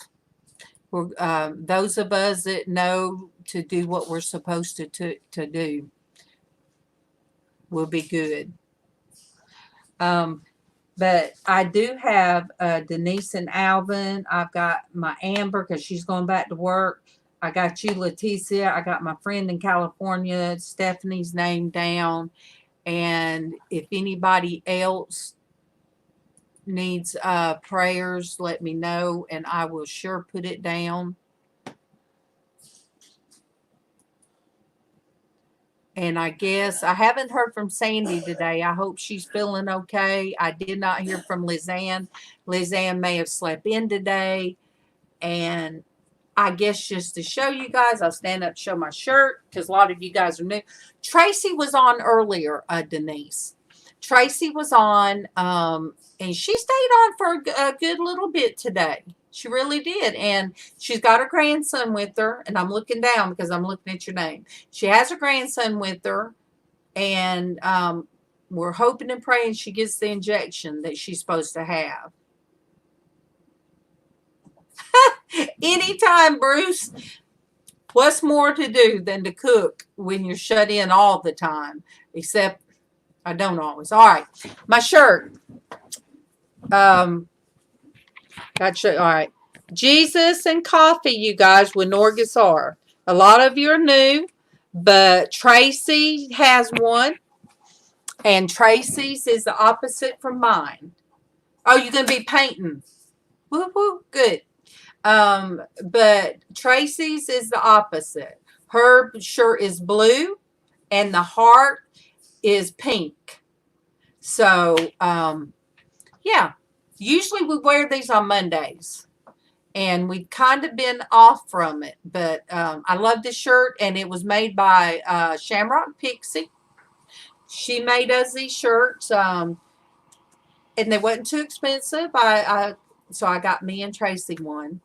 We're those of us that know to do what we're supposed to do will be good. But I do have Denise and Alvin. I've got my Amber because she's going back to work. I got you, Leticia. I got my friend in California, Stephanie's name down. And if anybody else needs prayers, let me know, and I will sure put it down. And I guess I haven't heard from Sandy today. I hope she's feeling okay. I did not hear from LizzAnn. LizzAnn may have slept in today. And I guess just to show you guys, I'll stand up, show my shirt, because a lot of you guys are new. Traci was on earlier, Denise. Traci was on, and she stayed on for a good little bit today. She really did. And she's got her grandson with her. And I'm looking down because I'm looking at your name. She has her grandson with her. And we're hoping and praying she gets the injection that she's supposed to have. Anytime, Bruce. What's more to do than to cook when you're shut in all the time? Except I don't always. All right. My shirt. Gotcha. All right. Jesus and coffee, you guys, with Norgasar. A lot of you are new, but Traci has one, and Traci's is the opposite from mine. Oh, you're going to be painting. Woo woo. Good. But Traci's is the opposite. Her shirt is blue, and the heart is pink. So, yeah. Usually we wear these on Mondays. and we've kind of been off from it, but I love this shirt, and it was made by Shamrock Pixie. She made us these shirts, and they wasn't too expensive. So I got me and Traci one.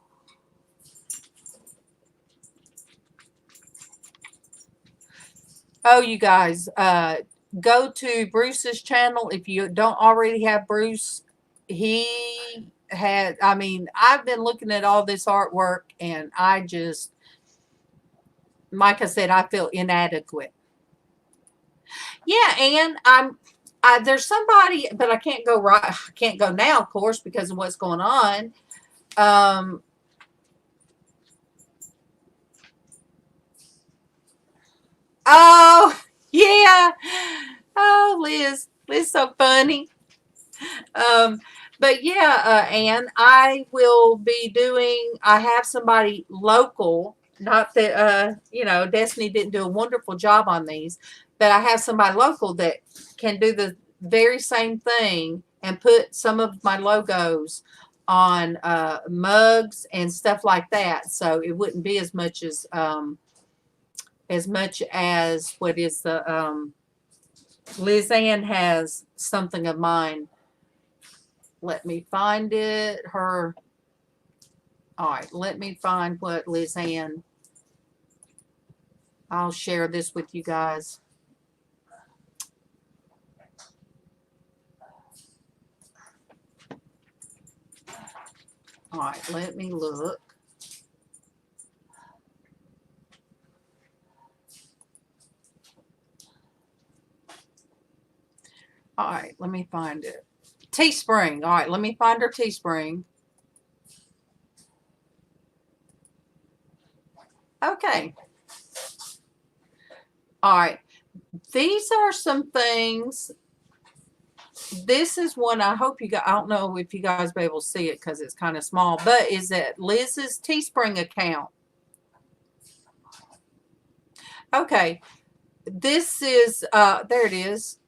Oh, you guys, go to Bruce's channel if you don't already have Bruce. He had, I mean, I've been looking at all this artwork, and I just, like I said, I feel inadequate. Yeah, and there's somebody, but I can't go right. I can't go now, of course, because of what's going on. Oh, yeah. Oh, Liz, so funny. But yeah, Anne, I will be doing, I have somebody local, not that, Destiny didn't do a wonderful job on these, but I have somebody local that can do the very same thing and put some of my logos on mugs and stuff like that. So it wouldn't be as much as what is the, LizzAnn has something of mine. Let me find it. All right, let me find what LizzAnn. I'll share this with you guys. All right, let me look. All right, let me find it. TeeSping. All right, let me find her TeeSping. Okay. All right. These are some things. This is one I hope you guys, I don't know if you guys will be able to see it because it's kind of small, but is that Lizz's TeeSping account. Okay. This is, there it is.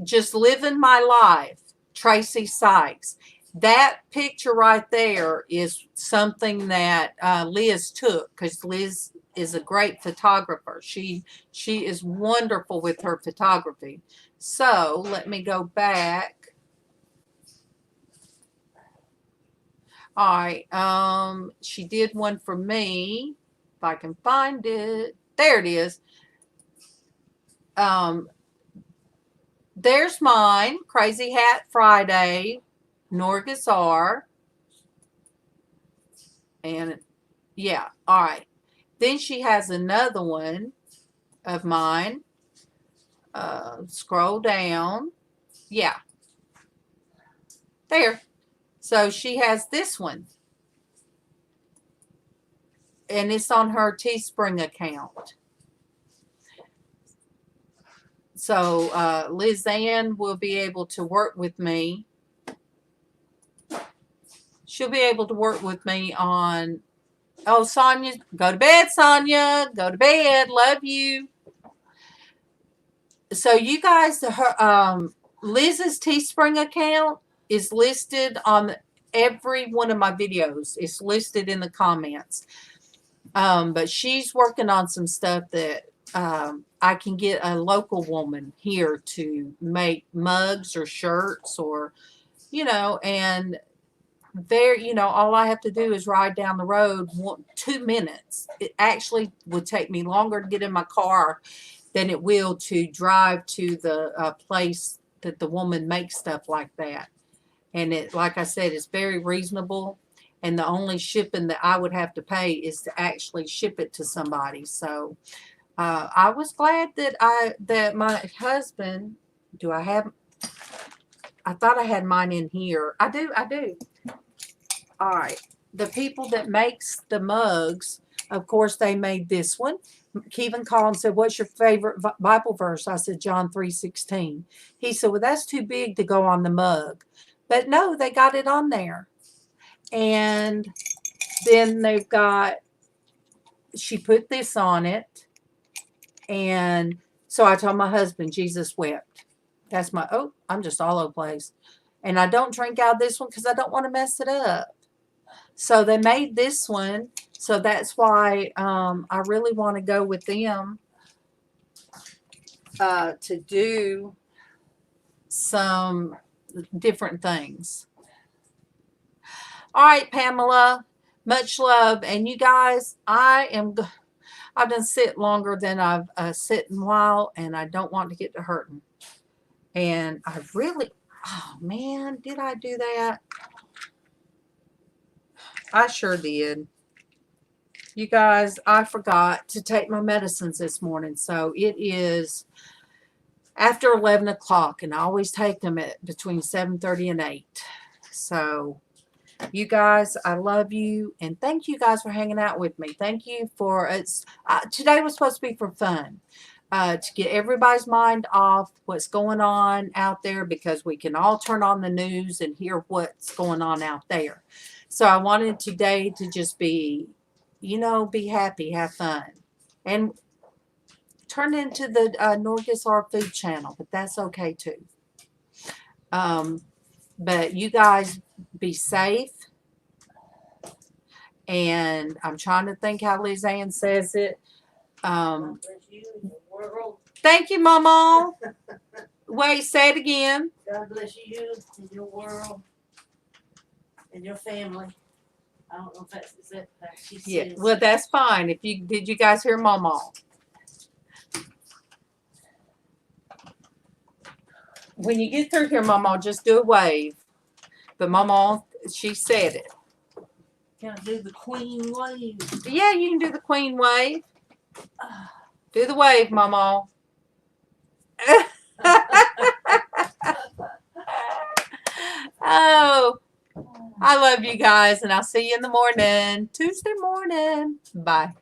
Just living my life. Traci Sikkes. That picture right there is something that Lizz took, because Lizz is a great photographer. She is wonderful with her photography. So let me go back. All right. She did one for me. If I can find it. There it is. There's mine, Crazy Hat Friday, Norgasar. And yeah, all right. Then she has another one of mine. Scroll down. Yeah. There. So she has this one. And it's on her TeeSping account. So LizzAnn will be able to work with me. She'll be able to work with me on, oh, Sonia, go to bed, Sonia. Go to bed. Love you. So you guys, Lizz's TeeSping account is listed on every one of my videos. It's listed in the comments. But she's working on some stuff that I can get a local woman here to make mugs or shirts or, and there, all I have to do is ride down the road 2 minutes. It actually would take me longer to get in my car than it will to drive to the place that the woman makes stuff like that. And it, like I said, it's very reasonable. And the only shipping that I would have to pay is to actually ship it to somebody. So I was glad that my husband, I thought I had mine in here. I do. All right. The people that makes the mugs, of course, they made this one. Kevin called and said, what's your favorite Bible verse? I said, John 3:16. He said, well, that's too big to go on the mug. But no, they got it on there. And then they've got, she put this on it. And so I told my husband, Jesus wept. That's I'm just all over the place. And I don't drink out of this one because I don't want to mess it up. So they made this one. So that's why I really want to go with them to do some different things. All right, Pamela, much love. And you guys, I've done sit longer than I've sit in a while, and I don't want to get to hurting. And I really, oh man, did I do that? I sure did. You guys, I forgot to take my medicines this morning. So it is after 11 o'clock, and I always take them at between 7:30 and 8. So you guys, I love you, and thank you guys for hanging out with me. Thank you for today was supposed to be for fun, to get everybody's mind off what's going on out there, because we can all turn on the news and hear what's going on out there. So I wanted today to just be, be happy, have fun, and turn into the Norgus Our Food channel, but that's okay too. But you guys be safe. And I'm trying to think how LizzAnn says it. Thank you, Mama. Wait, say it again. God bless you and your world and your family. I don't know if that's how she says. Yeah, well, that's fine. Did you guys hear MawMaw? When you get through here, MawMaw, just do a wave. But MawMaw, she said it. Can I do the queen wave? Yeah, you can do the queen wave. Do the wave, MawMaw. Oh, I love you guys, and I'll see you in the morning, Tuesday morning. Bye.